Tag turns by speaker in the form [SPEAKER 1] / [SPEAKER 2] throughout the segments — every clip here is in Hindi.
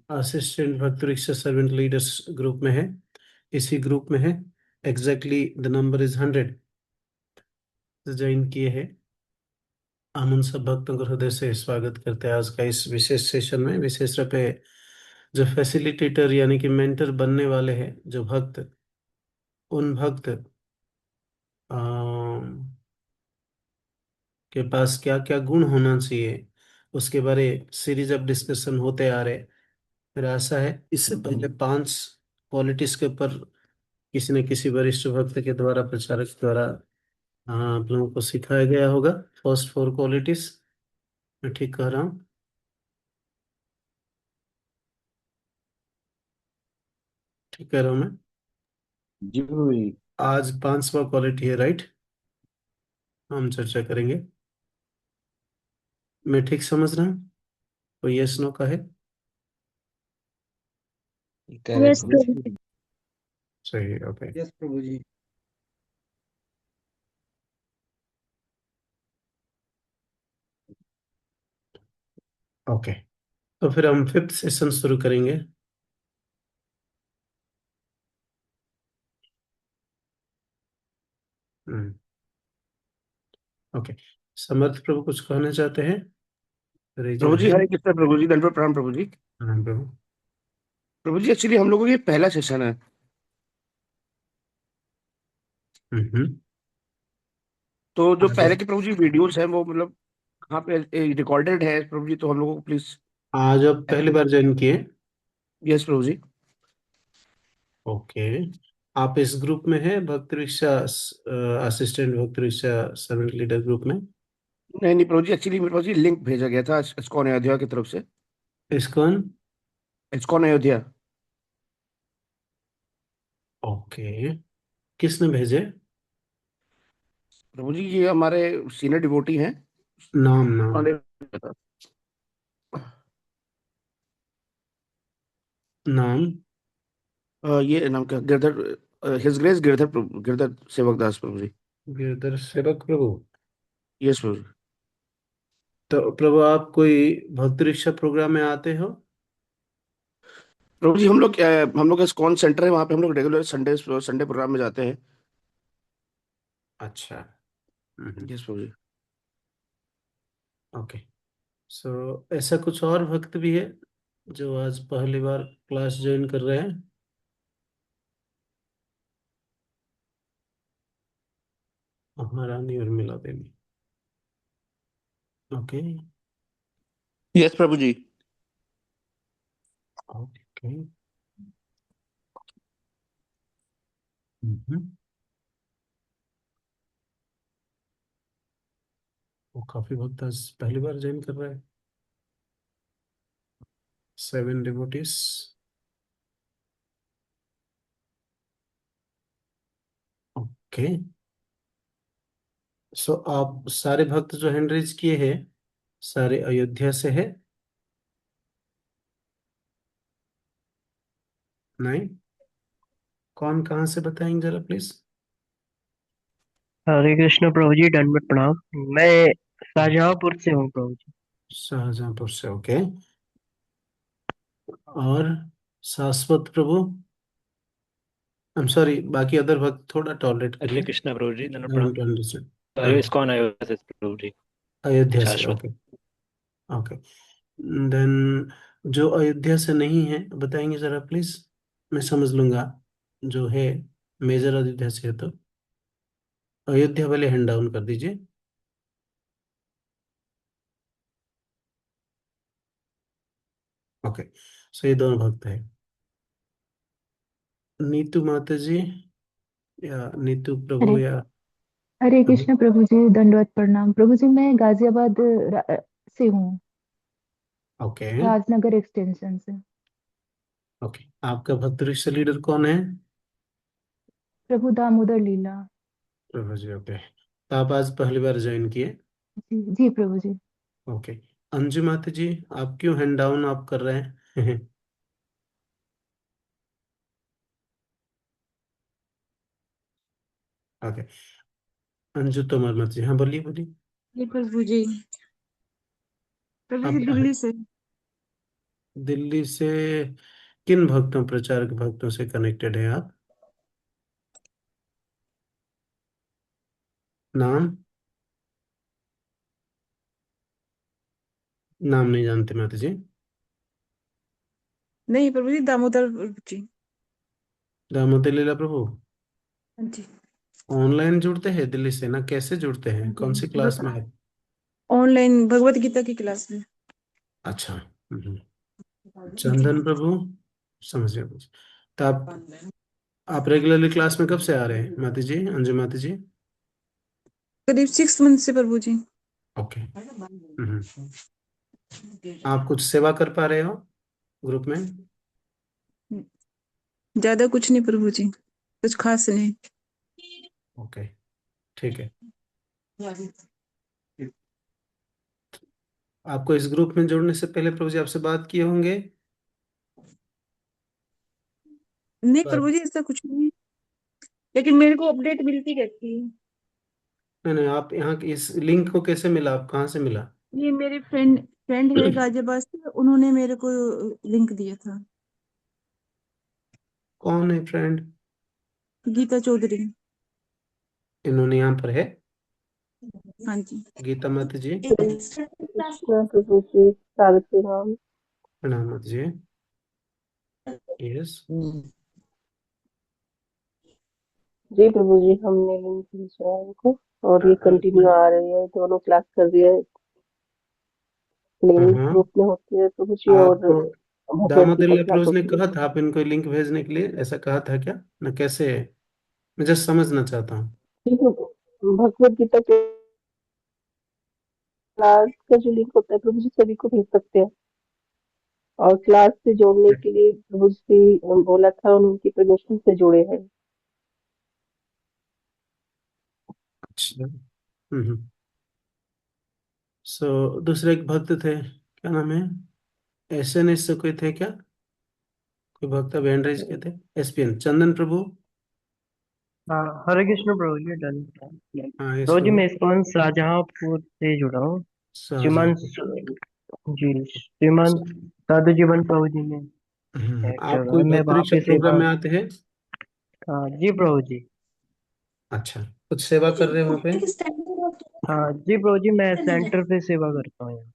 [SPEAKER 1] असिस्टेंट भक्त रिक्शा सर्वेंट लीडर्स ग्रुप में है, इसी ग्रुप में है। Exactly the number is 100 join किए हैं। हम उन सब भक्तों को हृदय से स्वागत करते हैं आज का इस विशेष सेशन में। विशेष रूप से जो फैसिलिटेटर यानी कि मेंटर बनने वाले हैं, जो भक्त, उन भक्त के पास क्या क्या गुण होना चाहिए, उसके बारे सीरीज ऑफ डिस्कशन होते आ रहे। मेरा आशा है इससे पहले 5 क्वालिटीज के ऊपर किसी न किसी वरिष्ठ भक्त के द्वारा, प्रचारक द्वारा, आप लोगों को सिखाया गया होगा। फर्स्ट 4 क्वालिटीज, मैं ठीक कह रहा हूँ? ठीक कह रहा हूँ मैं?
[SPEAKER 2] जी भाई।
[SPEAKER 1] आज 5वां क्वालिटी है, राइट? हम चर्चा करेंगे। मैं ठीक समझ रहा हूँ? कोई यस नो का है?
[SPEAKER 2] करेक्ट
[SPEAKER 3] यस
[SPEAKER 2] प्रभु
[SPEAKER 3] प्रभु
[SPEAKER 2] जी।
[SPEAKER 3] जी।
[SPEAKER 1] सही, ओके।
[SPEAKER 2] यस प्रभु जी।
[SPEAKER 1] ओके, तो फिर हम 5th सेशन शुरू करेंगे। हम्म, ओके। समर्थ प्रभु कुछ कहना चाहते हैं? रेज
[SPEAKER 2] प्रभु
[SPEAKER 1] योर
[SPEAKER 2] जी, हरे
[SPEAKER 1] हैंड।
[SPEAKER 2] कृष्ण प्रभु जी, दंडवत प्रणाम प्रभु जी।
[SPEAKER 1] हाँ प्रभु।
[SPEAKER 2] प्रभु जी, एक्चुअली हम लोगों का ये पहला सेशन है।
[SPEAKER 1] हम्म।
[SPEAKER 2] तो जो
[SPEAKER 1] आज
[SPEAKER 2] पहले के प्रभु जी वीडियोस हैं वो मतलब कहाँ पे रिकॉर्डेड है प्रभु जी, तो हम लोगों को प्लीज।
[SPEAKER 1] आज आप पहली बार ज्वाइन किए?
[SPEAKER 2] यस प्रभु जी।
[SPEAKER 1] ओके। आप इस ग्रुप में हैं, भक्त रिक्शा असिस्टेंट भक्त रिक्शा सर्वेंट लीडर ग्रुप में?
[SPEAKER 2] नहीं नहीं प्रभु जी, एक्चुअली मेरे पास ये लिंक भेजा गया था इस्कॉन अयोध्या की तरफ से।
[SPEAKER 1] इस्कॉन?
[SPEAKER 2] इस्कॉन अयोध्या।
[SPEAKER 1] ओके, किसने भेजे?
[SPEAKER 2] प्रभु जी, ये हमारे सीनियर डिवोटी हैं।
[SPEAKER 1] नाम नाम
[SPEAKER 2] उन्होंने
[SPEAKER 1] नाम?
[SPEAKER 2] ये नाम क्या, गिरधर, हिज ग्रेस गिरधर गिरधर सेवक दास प्रभु जी।
[SPEAKER 1] गिरधर सेवक प्रभु।
[SPEAKER 2] यस प्रभु जी।
[SPEAKER 1] तो प्रभु, आप कोई भक्त रिक्शा प्रोग्राम में आते हो?
[SPEAKER 2] प्रभु जी, हम लोग इस्कॉन सेंटर है, वहाँ पे हम लोग रेगुलर संडे संडे प्रोग्राम में जाते हैं।
[SPEAKER 1] अच्छा। हम्म।
[SPEAKER 2] यस प्रभु जी।
[SPEAKER 1] ओके। सो ऐसा कुछ और भक्त भी है जो आज पहली बार क्लास ज्वाइन कर रहे हैं? महारानी उर्मिला देवी। ओके।
[SPEAKER 2] यस प्रभु जी।
[SPEAKER 1] ओके। हम्म। वो काफी भक्त आज पहली बार ज्वाइन कर रहे हैं। 7 डिवोटीज। ओके। सो आप सारे भक्त जो हैंड रेज किए हैं, सारे अयोध्या से है? नहीं? कौन कहाँ से बताएंगे जरा प्लीज?
[SPEAKER 3] हरे कृष्ण प्रभु जी, दंडवत प्रणाम। मैं शाहजहांपुर से हूँ प्रभु जी।
[SPEAKER 1] शाहजहांपुर से, ओके। और शाश्वत प्रभु, आई एम सॉरी, बाकी अदर भक्त थोड़ा टॉलरेट
[SPEAKER 4] हरे
[SPEAKER 1] करिए।
[SPEAKER 4] कृष्णा प्रभु जी, धन्यवाद
[SPEAKER 1] आई
[SPEAKER 4] प्रणाम।
[SPEAKER 1] Want to understand.
[SPEAKER 4] ISKCON Ayodhya से प्रभु जी।
[SPEAKER 1] अयोध्या से,
[SPEAKER 4] शाश्वत।
[SPEAKER 1] ओके। ओके, देन जो अयोध्या से नहीं है बताएंगे जरा प्लीज, मैं समझ लूंगा। जो है मेजर अयोध्या से है तो अयोध्या वाले हैंड डाउन कर दीजिए। ओके। सो ये दोनों भक्त है। नीतू माता जी या नीतू प्रभु
[SPEAKER 5] हरे
[SPEAKER 1] या?
[SPEAKER 5] हरे कृष्ण प्रभु जी, दंडवत प्रणाम प्रभु जी। मैं गाजियाबाद से हूँ,
[SPEAKER 1] ओके।
[SPEAKER 5] राजनगर एक्सटेंशन से।
[SPEAKER 1] ओके, आपका भक्त रिक्शा लीडर कौन है?
[SPEAKER 5] प्रभु दामोदर लीला।
[SPEAKER 1] प्रभु जी, ओके। तो आप आज पहली बार ज्वाइन किए?
[SPEAKER 5] जी जी प्रभु जी।
[SPEAKER 1] ओके। अंजू माता जी, आप क्यों हैंड डाउन आप कर रहे हैं? ओके। अंजू तोमर मत जी, हाँ बोलिए बोलिए।
[SPEAKER 6] जी प्रभु जी। प्रभु
[SPEAKER 1] आप
[SPEAKER 6] जी, दिल्ली से।
[SPEAKER 1] दिल्ली से किन भक्तों, प्रचारक भक्तों से कनेक्टेड है आप? नाम? नाम नहीं जानते माता जी?
[SPEAKER 6] नहीं प्रभु जी, दामोदर जी।
[SPEAKER 1] दामोदर लीला प्रभु
[SPEAKER 6] हाँ जी।
[SPEAKER 1] ऑनलाइन जुड़ते हैं दिल्ली से ना, कैसे जुड़ते हैं, कौन सी क्लास में है?
[SPEAKER 6] ऑनलाइन भगवत गीता की क्लास में।
[SPEAKER 1] अच्छा। चंदन प्रभु, समझ गया मुझे। तो आप रेगुलरली क्लास में कब से आ रहे हैं माता जी, अंजू माता जी?
[SPEAKER 6] करीब 6 मंथ से प्रभु जी।
[SPEAKER 1] ओके। आप कुछ सेवा कर पा रहे हो ग्रुप में?
[SPEAKER 6] ज्यादा कुछ नहीं प्रभु जी, कुछ खास नहीं।
[SPEAKER 1] ओके, ठीक है। आपको इस ग्रुप में जोड़ने से पहले प्रभु जी आपसे बात किए होंगे?
[SPEAKER 6] नहीं
[SPEAKER 1] बात
[SPEAKER 6] प्रभु जी, ऐसा कुछ नहीं है, लेकिन मेरे को अपडेट मिलती रहती है।
[SPEAKER 1] नहीं नहीं, आप यहाँ इस लिंक को कैसे मिला, आप कहाँ से मिला?
[SPEAKER 6] ये मेरे फ्रेंड फ्रेंड है गाजियाबाद से, उन्होंने मेरे को लिंक दिया था।
[SPEAKER 1] कौन है फ्रेंड?
[SPEAKER 6] गीता चौधरी।
[SPEAKER 1] इन्होंने यहाँ पर है?
[SPEAKER 6] हाँ जी।
[SPEAKER 1] गीता माता जी,
[SPEAKER 5] कृष्ण प्रभु जी, सावित्री मैम।
[SPEAKER 1] प्रणाम माता जी। यस।
[SPEAKER 5] जी प्रभु जी, हमने लिंक भेजा है उनको और ये कंटिन्यू आ रही है, दोनों क्लास कर रही है। लेडीज
[SPEAKER 1] हाँ,
[SPEAKER 5] ग्रुप में होती है प्रभु जी, और
[SPEAKER 1] आपको
[SPEAKER 5] भगवत
[SPEAKER 1] दामोदर
[SPEAKER 5] गीता क्लास
[SPEAKER 1] प्रभु ने
[SPEAKER 5] होती है।
[SPEAKER 1] कहा था आप इनको लिंक भेजने के लिए, ऐसा कहा था क्या ना, कैसे है? मैं जस्ट समझना चाहता हूँ।
[SPEAKER 5] जी प्रभु, भगवत गीता क्लास का जो लिंक होता है प्रभु जी, सभी को भेज सकते हैं। और क्लास से जोड़ने के लिए प्रभु जी बोला था, उनकी परमिशन से जुड़े हैं।
[SPEAKER 1] अच्छा। सो दूसरे एक भक्त थे, क्या नाम है, एसएनएस से कोई थे क्या? कोई भक्त हैंड रेज किए थे? एसपीएन चंदन प्रभु।
[SPEAKER 3] हाँ, हरे कृष्ण प्रभु जी, डन।
[SPEAKER 1] हाँ, यस
[SPEAKER 3] प्रभु जी,
[SPEAKER 1] प्रभु।
[SPEAKER 3] मैं इस्कॉन शाहजहांपुर से जुड़ा हूँ।
[SPEAKER 1] शाहजहां।
[SPEAKER 3] श्रीमान जी, श्रीमान साधु जीवन प्रभु जी ने ऐड
[SPEAKER 1] आप
[SPEAKER 3] करवाया,
[SPEAKER 1] कोई
[SPEAKER 3] मैं
[SPEAKER 1] भक्त
[SPEAKER 3] वहाँ
[SPEAKER 1] परीक्षा
[SPEAKER 3] पे
[SPEAKER 1] प्रोग्राम
[SPEAKER 3] सेवा।
[SPEAKER 1] में आते हैं?
[SPEAKER 3] हाँ जी प्रभु जी।
[SPEAKER 1] अच्छा, कुछ सेवा कर रहे हैं वहाँ पे?
[SPEAKER 3] हाँ जी प्रभु जी, मैं सेंटर पे सेवा करता हूँ।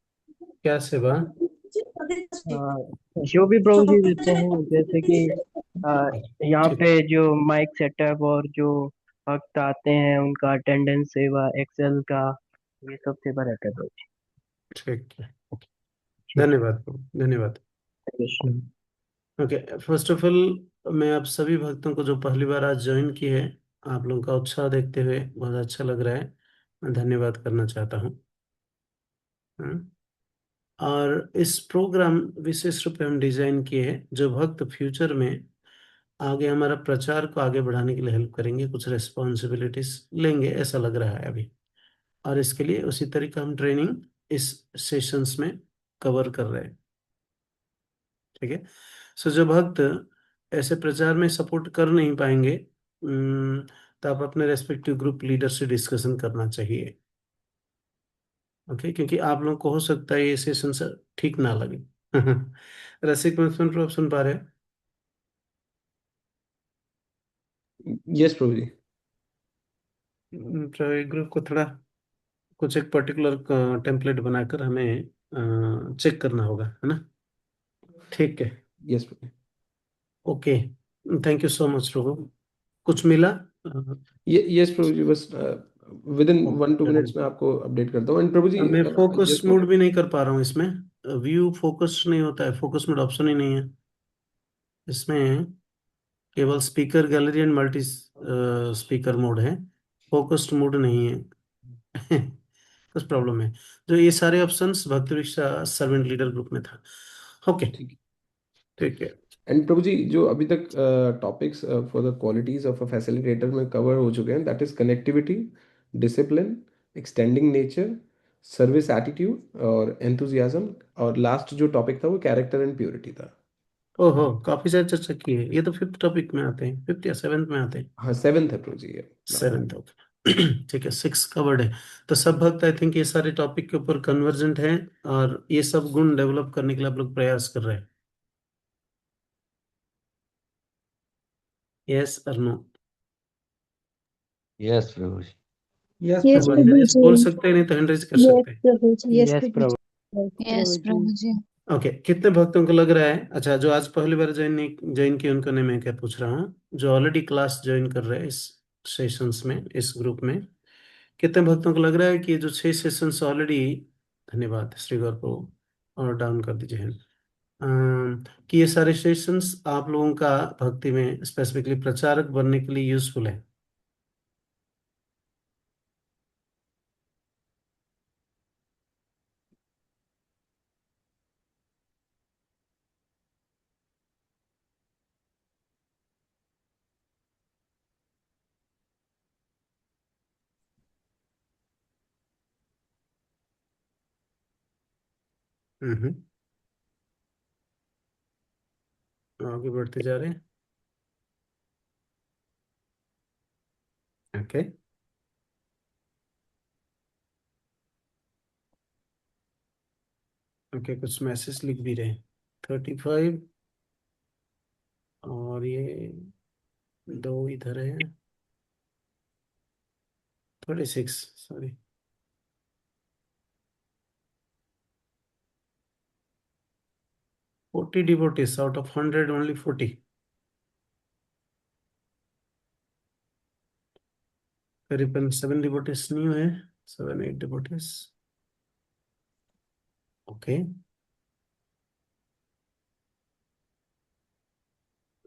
[SPEAKER 1] क्या सेवा?
[SPEAKER 3] हाँ, जो भी प्रभु जी देते हैं, जैसे कि आ, यहाँ
[SPEAKER 1] ठीक,
[SPEAKER 3] पे जो माइक सेटअप और जो भक्त आते हैं उनका अटेंडेंस सेवा, एक्सेल का, ये सब सेवा रहता है प्रभु जी।
[SPEAKER 1] ठीक है। ओके,
[SPEAKER 3] ठीक
[SPEAKER 1] धन्यवाद प्रभु, धन्यवाद।
[SPEAKER 3] है Krishna.
[SPEAKER 1] Okay, first of all मैं आप सभी भक्तों को जो पहली बार आज ज्वाइन किए हैं, आप लोगों का उत्साह देखते हुए बहुत अच्छा लग रहा है, मैं धन्यवाद करना चाहता हूँ। हाँ? और इस प्रोग्राम विशेष रूप से हम डिजाइन किए हैं जो भक्त फ्यूचर में आगे हमारा प्रचार को आगे बढ़ाने के लिए हेल्प करेंगे, कुछ रिस्पॉन्सिबिलिटीज लेंगे ऐसा लग रहा है अभी। और इसके लिए उसी तरीका हम ट्रेनिंग इस सेशंस में कवर कर रहे हैं। ठीक है। सो जो भक्त ऐसे प्रचार में सपोर्ट कर नहीं पाएंगे, तो आप अपने रेस्पेक्टिव ग्रुप लीडर से डिस्कशन करना चाहिए। ओके, क्योंकि आप लोगों को हो सकता है ये सेशन से ठीक ना लगे। रसिक, मैं सुन पा रहे हैं?
[SPEAKER 2] यस प्रभु जी।
[SPEAKER 1] तो ग्रुप को थोड़ा कुछ एक पर्टिकुलर टेम्पलेट बनाकर हमें चेक करना होगा, है ना? ठीक है।
[SPEAKER 2] यस प्रभु जी।
[SPEAKER 1] Okay, thank you so much प्रभु। कुछ मिला?
[SPEAKER 2] ये यस प्रभु जी, बस विद इन 1-2 मिनट्स में
[SPEAKER 1] मैं
[SPEAKER 2] आपको अपडेट करता हूँ। एंड प्रभु जी,
[SPEAKER 1] फोकस
[SPEAKER 2] जस्ट
[SPEAKER 1] मोड भी नहीं कर पा रहा हूँ इसमें। व्यू फोकस नहीं होता है, फोकस मोड ऑप्शन ही नहीं है इसमें। केवल speaker gallery and multi speaker mode है, फोकस्ड मोड नहीं है। कुछ प्रॉब्लम है। जो ये सारे ऑप्शंस भक्ति रिक्शा सर्वेंट लीडर ग्रुप में था। ओके,
[SPEAKER 2] ठीक है।
[SPEAKER 1] ठीक है।
[SPEAKER 2] एंड प्रभु जी, जो अभी तक topics for the qualities of a facilitator में कवर हो चुके हैं, that is connectivity, discipline, extending nature, service attitude और एंथुजियाज्म। और लास्ट जो टॉपिक था वो कैरेक्टर एंड प्योरिटी था।
[SPEAKER 1] ओहो, काफी सारी चर्चा की है, ये तो फिफ्थ टॉपिक में आते हैं, फिफ्थ या सेवेंथ में आते हैं।
[SPEAKER 2] हाँ, 7th है प्रभु जी ये।
[SPEAKER 1] Seventh, okay. ठीक है, सिक्स कवर्ड है। तो सब भक्त आई थिंक ये सारे टॉपिक के ऊपर कन्वर्जेंट हैं, और ये सब गुण डेवलप करने के लिए आप लोग प्रयास कर रहे हैं। यस और नो?
[SPEAKER 7] यस प्रभु जी।
[SPEAKER 8] यस
[SPEAKER 9] यस
[SPEAKER 8] प्रभु
[SPEAKER 9] प्रभु
[SPEAKER 1] यस बोल
[SPEAKER 9] जी।
[SPEAKER 1] सकते हैं, नहीं तो हैंड रेज कर
[SPEAKER 9] यस
[SPEAKER 1] सकते हैं।
[SPEAKER 9] प्रभु जी। यस
[SPEAKER 3] यस
[SPEAKER 9] प्रभु
[SPEAKER 3] प्रभु।
[SPEAKER 9] जी।
[SPEAKER 6] यस प्रभु जी।
[SPEAKER 1] ओके, कितने भक्तों को लग रहा है, अच्छा जो आज पहली बार ज्वाइन किए उनको नहीं, मैं क्या पूछ रहा हूँ, जो ऑलरेडी क्लास ज्वाइन कर रहे हैं इस सेशंस में, इस ग्रुप में, कितने भक्तों को लग रहा है कि ये जो 6 सेशंस ऑलरेडी, धन्यवाद श्री गौर को, और डाउन कर दीजिए हैंड, कि ये सारे सेशंस आप लोगों का भक्ति में स्पेसिफिकली प्रचारक बनने के लिए यूजफुल है? हम्म, आगे बढ़ते जा रहे हैं। ओके, ओके, कुछ मैसेज लिख भी रहे हैं। 35 और ये 2 इधर है, 36, sorry, 40 devotees out of 100, only 40. करीबन 7 devotees न्यू है, 7-8 devotees. ओके,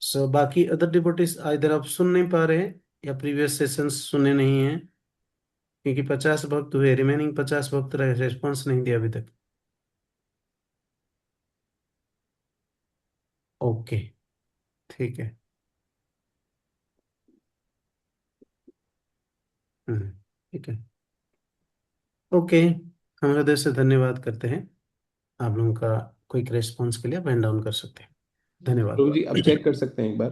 [SPEAKER 1] सो बाकी अदर डिवोटीज इधर आप सुन नहीं पा रहे हैं या प्रीवियस सेशंस सुने नहीं हैं, क्योंकि 50 भक्त हुए, रिमेनिंग 50 भक्त रेस्पॉन्स नहीं दिया अभी तक। ओके, ठीक है। ठीक है, ओके, हम हृदय से धन्यवाद करते हैं आप लोगों का क्विक रेस्पॉन्स के लिए। आप हैंड डाउन कर सकते हैं, धन्यवाद।
[SPEAKER 2] प्रभु जी अब चेक कर सकते हैं एक बार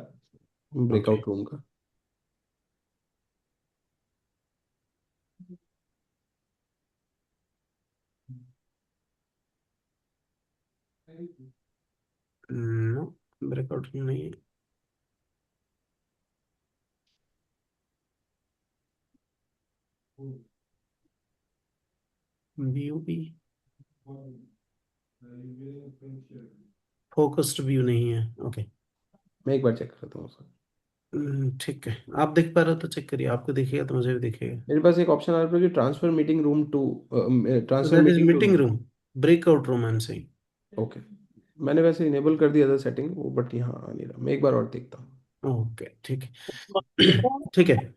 [SPEAKER 2] ब्रेकआउट
[SPEAKER 1] ओके,
[SPEAKER 2] रूम का।
[SPEAKER 1] नो, ब्रेकआउट नहीं है। व्यू भी फोकस्ड व्यू नहीं है। ओके,
[SPEAKER 2] मैं एक बार चेक करता हूँ उसका।
[SPEAKER 1] ठीक है, आप देख पा रहे हो तो चेक करिए, आपको दिखेगा तो मुझे भी दिखेगा।
[SPEAKER 2] मेरे पास एक ऑप्शन आ रहा है प्रभु जी, transfer meeting room two, transfer
[SPEAKER 1] that is
[SPEAKER 2] meeting
[SPEAKER 1] meeting
[SPEAKER 2] two.
[SPEAKER 1] Room, breakout room I am saying.
[SPEAKER 2] Okay, मैंने वैसे इनेबल कर दिया था सेटिंग वो, बट यहाँ आ नहीं रहा। मैं एक बार और देखता हूँ।
[SPEAKER 1] ओके, ठीक है। ठीक है,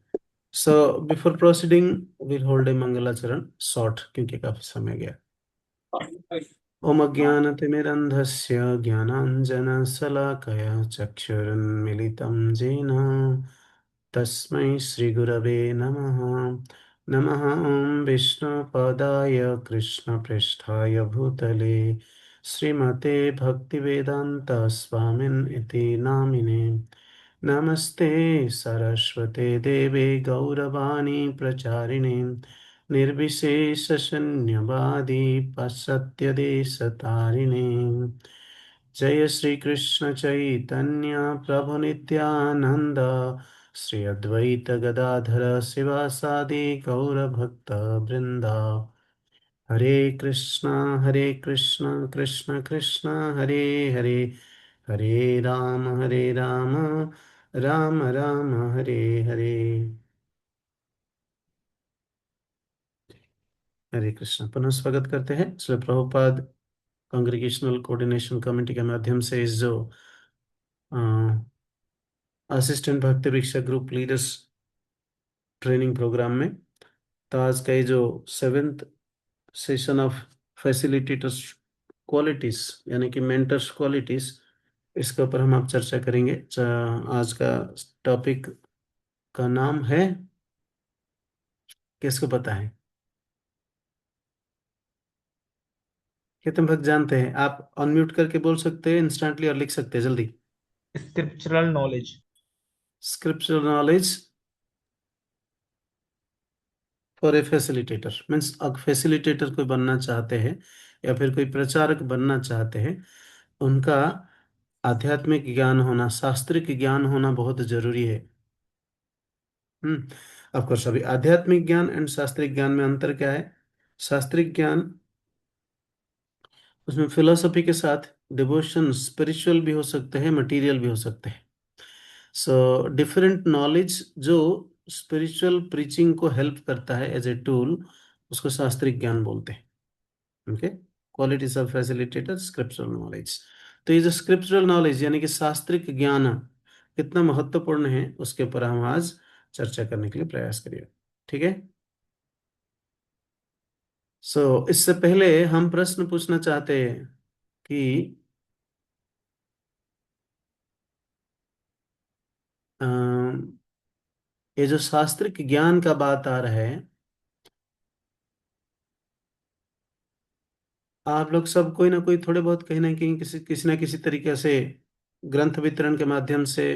[SPEAKER 1] so before proceeding will hold a मंगलाचरण शॉर्ट, क्योंकि काफी समय गया। ओम अज्ञानतिमिरन्धस्य ज्ञानाञ्जनशलाकया चक्षुरुन्मिलितं येन तस्मै श्रीगुरवे नमः। नमः ॐ विष्णुपदाय कृष्णपृष्ठाय भूतले श्रीमते भक्तिवेदान्त स्वामिन् इति नामिने। नमस्ते सरस्वते देवे गौरवाणी प्रचारिणे निर्विशेषशून्यवादी पाश्चात्यदेशतारिणे। जय श्री कृष्ण चैतन्य प्रभु नित्यानंद, श्री अद्वैत गदाधर शिवासादि गौर भक्त वृंदा। हरे कृष्ण कृष्ण कृष्ण हरे हरे, हरे राम राम राम हरे हरे। हरे कृष्ण, पुनः स्वागत करते हैं Shri Prabhupada Congregational coordination committee के माध्यम से इस जो असिस्टेंट भक्ति भिक्षा ग्रुप लीडर्स ट्रेनिंग प्रोग्राम में। तो आज का ये जो 7th session of facilitators qualities, यानी कि मेंटर्स क्वालिटीज, इसके ऊपर हम आप चर्चा करेंगे। आज का टॉपिक का नाम है, किसको पता है? कितने भक्त जानते हैं? आप अनम्यूट करके बोल सकते हैं इंस्टेंटली और लिख सकते हैं जल्दी।
[SPEAKER 8] Scriptural knowledge.
[SPEAKER 1] Scriptural knowledge for a facilitator means, अब फैसिलिटेटर कोई बनना चाहते हैं या फिर कोई प्रचारक बनना चाहते हैं, उनका आध्यात्मिक ज्ञान होना, शास्त्रिक ज्ञान होना बहुत जरूरी है। ऑफ कोर्स अभी आध्यात्मिक ज्ञान एंड शास्त्रिक ज्ञान में अंतर क्या है? शास्त्रिक ज्ञान, उसमें फिलोसफी के साथ डिवोशन, स्पिरिचुअल भी हो सकते हैं, मटेरियल भी हो सकते हैं। सो डिफरेंट नॉलेज जो स्पिरिचुअल प्रीचिंग को हेल्प करता है एज ए टूल, उसको शास्त्रिक ज्ञान बोलते हैं। Okay, qualities of facilitator, scriptural knowledge. तो ये जो स्क्रिप्चुरल नॉलेज यानी कि शास्त्रिक ज्ञान कितना महत्वपूर्ण है, उसके ऊपर हम आज चर्चा करने के लिए प्रयास करिए। ठीक है। इससे पहले हम प्रश्न पूछना चाहते हैं कि ये जो शास्त्रिक ज्ञान का बात आ रहा है, आप लोग सब कोई ना कोई थोड़े बहुत कहीं ना कहीं किसी ना किसी तरीके से ग्रंथ वितरण के माध्यम से,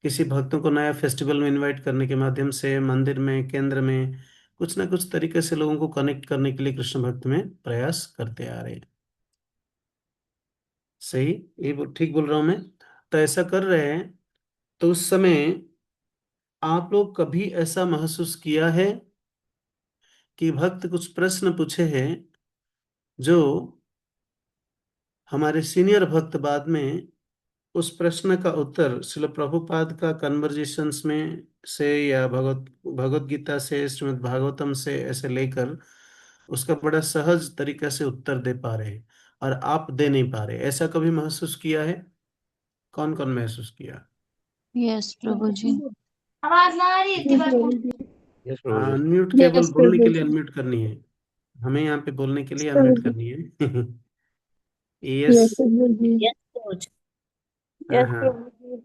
[SPEAKER 1] किसी भक्तों को नया फेस्टिवल में इनवाइट करने के माध्यम से, मंदिर में, केंद्र में, कुछ ना कुछ तरीके से लोगों को कनेक्ट करने के लिए कृष्ण भक्त में प्रयास करते आ रहे हैं। सही, ठीक बोल रहा हूं मैं? तो ऐसा कर रहे हैं, तो उस समय आप लोग कभी ऐसा महसूस किया है कि भक्त कुछ प्रश्न पूछे हैं जो हमारे सीनियर भक्त बाद में उस प्रश्न का उत्तर श्रील प्रभुपाद का कन्वर्जेशंस में से या भगवत गीता से, श्रीमद् भागवतम से ऐसे लेकर उसका बड़ा सहज तरीके से उत्तर दे पा रहे हैं, और आप दे नहीं पा रहे? ऐसा कभी महसूस किया है? कौन कौन महसूस किया?
[SPEAKER 7] यस प्रभु जी।
[SPEAKER 5] जी प्रभु जी।
[SPEAKER 4] यस प्रभु जी।
[SPEAKER 1] अनम्यूट केवल
[SPEAKER 5] यस
[SPEAKER 1] बोलने के
[SPEAKER 5] प्रभु
[SPEAKER 1] लिए
[SPEAKER 5] जी।
[SPEAKER 1] अनम्यूट करनी है, हमें यहाँ पे बोलने के लिए
[SPEAKER 5] प्रभु
[SPEAKER 1] अनम्यूट
[SPEAKER 5] जी।
[SPEAKER 1] करनी है।
[SPEAKER 5] Yes
[SPEAKER 1] yes.
[SPEAKER 5] प्रभु जी।
[SPEAKER 7] यस प्रभु जी।
[SPEAKER 1] हाँ
[SPEAKER 5] यस
[SPEAKER 1] हाँ,
[SPEAKER 5] प्रभु जी।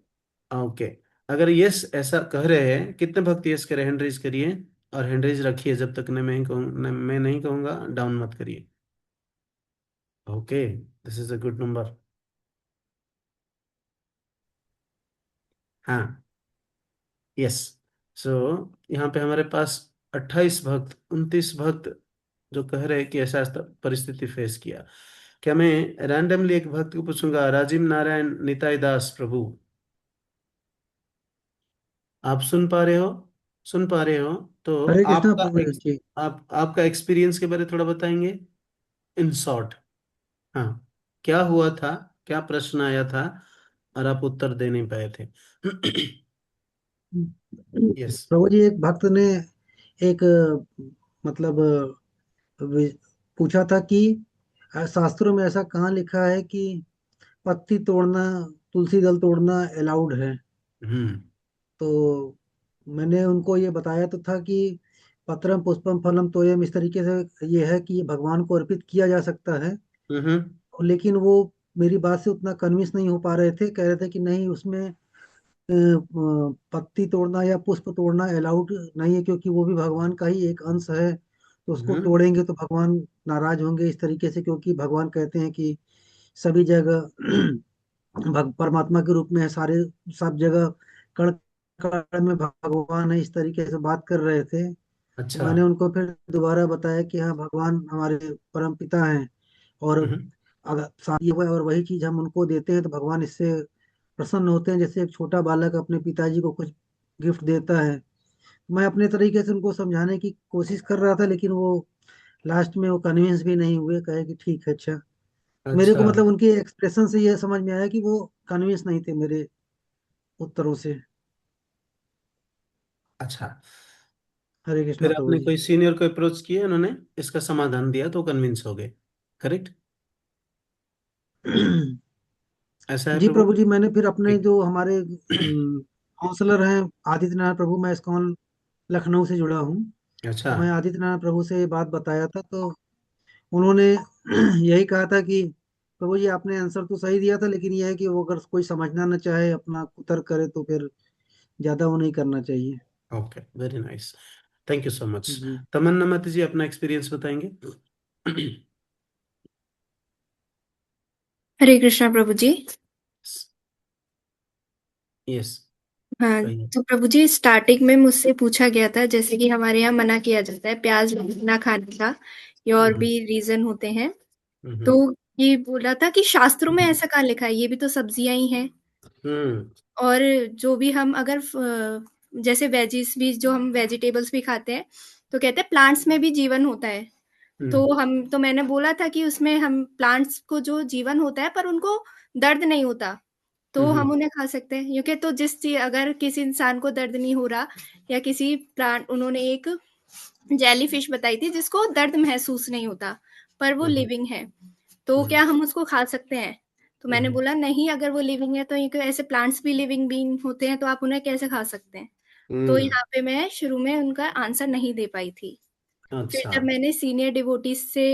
[SPEAKER 1] ओके। अगर यस ऐसा कह रहे हैं, कितने भक्त यस कह रहे हैं? हैंड रेज करिए, और हैंड रेज रखिए जब तक मैं नहीं कहूंगा डाउन मत करिए। Okay, this is a good number. हाँ, यस। सो यहाँ पे हमारे पास 28 भक्त, 29 भक्त जो कह रहे हैं कि ऐसा ऐसा परिस्थिति फेस किया। क्या मैं रैंडमली एक भक्त को पूछूंगा? राजीव नारायण निताई दास प्रभु, आप सुन पा रहे हो? सुन पा रहे हो? तो
[SPEAKER 9] हरे कृष्णा
[SPEAKER 1] आपका
[SPEAKER 9] प्रभु जी।
[SPEAKER 1] आपका एक्सपीरियंस के बारे में थोड़ा बताएंगे इन शॉर्ट। हाँ, क्या हुआ था, क्या प्रश्न आया था और आप उत्तर दे नहीं पाए थे? यस।
[SPEAKER 9] प्रभु जी, एक भक्त ने एक मतलब पूछा था कि शास्त्रों में ऐसा कहाँ लिखा है कि पत्ती तोड़ना, तुलसी दल तोड़ना अलाउड है।
[SPEAKER 1] हम्म
[SPEAKER 9] तो मैंने उनको ये बताया तो था कि पत्रम पुष्पम फलम तोयम, इस तरीके से ये है कि ये भगवान को अर्पित किया जा सकता है।
[SPEAKER 1] हम्म
[SPEAKER 9] लेकिन वो मेरी बात से उतना कन्विंस नहीं हो पा रहे थे, कह रहे थे कि नहीं, उसमें पत्ती तोड़ना या पुष्प तोड़ना अलाउड नहीं है, क्योंकि वो भी भगवान का ही एक अंश है, तो उसको
[SPEAKER 1] हम्म
[SPEAKER 9] तोड़ेंगे तो भगवान नाराज होंगे इस तरीके से, क्योंकि भगवान कहते हैं कि सभी जगह परमात्मा के रूप में है, सारे सब जगह कण कण में भगवान है, इस तरीके से बात कर रहे थे। तो
[SPEAKER 1] अच्छा।
[SPEAKER 9] मैंने उनको फिर दोबारा बताया कि हाँ, भगवान हमारे परम पिता हैं, और
[SPEAKER 1] हम्म
[SPEAKER 9] अगर साथ ये हुआ और वही चीज हम उनको देते हैं तो भगवान इससे प्रसन्न होते हैं, जैसे एक छोटा बालक अपने पिताजी को कुछ गिफ्ट देता है। मैं अपने तरीके से उनको समझाने की कोशिश कर रहा था, लेकिन वो लास्ट में वो कन्विंस भी नहीं हुए, कहे कि ठीक है, अच्छा। मेरे को
[SPEAKER 1] अच्छा।
[SPEAKER 9] मतलब उनके एक्सप्रेशन से ये समझ में आया कि वो कन्विंस नहीं थे मेरे उत्तरों से।
[SPEAKER 1] अच्छा,
[SPEAKER 9] हरे कृष्णा
[SPEAKER 1] फिर
[SPEAKER 9] प्रभु
[SPEAKER 1] आपने
[SPEAKER 9] जी।
[SPEAKER 1] कोई सीनियर को अप्रोच किया, उन्होंने इसका समाधान दिया तो कन्विंस हो गए? करेक्ट, ऐसा है
[SPEAKER 9] जी
[SPEAKER 1] प्रभु?
[SPEAKER 9] प्रभु जी, मैंने फिर अपने
[SPEAKER 1] ठीक।
[SPEAKER 9] जो हमारे काउंसलर हैं आदित्य नारायण प्रभु, मैं इस्कॉन लखनऊ से जुड़ा हूँ,
[SPEAKER 1] अच्छा।
[SPEAKER 9] तो मैं आदित्य नारायण प्रभु से ये बात बताया था, तो उन्होंने यही कहा था कि प्रभु जी, आपने आंसर तो सही दिया था, लेकिन यह है कि वो अगर कोई समझना न चाहे, अपना कुतर्क करे, तो फिर ज्यादा वो नहीं करना चाहिए।
[SPEAKER 1] Okay, very nice, thank you so much.
[SPEAKER 9] जी
[SPEAKER 1] तमन्ना मत जी अपना एक्सपीरियंस बताएंगे?
[SPEAKER 7] हरे कृष्णा प्रभु जी।
[SPEAKER 1] यस,
[SPEAKER 7] हाँ,
[SPEAKER 1] कहिए।
[SPEAKER 7] तो प्रभु जी, स्टार्टिंग में मुझसे पूछा गया था, जैसे कि हमारे यहाँ मना किया जाता है प्याज ना खाने का, या और
[SPEAKER 1] हम्म
[SPEAKER 7] भी रीजन होते हैं, तो
[SPEAKER 1] हम्म
[SPEAKER 7] ये बोला था कि शास्त्रों में ऐसा कहाँ लिखा है, ये भी तो सब्जियां ही हैं।
[SPEAKER 1] हम्म
[SPEAKER 7] और जो भी हम अगर जैसे वेजिस भी, जो हम वेजिटेबल्स भी खाते हैं, तो कहते हैं प्लांट्स में भी जीवन होता है।
[SPEAKER 1] हम्म
[SPEAKER 7] तो मैंने बोला था कि उसमें हम प्लांट्स को जो जीवन होता है पर उनको दर्द नहीं होता, तो हम
[SPEAKER 1] हम्म
[SPEAKER 7] उन्हें खा सकते हैं। क्योंकि तो जिस चीज, अगर किसी इंसान को दर्द नहीं हो रहा, या किसी प्लांट, उन्होंने एक जेली फिश बताई थी जिसको दर्द महसूस नहीं होता, पर वो
[SPEAKER 1] हम्म
[SPEAKER 7] लिविंग है, तो
[SPEAKER 1] हम्म
[SPEAKER 7] क्या हम उसको खा सकते हैं? तो मैंने
[SPEAKER 1] हम्म
[SPEAKER 7] बोला नहीं, अगर वो लिविंग है तो ये ऐसे प्लांट्स भी लिविंग बीइंग होते हैं, तो आप उन्हें कैसे खा सकते हैं? तो
[SPEAKER 1] हम्म,
[SPEAKER 7] यहाँ पे मैं शुरू में उनका आंसर नहीं दे पाई थी। फिर
[SPEAKER 1] अच्छा।
[SPEAKER 7] जब मैंने सीनियर डिवोटीज से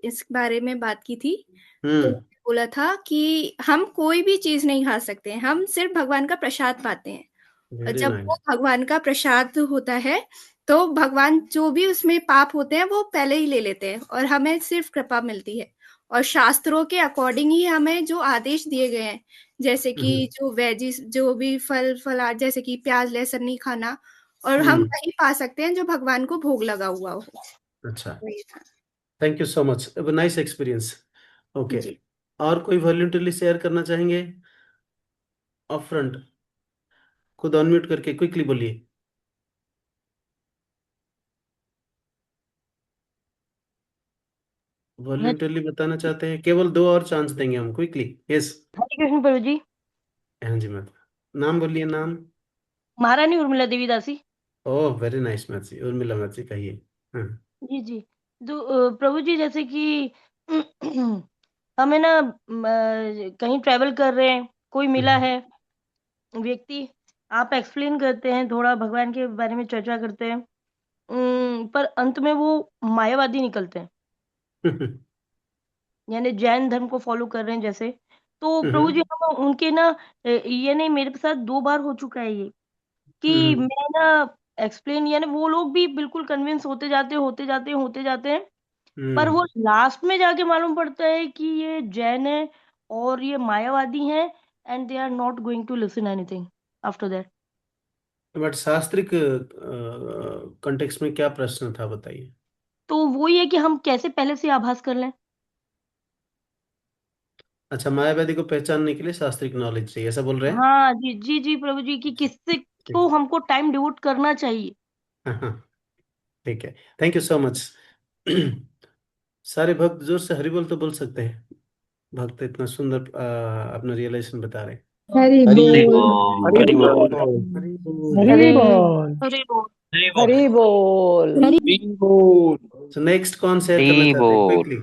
[SPEAKER 7] इस बारे में बात की थी, तो
[SPEAKER 1] हम्म
[SPEAKER 7] उन्होंने बोला था कि हम कोई भी चीज नहीं खा सकते हैं, हम सिर्फ भगवान का प्रसाद पाते हैं। और
[SPEAKER 1] वेरी
[SPEAKER 7] जब वो
[SPEAKER 1] नाइस।
[SPEAKER 7] भगवान का प्रसाद होता है, तो भगवान जो भी उसमें पाप होते हैं वो पहले ही ले लेते हैं, और हमें सिर्फ कृपा मिलती है। और शास्त्रों के अकॉर्डिंग ही हमें जो आदेश दिए गए हैं, जैसे कि
[SPEAKER 1] हम्म
[SPEAKER 7] जो वेजिस, जो भी फलार, जैसे कि प्याज लहसुन नहीं खाना, और हम
[SPEAKER 1] हम्म,
[SPEAKER 7] वही पा सकते हैं जो भगवान को भोग लगा हुआ हो।
[SPEAKER 1] अच्छा।
[SPEAKER 7] तो ये था
[SPEAKER 1] thank you so much, nice experience. Okay,
[SPEAKER 7] जी।
[SPEAKER 1] और कोई वॉलंटरली शेयर करना चाहेंगे? अप फ्रंट, खुद अनम्यूट करके क्विकली बोलिए। वॉलंटरली बताना चाहते हैं? केवल दो और चांस देंगे हम, क्विकली। यस।
[SPEAKER 10] हरे कृष्ण प्रभु जी।
[SPEAKER 1] हाँ जी मैम, नाम बोलिए, नाम।
[SPEAKER 10] महारानी उर्मिला देवी दासी।
[SPEAKER 1] ओह वेरी नाइस मैम जी, उर्मिला मैम जी, कहिए। हाँ।
[SPEAKER 10] जी जी। तो प्रभु जी, जैसे कि हमें ना कहीं ट्रैवल कर रहे हैं, कोई मिला
[SPEAKER 1] हम्म,
[SPEAKER 10] है व्यक्ति, आप एक्सप्लेन करते हैं, थोड़ा भगवान के बारे में चर्चा करते हैं, पर अंत में वो मायावादी निकलते हैं, यानी जैन धर्म को फॉलो कर रहे हैं जैसे। तो प्रभु जी,
[SPEAKER 1] हम्म,
[SPEAKER 10] हम उनके ना ये नहीं, मेरे साथ 2 बार हो चुका है ये, कि
[SPEAKER 1] हम्म,
[SPEAKER 10] मैं ना एक्सप्लेन, यानी वो लोग भी बिल्कुल कन्विंस होते जाते होते जाते होते जाते हैं, पर वो
[SPEAKER 1] हम्म।
[SPEAKER 10] लास्ट में जाके मालूम पड़ता है कि ये जैन है और ये मायावादी हैं, and they are not going to listen anything after that.
[SPEAKER 1] But शास्त्रिक कंटेक्स्ट में क्या प्रश्न था, बताइए।
[SPEAKER 10] तो वो ये कि हम कैसे पहले से आभास कर लें।
[SPEAKER 1] अच्छा, मायावादी को पहचानने के लिए शास्त्रिक नॉलेज चाहिए, ऐसा बोल रहे हैं?
[SPEAKER 10] हाँ जी जी जी प्रभु जी, कि किससे
[SPEAKER 1] ठीक
[SPEAKER 10] को हमको टाइम डिवोट करना चाहिए।
[SPEAKER 1] हाँ हाँ, ठीक है। Thank you so much. सारे भक्त जोर से हरि बोल तो बोल सकते हैं। भक्त इतना सुंदर अपना रियलाइजेशन बता रहे हैं।
[SPEAKER 6] हरि
[SPEAKER 2] हरी
[SPEAKER 4] हरि
[SPEAKER 6] बोल।
[SPEAKER 4] बोल,
[SPEAKER 2] हरी
[SPEAKER 4] हरि
[SPEAKER 2] बोल।
[SPEAKER 4] बोल।
[SPEAKER 9] हरि बोल।
[SPEAKER 8] हरि
[SPEAKER 10] हरे
[SPEAKER 8] बोल।
[SPEAKER 10] हरे बोल।
[SPEAKER 11] हरी बोल।
[SPEAKER 4] हरि बोल।
[SPEAKER 1] सो नेक्स्ट कौन शेयर करना
[SPEAKER 4] हरि
[SPEAKER 1] चाहते हैं,
[SPEAKER 4] बोल।
[SPEAKER 1] क्विकली?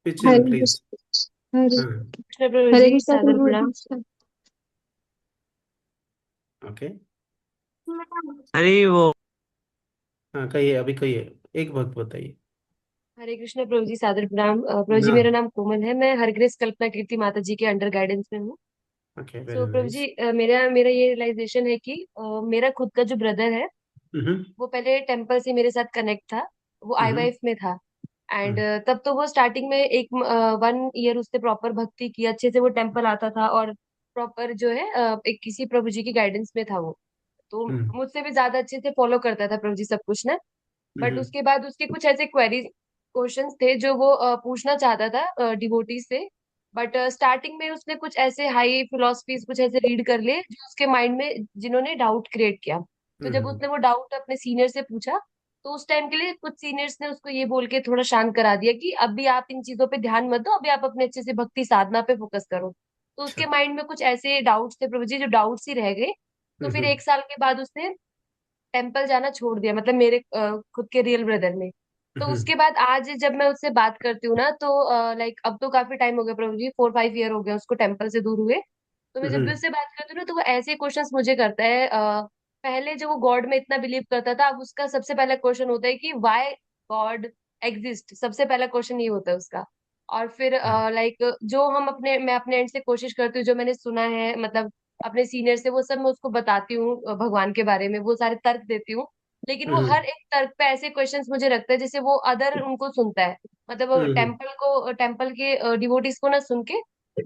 [SPEAKER 1] पिचिन
[SPEAKER 6] हरे
[SPEAKER 1] प्लीज।
[SPEAKER 6] कृष्ण, हरे
[SPEAKER 1] हाँ,
[SPEAKER 10] कृष्ण प्रभु
[SPEAKER 6] हरे
[SPEAKER 10] जी,
[SPEAKER 6] कृष्ण
[SPEAKER 10] सादर
[SPEAKER 6] प्रभु
[SPEAKER 10] प्रणाम।
[SPEAKER 6] जी।
[SPEAKER 1] ओके।
[SPEAKER 4] हरि बोल।
[SPEAKER 1] हाँ कहिए, अभी कहिए, एक भक्त बताइए।
[SPEAKER 11] हरे कृष्ण प्रभु जी, सादर प्रणाम। प्रभु जी,
[SPEAKER 1] हाँ,
[SPEAKER 11] मेरा नाम कोमल है। मैं हरग्रेस कल्पना कीर्ति माता जी के अंडर गाइडेंस में हूँ।
[SPEAKER 1] ओके,
[SPEAKER 11] सो
[SPEAKER 1] वेरी
[SPEAKER 11] प्रभु
[SPEAKER 1] नाइस।
[SPEAKER 11] जी, मेरा मेरा ये रियलाइजेशन है कि मेरा खुद का जो ब्रदर है,
[SPEAKER 1] हम्म
[SPEAKER 11] वो पहले टेम्पल से मेरे साथ कनेक्ट था। वो
[SPEAKER 1] हम्म
[SPEAKER 11] आईवाइफ में था। एंड
[SPEAKER 1] हम्म
[SPEAKER 11] तब तो वो स्टार्टिंग में एक 1 ईयर उसने प्रॉपर भक्ति की, अच्छे से वो टेम्पल आता था, और प्रॉपर जो है एक किसी प्रभु जी की गाइडेंस में था वो। तो
[SPEAKER 1] हम्म
[SPEAKER 11] मुझसे भी ज्यादा अच्छे से फॉलो करता था प्रभु जी सब कुछ ना। बट
[SPEAKER 1] हम्म
[SPEAKER 11] उसके बाद उसके कुछ ऐसे क्वेरी क्वेश्चंस थे जो वो पूछना चाहता था डिवोटी से। बट स्टार्टिंग में उसने कुछ ऐसे हाई फिलोसफीज कुछ ऐसे रीड कर लिए जो उसके माइंड में, जिन्होंने डाउट क्रिएट किया। तो जब
[SPEAKER 1] हम्म,
[SPEAKER 11] उसने वो डाउट अपने सीनियर से पूछा, तो उस टाइम के लिए कुछ सीनियर्स ने उसको ये बोल के थोड़ा शांत करा दिया कि अभी आप इन चीजों पे ध्यान मत दो, अभी आप अपने अच्छे से भक्ति साधना पे फोकस करो। तो
[SPEAKER 1] अच्छा।
[SPEAKER 11] उसके माइंड में कुछ ऐसे डाउट्स थे प्रभु जी, जो डाउट्स ही रह गए। तो फिर
[SPEAKER 1] हम्म
[SPEAKER 11] 1 साल के बाद उसने टेम्पल जाना छोड़ दिया, मतलब मेरे खुद के रियल ब्रदर ने। तो
[SPEAKER 1] हम्म
[SPEAKER 11] उसके बाद आज जब मैं उससे बात करती हूँ ना, तो लाइक अब तो काफी टाइम हो गया प्रभु जी, 4-5 ईयर हो गए उसको टेम्पल से दूर हुए। तो मैं जब भी
[SPEAKER 1] हम्म,
[SPEAKER 11] उससे बात करती हूँ ना, तो वो ऐसे क्वेश्चंस मुझे करता है। पहले जो वो गॉड में इतना बिलीव करता था, अब उसका सबसे पहला क्वेश्चन होता है कि वाई गॉड एग्जिस्ट। सबसे पहला क्वेश्चन ये होता है उसका। और फिर लाइक जो मैं अपने एंड से कोशिश करती हूँ, जो मैंने सुना है, मतलब अपने सीनियर से, वो सब मैं उसको बताती हूँ भगवान के बारे में, वो सारे तर्क देती हूँ। लेकिन वो
[SPEAKER 1] हम्म
[SPEAKER 11] हर एक तर्क पे ऐसे क्वेश्चंस मुझे रखता है जैसे वो अदर उनको सुनता है। मतलब वो
[SPEAKER 1] हम्म
[SPEAKER 11] टेम्पल के डिवोटीज को ना सुन के,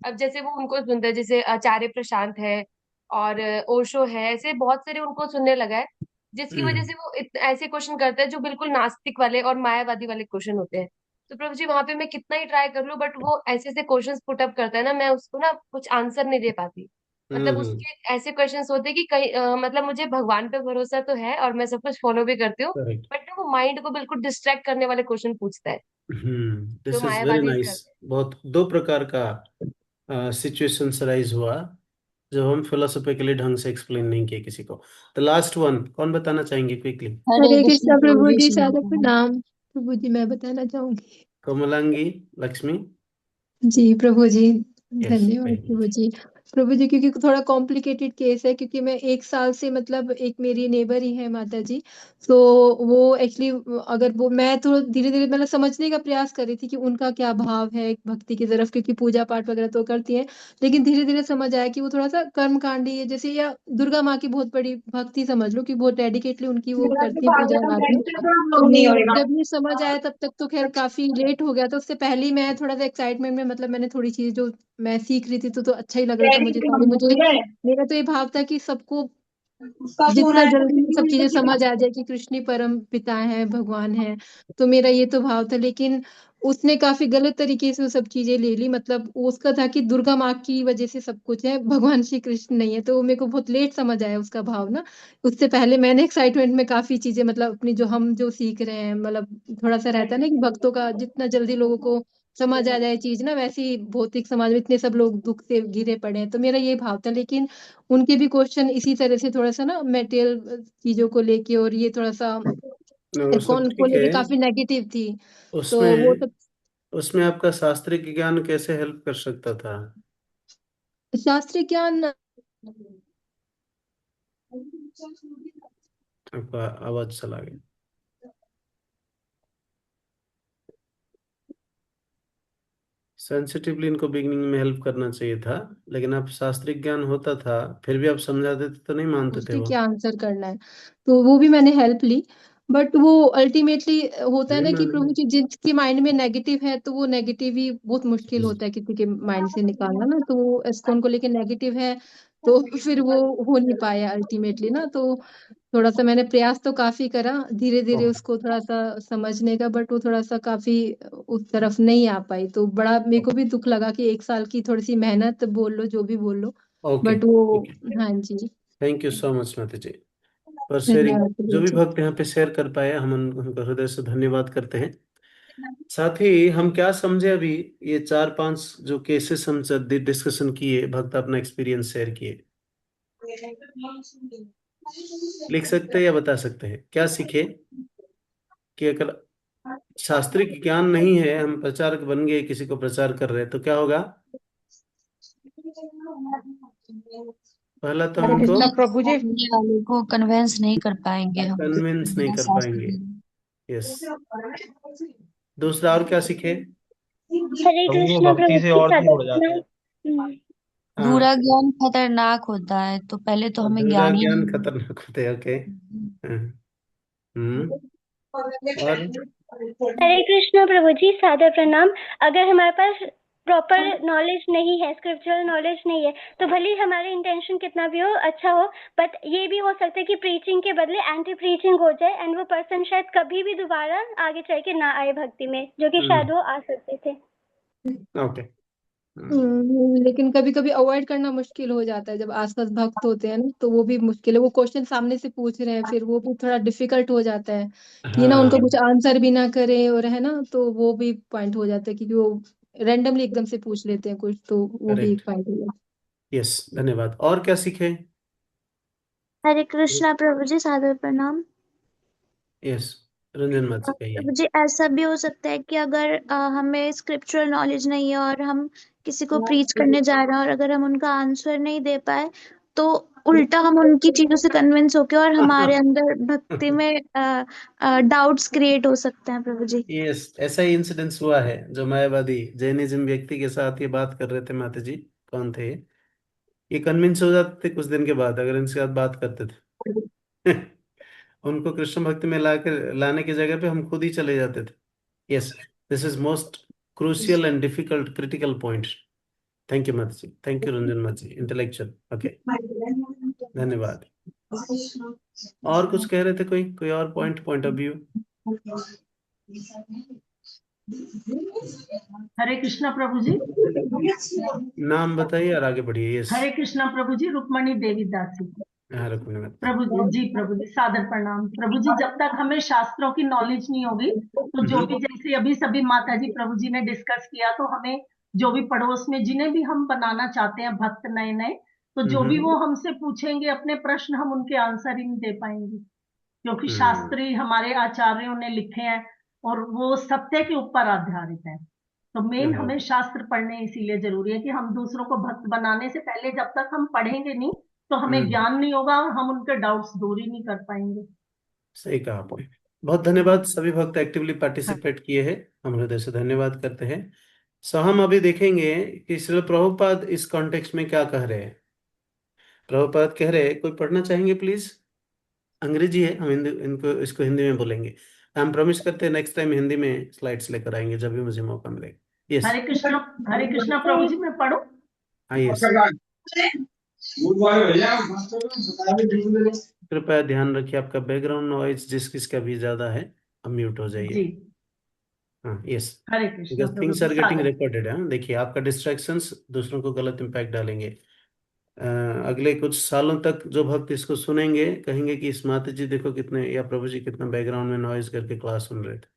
[SPEAKER 11] अब जैसे वो उनको सुनता है, जैसे आचार्य प्रशांत है और ओशो है, ऐसे बहुत सारे उनको सुनने लगा है। जिसकी वजह
[SPEAKER 1] हम्म,
[SPEAKER 11] से वो ऐसे क्वेश्चन करता है जो बिल्कुल नास्तिक वाले और मायावादी वाले क्वेश्चन होते हैं। तो प्रभु जी वहां पे मैं कितना ही ट्राई कर लूं, बट वो ऐसे ऐसे क्वेश्चंस पुट अप करता है ना, मैं उसको ना कुछ आंसर नहीं दे पाती। मतलब
[SPEAKER 1] हम्म।
[SPEAKER 11] उसके ऐसे क्वेश्चंस होते हैं कि कहीं मतलब मुझे भगवान पे भरोसा तो है और मैं सब कुछ फॉलो भी करती हूँ,
[SPEAKER 1] करेक्ट।
[SPEAKER 11] बट वो माइंड को बिल्कुल डिस्ट्रैक्ट करने वाले क्वेश्चन पूछता है, जो
[SPEAKER 1] दिस इज वेरी
[SPEAKER 11] मायावादी
[SPEAKER 1] नाइस।
[SPEAKER 11] करते
[SPEAKER 1] बहुत दो प्रकार का सिचुएशंस राइज हुआ जो हम फिलोसॉफिकली ढंग से एक्सप्लेन नहीं किए किसी को। द लास्ट वन कौन बताना चाहेंगे क्विकली?
[SPEAKER 12] हरे कृष्णा प्रभु जी,
[SPEAKER 13] कृष्ण
[SPEAKER 12] सादर
[SPEAKER 13] प्रभु।
[SPEAKER 12] प्रणाम प्रभु जी। मैं बताना चाहूंगी।
[SPEAKER 1] कमलांगी, लक्ष्मी।
[SPEAKER 12] जी प्रभु जी,
[SPEAKER 1] यस,
[SPEAKER 12] धन्यवाद
[SPEAKER 1] वेरी
[SPEAKER 12] प्रभु जी। प्रभु जी, क्योंकि थोड़ा कॉम्प्लिकेटेड केस है, क्योंकि मैं 1 साल से मतलब एक मेरी नेबर ही है माता जी, तो वो एक्चुअली अगर वो मैं तो धीरे धीरे मतलब समझने का प्रयास कर रही थी कि उनका क्या भाव है भक्ति की तरफ, क्योंकि पूजा पाठ वगैरह तो करती हैं, लेकिन धीरे धीरे समझ आया कि वो थोड़ा सा कर्मकांडी है, जैसे या दुर्गा माँ की बहुत बड़ी भक्ति समझ लो कि बहुत डेडिकेटली उनकी वो करती है पूजा आराधना। तो जब ये समझ आया तब तक तो खैर काफी लेट हो गया था। उससे पहले ही मैं थोड़ा सा एक्साइटमेंट में मतलब मैंने थोड़ी चीजें जो मैं सीख रही थी तो अच्छा ही लग रहा था मुझे सारी। मुझे मेरा तो ये भाव था कि सबको जितना जल्दी ये सब चीजें समझ आ जाए कि कृष्ण ही परम पिता है, भगवान है, तो मेरा ये तो भाव था। लेकिन उसने काफी गलत तरीके से वो सब चीजें ले ली। मतलब उसका था कि दुर्गा माँ की वजह से सब कुछ है, भगवान श्री कृष्ण नहीं है। तो वो मेरे को बहुत लेट समझ आया उसका भाव ना। उससे पहले मैंने एक्साइटमेंट में काफी चीजें मतलब अपनी जो हम जो सीख रहे हैं, मतलब थोड़ा सा रहता है ना कि भक्तों का जितना जल्दी लोगों को समझ आ जाए चीज ना, वैसे ही भौतिक समाज में इतने सब लोग दुख से घिरे पड़े हैं, तो मेरा ये भाव था। लेकिन उनके भी क्वेश्चन इसी तरह से थोड़ा सा ना मेटेरियल चीजों को लेके, और ये थोड़ा सा
[SPEAKER 1] वो सब
[SPEAKER 12] कौन को
[SPEAKER 1] ठीक है।
[SPEAKER 12] लेके काफी नेगेटिव थी। तो वो
[SPEAKER 1] उसमें
[SPEAKER 12] सब
[SPEAKER 1] उसमें आपका शास्त्रीय ज्ञान कैसे हेल्प कर सकता था?
[SPEAKER 12] शास्त्रीय ज्ञान।
[SPEAKER 1] आपका आवाज चला गया। सेंसिटिवली इनको बिगिनिंग में हेल्प करना चाहिए था, लेकिन आप शास्त्रीय ज्ञान होता था फिर भी आप समझा देते तो नहीं मानते थे
[SPEAKER 12] उससे
[SPEAKER 1] वो।
[SPEAKER 12] क्या आंसर करना है, तो वो भी मैंने हेल्प ली। बट वो अल्टीमेटली होता है
[SPEAKER 1] नहीं
[SPEAKER 12] ना कि
[SPEAKER 1] मान।
[SPEAKER 12] प्रभु जी जिसके माइंड में नेगेटिव है, तो वो नेगेटिव ही बहुत मुश्किल होता है किसी के माइंड से निकालना ना। तो वो इस्कॉन को लेके नेगेटिव है, तो फिर वो हो नहीं पाया अल्टीमेटली ना। तो थोड़ा सा मैंने प्रयास तो काफी करा धीरे धीरे उसको थोड़ा सा समझने का, बट वो थोड़ा सा काफी उस तरफ नहीं आ पाई। तो बड़ा मेरे को भी दुख लगा कि 1 साल की थोड़ी सी मेहनत बोल लो जो भी बोल लो,
[SPEAKER 1] ओके,
[SPEAKER 12] बट वो।
[SPEAKER 1] ठीक है।
[SPEAKER 12] हाँ जी,
[SPEAKER 1] थैंक यू सो मच माता जी फॉर शेयरिंग।
[SPEAKER 12] धन्यवाद
[SPEAKER 1] जो
[SPEAKER 12] प्रभु
[SPEAKER 1] भी
[SPEAKER 12] जी।
[SPEAKER 1] भक्त यहाँ पे शेयर कर पाए हम उनका हृदय से धन्यवाद करते हैं। साथ ही हम क्या समझे अभी, ये 4-5 जो केसेस हम डिस्कशन किए, भक्त अपना एक्सपीरियंस शेयर किए, लिख सकते हैं या बता सकते हैं क्या सीखे? कि अगर शास्त्रीय ज्ञान नहीं है, हम प्रचारक बन गए, किसी को प्रचार कर रहे हैं, तो क्या होगा? पहला तो
[SPEAKER 13] हरे
[SPEAKER 1] हमको
[SPEAKER 13] कृष्णा प्रभु जी, सामने वाले को कन्वेंस नहीं कर पाएंगे हम
[SPEAKER 1] कन्विंस नहीं
[SPEAKER 13] बिना
[SPEAKER 1] कर
[SPEAKER 13] शास्त्र
[SPEAKER 1] पाएंगे।
[SPEAKER 13] के।
[SPEAKER 1] यस। दूसरा और क्या सीखे?
[SPEAKER 8] हरे कृष्णा प्रभु जी, भक्ति से और भी जुड़ जाते हैं।
[SPEAKER 1] हाँ,
[SPEAKER 13] अधूरा ज्ञान खतरनाक होता है, तो पहले तो हमें
[SPEAKER 1] अधूरा
[SPEAKER 13] ज्ञान ही
[SPEAKER 1] ज्ञान
[SPEAKER 13] नहीं
[SPEAKER 1] खतरनाक होते हैं। ओके। हम्म। और
[SPEAKER 14] हरे कृष्णा प्रभु जी, सादर प्रणाम। अगर हमारे पास प्रॉपर नॉलेज नहीं है, स्क्रिप्चुरल नॉलेज नहीं है, तो भले ही हमारा इंटेंशन कितना भी हो, अच्छा हो, बट ये भी हो सकता है कि प्रीचिंग के बदले एंटी प्रीचिंग हो जाए, एंड वो पर्सन शायद कभी भी दोबारा आगे चल के ना आए भक्ति में, जो कि शायद वो आ सकते थे।
[SPEAKER 1] ओके।
[SPEAKER 12] लेकिन कभी कभी अवॉइड करना मुश्किल हो जाता है जब आसपास भक्त होते हैं ना, तो वो भी मुश्किल है। वो क्वेश्चन सामने से पूछ रहे हैं, फिर वो भी थोड़ा डिफिकल्ट हो जाता है कि ना उनको
[SPEAKER 1] हाँ,
[SPEAKER 12] कुछ आंसर भी ना करे, और है ना, तो वो भी पॉइंट हो जाता है क्योंकि वो रैंडमली एकदम से पूछ लेते हैं कुछ, तो वो भी एक
[SPEAKER 1] करेक्ट।
[SPEAKER 12] पॉइंट हो जाता
[SPEAKER 1] यस, धन्यवाद। और क्या सीखे?
[SPEAKER 14] हरे कृष्णा प्रभु जी, सादर प्रणाम।
[SPEAKER 1] यस, रंजन मत से कहिए।
[SPEAKER 14] प्रभु जी, ऐसा भी हो सकता है कि अगर हमें स्क्रिप्चुरल नॉलेज नहीं है और हम किसी को प्रीच करने जा रहे हैं, और अगर हम उनका आंसर नहीं दे पाए, तो उल्टा हम उनकी चीजों से कन्विंस होके और हमारे अंदर भक्ति में डाउट्स क्रिएट हो सकते हैं प्रभु जी।
[SPEAKER 1] यस, ऐसा ही इंसिडेंस हुआ है जो मायावादी जैनिज्म व्यक्ति के साथ ये बात कर रहे थे माता जी। कौन थे ये कन्विंस हो जाते थे कुछ दिन के बाद अगर इनके साथ बात करते थे। उनको कृष्ण भक्ति में लाने की जगह पे हम खुद ही चले जाते थे। Yes, this is most crucial and difficult critical point. Thank you माता जी, थैंक यू रंजन माता जी, इंटेलेक्चुअल। ओके, धन्यवाद। और कुछ कह रहे थे? कोई और पॉइंट ऑफ व्यू?
[SPEAKER 10] हरे कृष्णा प्रभु जी।
[SPEAKER 1] नाम बताइए और आगे बढ़िए। यस,
[SPEAKER 10] हरे कृष्णा प्रभु जी, रुक्मणी देवी दासी। प्रभु जी प्रभु जी सादर प्रणाम। प्रभु जी, जब तक हमें शास्त्रों की नॉलेज नहीं होगी तो जो भी, जैसे अभी सभी माता जी प्रभु जी ने डिस्कस किया, तो हमें जो भी पड़ोस में जिन्हें भी हम बनाना चाहते हैं भक्त नए नए, तो जो भी वो हमसे पूछेंगे अपने प्रश्न, हम उनके आंसर ही नहीं दे पाएंगे, क्योंकि शास्त्री हमारे आचार्यों ने लिखे हैं और वो सत्य के ऊपर आधारित है। तो मेन हमें शास्त्र पढ़ने इसीलिए जरूरी है कि हम दूसरों को भक्त बनाने से पहले जब तक हम पढ़ेंगे नहीं तो हमें ज्ञान नहीं होगा और हम उनके डाउट्स दूर ही नहीं कर पाएंगे।
[SPEAKER 1] सही कहा आपने। बहुत धन्यवाद, सभी भक्त एक्टिवली पार्टिसिपेट किए हैं, हम हृदय से धन्यवाद करते हैं। सो हम अभी देखेंगे कि श्रील प्रभुपाद इस कॉन्टेक्स्ट में क्या कह रहे हैं। प्रभुपाद कह रहे हैं, कोई पढ़ना चाहेंगे प्लीज? अंग्रेजी है, हम हिंदी इनको इसको हिंदी में बोलेंगे। हम प्रॉमिस करते हैं नेक्स्ट टाइम हिंदी में स्लाइड्स लेकर आएंगे जब भी मुझे मौका मिलेगा। यस,
[SPEAKER 10] हरे कृष्णा प्रभु जी, मैं पढ़ूं?
[SPEAKER 1] हाँ यस। कृपया ध्यान रखिए, आपका बैकग्राउंड नॉइज जिस किसका भी ज्यादा है अब म्यूट हो जाइए। हाँ यस,
[SPEAKER 10] हरे कृष्णा
[SPEAKER 1] बिकॉज
[SPEAKER 10] प्रभु
[SPEAKER 1] थिंग्स
[SPEAKER 10] जी
[SPEAKER 1] आर गेटिंग
[SPEAKER 10] सादर।
[SPEAKER 1] रिकॉर्डेड है। देखिए, आपका डिस्ट्रैक्शंस दूसरों को गलत इम्पैक्ट डालेंगे। अगले कुछ सालों तक जो भक्त इसको सुनेंगे कहेंगे कि इस माता जी देखो कितने, या प्रभु जी कितना बैकग्राउंड में नॉइज करके क्लास सुन रहे थे।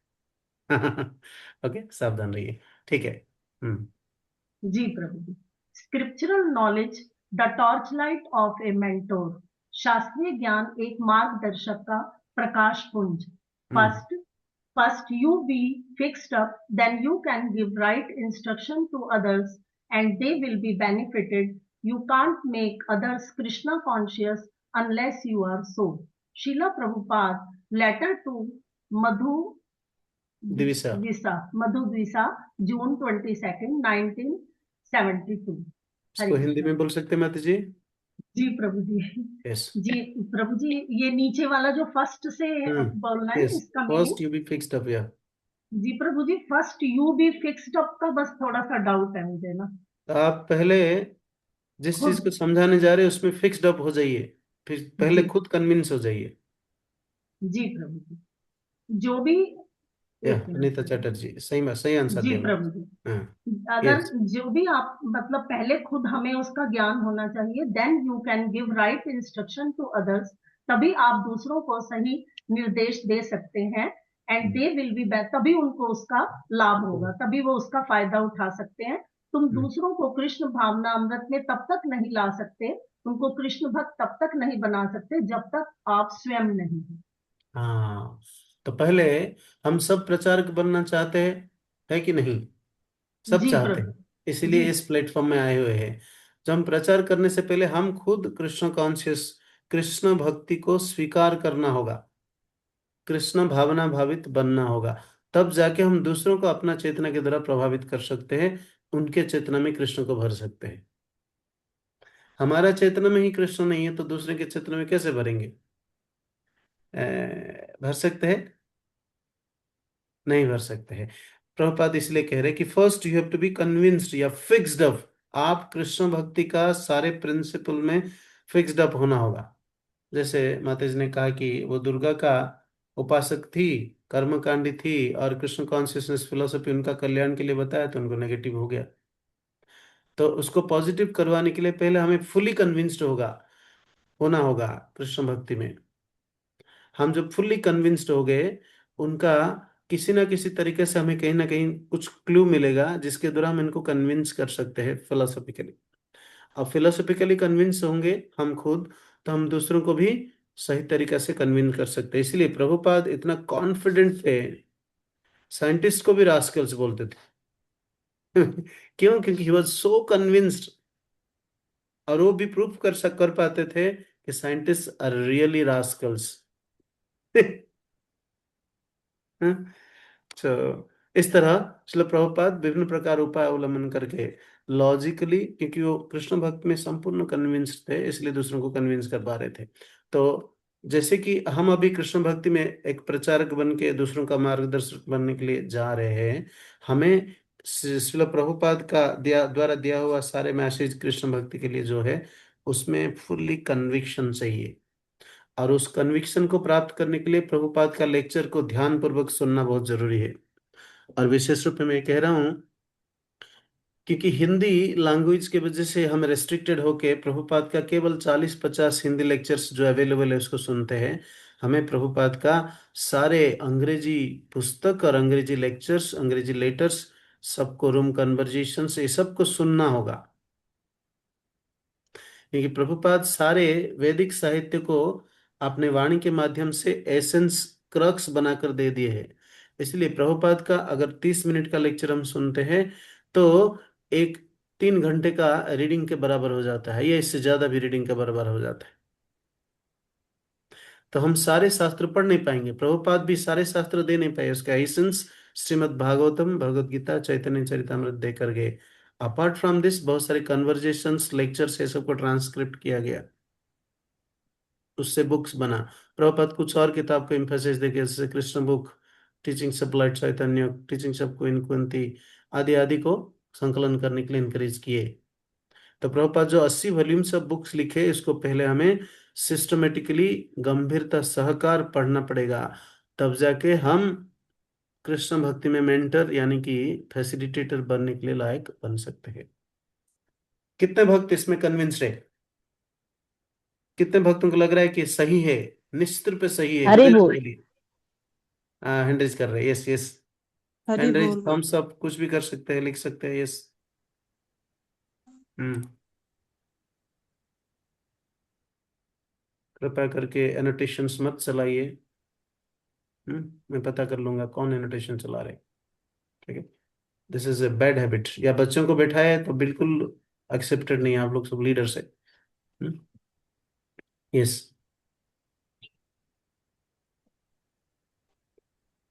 [SPEAKER 1] ओके, सावधान रहिए, ठीक है।
[SPEAKER 10] जी प्रभु जी। Scriptural knowledge the torch light of a mentor. शास्त्रीय ज्ञान एक मार्गदर्शक का प्रकाश पुंज। First you be fixed up, then you can give right instruction to others and they will be benefited. You can't make others Krishna conscious unless you are so. Srila Prabhupada, letter to Madhu
[SPEAKER 1] दिविसा,
[SPEAKER 10] June 22nd, 1972।
[SPEAKER 1] इसको हिंदी में बोल सकते हैं माता जी?
[SPEAKER 10] जी प्रभु जी।
[SPEAKER 1] यस
[SPEAKER 10] जी प्रभु जी, ये नीचे वाला जो फर्स्ट से बोलना है
[SPEAKER 1] यस,
[SPEAKER 10] इसका
[SPEAKER 1] first you be fixed up. या
[SPEAKER 10] जी प्रभु जी, first you be fixed up का बस थोड़ा सा डाउट है मुझे ना।
[SPEAKER 1] आप पहले जिस चीज को समझाने जा रहे हैं उसमें फिक्स्ड अप हो जाइए, फिर पहले खुद कन्विंस हो जाइए।
[SPEAKER 10] जी प्रभु जी, जो भी
[SPEAKER 1] अनीता चटर्जी, सही आंसर
[SPEAKER 10] जी
[SPEAKER 1] दिया
[SPEAKER 10] प्रभु जी। अगर
[SPEAKER 1] yes.
[SPEAKER 10] जो भी आप, मतलब पहले खुद हमें उसका ज्ञान होना चाहिए, then you can give right instruction to others, तभी आप दूसरों को सही निर्देश दे सकते हैं। And they will be back, तभी उनको उसका लाभ होगा, तभी वो उसका फायदा उठा सकते हैं। तुम दूसरों को कृष्ण भावना अमृत में तब तक नहीं ला सकते, उनको कृष्ण भक्त तब तक नहीं बना सकते जब तक आप स्वयं नहीं हो।
[SPEAKER 1] हाँ, तो पहले हम सब प्रचारक बनना चाहते हैं, है कि नहीं? सब चाहते हैं, इसीलिए इस प्लेटफॉर्म में आए हुए हैं। जब हम प्रचार करने से पहले हम खुद कृष्ण कॉन्शियस, कृष्ण भक्ति को स्वीकार करना होगा, कृष्ण भावना भावित बनना होगा, तब जाके हम दूसरों को अपना चेतना के द्वारा प्रभावित कर सकते हैं, उनके चेतना में कृष्ण को भर सकते हैं। हमारा चेतना में ही कृष्ण नहीं है तो दूसरे के चेतना में कैसे भरेंगे? भर सकते हैं? नहीं भर सकते हैं। प्रभुपाद इसलिए कह रहे हैं कि first you have to be convinced या फिक्स्ड अप। आप कृष्ण भक्ति का सारे प्रिंसिपल में फिक्स्ड अप होना होगा। जैसे माता जी ने कहा कि वो दुर्गा का उपासक थी, कर्मकांडी थी, और कृष्ण कॉन्शियसनेस फिलोसफी उनका कल्याण के लिए बताया तो उनको नेगेटिव हो गया। तो उसको पॉजिटिव करवाने के लिए पहले हमें फुली कन्विंस्ड होना होगा कृष्ण भक्ति में। हम जब फुल्ली कन्विंस्ड हो गए, उनका किसी ना किसी तरीके से हमें कहीं ना कहीं कुछ क्लू मिलेगा जिसके द्वारा हम इनको कन्विंस कर सकते हैं फिलोसॉफिकली। अब फिलोसॉफिकली कन्विंस होंगे हम खुद, तो हम दूसरों को भी सही तरीके से कन्विंस कर सकते हैं। इसलिए प्रभुपाद इतना कॉन्फिडेंट थे, साइंटिस्ट को भी रास्कल्स बोलते थे। क्यों? क्योंकि ही वाज सो कन्विंस्ड, और वो भी प्रूफ कर पाते थे कि साइंटिस्ट आर रियली रास्कल्स। तो इस तरह श्रील प्रभुपाद विभिन्न प्रकार उपाय अवलंबन करके लॉजिकली, क्योंकि वो कृष्ण भक्त में संपूर्ण कन्विंस्ड थे, इसलिए दूसरों को कन्विंस कर पा रहे थे। तो जैसे कि हम अभी कृष्ण भक्ति में एक प्रचारक बन के दूसरों का मार्गदर्शक बनने के लिए जा रहे हैं, हमें श्रील प्रभुपाद का द्वारा दिया हुआ सारे मैसेज कृष्ण भक्ति के लिए जो है उसमें फुल्ली कन्विक्शन चाहिए। और उस कन्विक्शन को प्राप्त करने के लिए प्रभुपाद का लेक्चर को ध्यान पूर्वक सुनना बहुत जरूरी है। और विशेष रूप में मैं कह रहा हूं क्योंकि हिंदी लैंग्वेज की वजह से हम रेस्ट्रिक्टेड होके प्रभुपाद का केवल 40-50 हिंदी लेक्चर्स जो अवेलेबल है उसको सुनते हैं। हमें प्रभुपाद का सारे अंग्रेजी पुस्तक और अंग्रेजी लेक्चर्स, अंग्रेजी लेटर्स, सबको, रूम कन्वर्जेशंस, ये सबको सुनना होगा। क्योंकि प्रभुपाद सारे वैदिक साहित्य को अपने वाणी के माध्यम से एसेंस, क्रक्स बनाकर दे दिए हैं। इसलिए प्रभुपाद का अगर 30 मिनट का लेक्चर हम सुनते हैं तो एक 3 घंटे का रीडिंग के बराबर हो जाता है, या इससे ज्यादा भी रीडिंग के बराबर हो जाता है। तो हम सारे शास्त्र पढ़ नहीं पाएंगे, प्रभुपाद भी सारे शास्त्र दे नहीं पाए। उसका एसेंस श्रीमद् भागवतम, भगवत गीता, चैतन्य चरितमृत देकर गए। अपार्ट फ्रॉम दिस बहुत सारे कन्वर्जेशंस, लेक्चर्स, ये सबको ट्रांसक्रिप्ट किया गया, उससे बुक्स बना। प्रभुपाद कुछ और किताब को एम्फेसिस देके, जैसे Krishna book, teachings of Lord Chaitanya, teachings of queen Kunti आदि आदि को संकलन करने के लिए इनकरेज किए। तो प्रभुपाद जो 80 वॉल्यूम्स ऑफ बुक्स लिखे, इसको पहले हमें सिस्टमेटिकली गंभीरता सहकार पढ़ना पड़ेगा, तब जाके हम कृष्ण भक्ति में मेंटर यानी कि फैसिलिटेटर बनने के लिए लायक बन सकते हैं। कितने भक्त इसमें कन्विंस्ड है? कितने भक्तों को लग रहा है कि सही है, निश्चित रूप से सही है?
[SPEAKER 6] हरि
[SPEAKER 1] हृदय से
[SPEAKER 6] बोल।
[SPEAKER 1] बोलिए। हैंड रेज कर रहे हैं, yes yes,
[SPEAKER 6] Hari
[SPEAKER 1] hand raise,
[SPEAKER 6] बोल।
[SPEAKER 1] थम्स अप, कुछ भी कर सकते हैं, लिख सकते हैं, यस। कृपया करके एनोटेशंस मत चलाइए। मैं पता कर लूंगा कौन एनोटेशन चला रहे, ठीक है? This is a bad habit. या बच्चों को बैठाए तो बिल्कुल एक्सेप्टेड नहीं है, आप लोग सब लीडर से। Yes,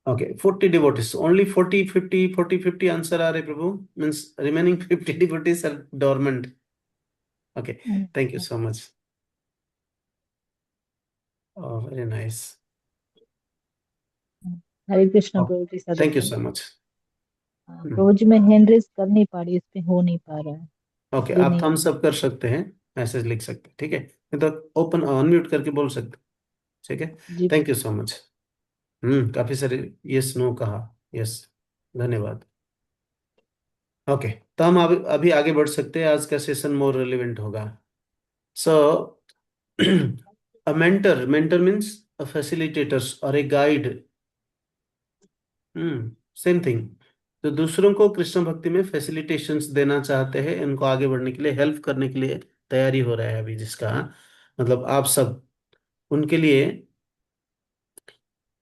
[SPEAKER 1] okay. 40 devotees, only 40 answer आ रहे प्रभु, means remaining 50 devotees are dormant. Okay, thank you so much, very nice,
[SPEAKER 15] Hare Krishna प्रभु जी, सदा
[SPEAKER 1] थैंक यू सो मच।
[SPEAKER 15] प्रभु जी मैं हैंड रेज कर नहीं पा रही, इस पे हो नहीं पा रहा है।
[SPEAKER 1] ओके,
[SPEAKER 15] इसलिए
[SPEAKER 1] आप
[SPEAKER 15] नहीं
[SPEAKER 1] थम्स अप कर सकते हैं, मैसेज लिख सकते हैं, ठीक है? नहीं तो ओपन अनम्यूट करके बोल सकते, ठीक है?
[SPEAKER 15] जी।
[SPEAKER 1] Thank you so much. काफी सारे यस नो कहा, यस, धन्यवाद। ओके, तो हम अभी आगे बढ़ सकते हैं, आज का सेशन मोर रिलेवेंट होगा। So a mentor, mentor means a facilitators और ए गाइड, सेम थिंग। तो दूसरों को कृष्ण भक्ति में फैसिलिटेशंस देना चाहते हैं, इनको आगे बढ़ने के लिए, हेल्प करने के लिए तैयारी हो रहा है अभी, जिसका मतलब आप सब, उनके लिए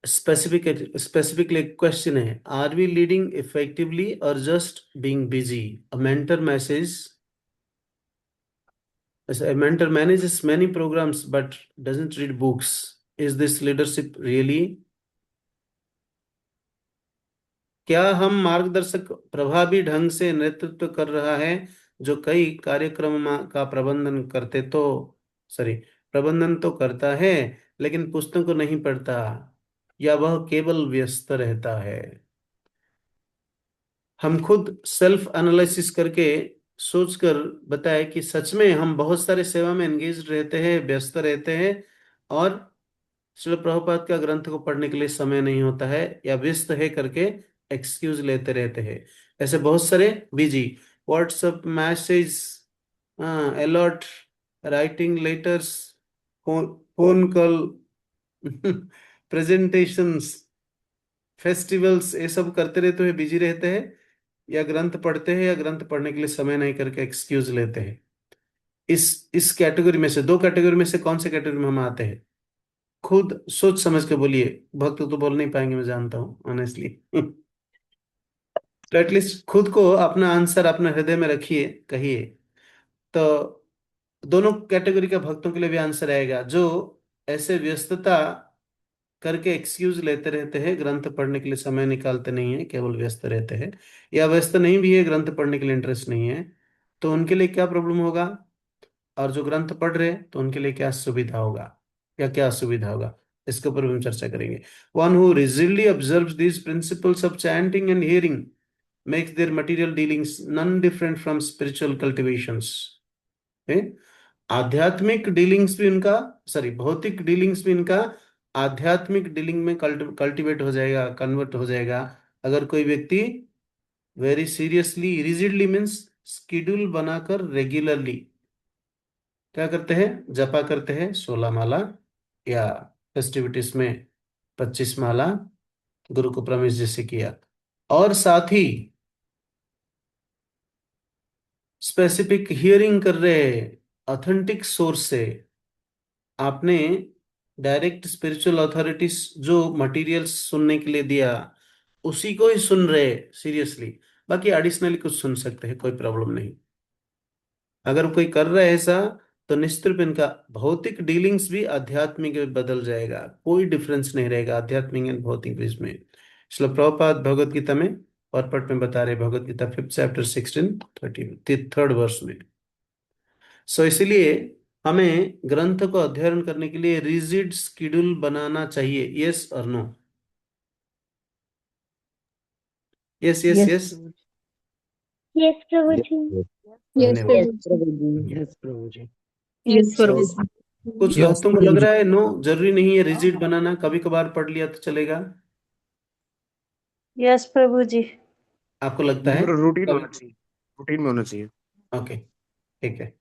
[SPEAKER 1] स्पेसिफिकली क्वेश्चन है, आर वी लीडिंग इफेक्टिवली और just being busy? A mentor message, a mentor manages many programs but doesn't read books. Is this leadership really? क्या हम मार्गदर्शक प्रभावी ढंग से नेतृत्व कर रहा है, जो कई कार्यक्रम का प्रबंधन तो करता है लेकिन पुस्तक को नहीं पढ़ता, या वह केवल व्यस्त रहता है? हम खुद सेल्फ एनालिसिस करके सोचकर बताए कि सच में हम बहुत सारे सेवा में एंगेज रहते हैं, व्यस्त रहते हैं, और श्रील प्रभुपाद का ग्रंथ को पढ़ने के लिए समय नहीं होता है, या व्यस्त है करके एक्सक्यूज लेते रहते हैं। ऐसे बहुत सारे busy, WhatsApp message, alert, writing letters, phone call, presentations, festivals, ये सब करते रहते हुए बिजी रहते हैं, या ग्रंथ पढ़ते हैं, या ग्रंथ पढ़ने के लिए समय नहीं करके एक्सक्यूज लेते हैं। इस कैटेगरी में से, 2 कैटेगरी में से कौन से कैटेगरी में हम आते हैं? खुद सोच समझ के बोलिए, भक्त तो बोल नहीं पाएंगे, मैं जानता हूँ ऑनेस्टली। तो एटलीस्ट खुद को अपना आंसर अपने हृदय में रखिए, कहिए। तो दोनों कैटेगरी के भक्तों के लिए भी आंसर आएगा, जो ऐसे व्यस्तता करके एक्सक्यूज लेते रहते हैं, ग्रंथ पढ़ने के लिए समय निकालते नहीं है, केवल व्यस्त रहते हैं, या व्यस्त नहीं भी है, ग्रंथ पढ़ने के लिए इंटरेस्ट नहीं है, तो उनके लिए क्या प्रॉब्लम होगा? और जो ग्रंथ पढ़ रहे हैं तो उनके लिए क्या सुविधा होगा या क्या असुविधा होगा, इसके ऊपर भी हम चर्चा करेंगे। One who rigidly observes these principles of chanting and hearing makes their material dealings none different from spiritual cultivations. आध्यात्मिक डीलिंग्स भी उनका, भौतिक डीलिंग्स भी इनका आध्यात्मिक डीलिंग में कल्टिवेट हो जाएगा, कन्वर्ट हो जाएगा, अगर कोई व्यक्ति very seriously, rigidly means schedule बनाकर रेगुलरली क्या करते हैं, जपा करते हैं 16 माला, या फेस्टिविटीज में 25 माला गुरु को प्रॉमिस जैसे किया, और साथ ही स्पेसिफिक हियरिंग कर रहे ऑथेंटिक सोर्स से, आपने डायरेक्ट स्पिरिचुअल अथॉरिटीज जो मटेरियल्स सुनने के लिए दिया उसी को ही सुन रहे सीरियसली, बाकी एडिशनली कुछ सुन सकते हैं, कोई प्रॉब्लम नहीं। अगर कोई कर रहा है ऐसा तो निश्चित रूप इनका भौतिक डीलिंग्स भी आध्यात्मिक में बदल जाएगा, कोई डिफरेंस नहीं रहेगा आध्यात्मिक एंड भौतिक इसमें। इसलिए प्रभुपाद भगवत गीता में परपट में बता रहे, Bhagavad Gita 5th chapter 3rd वर्ष में। सो इसलिए हमें ग्रंथ को अध्ययन करने के लिए रिजिड स्केड्यूल बनाना चाहिए, यस और no? Yes yes yes
[SPEAKER 14] yes प्रभु जी।
[SPEAKER 12] यस
[SPEAKER 1] धन्यवाद।
[SPEAKER 12] प्रभु जी।
[SPEAKER 15] यस प्रभु जी।
[SPEAKER 1] कुछ दोस्तों को लग रहा है नो, जरूरी नहीं है रिजिड बनाना, कभी कभार पढ़ लिया तो चलेगा।
[SPEAKER 15] यस प्रभु जी।
[SPEAKER 1] आपको लगता है
[SPEAKER 16] रूटीन होना चाहिए, रूटीन में होना चाहिए।
[SPEAKER 1] ओके ठीक है,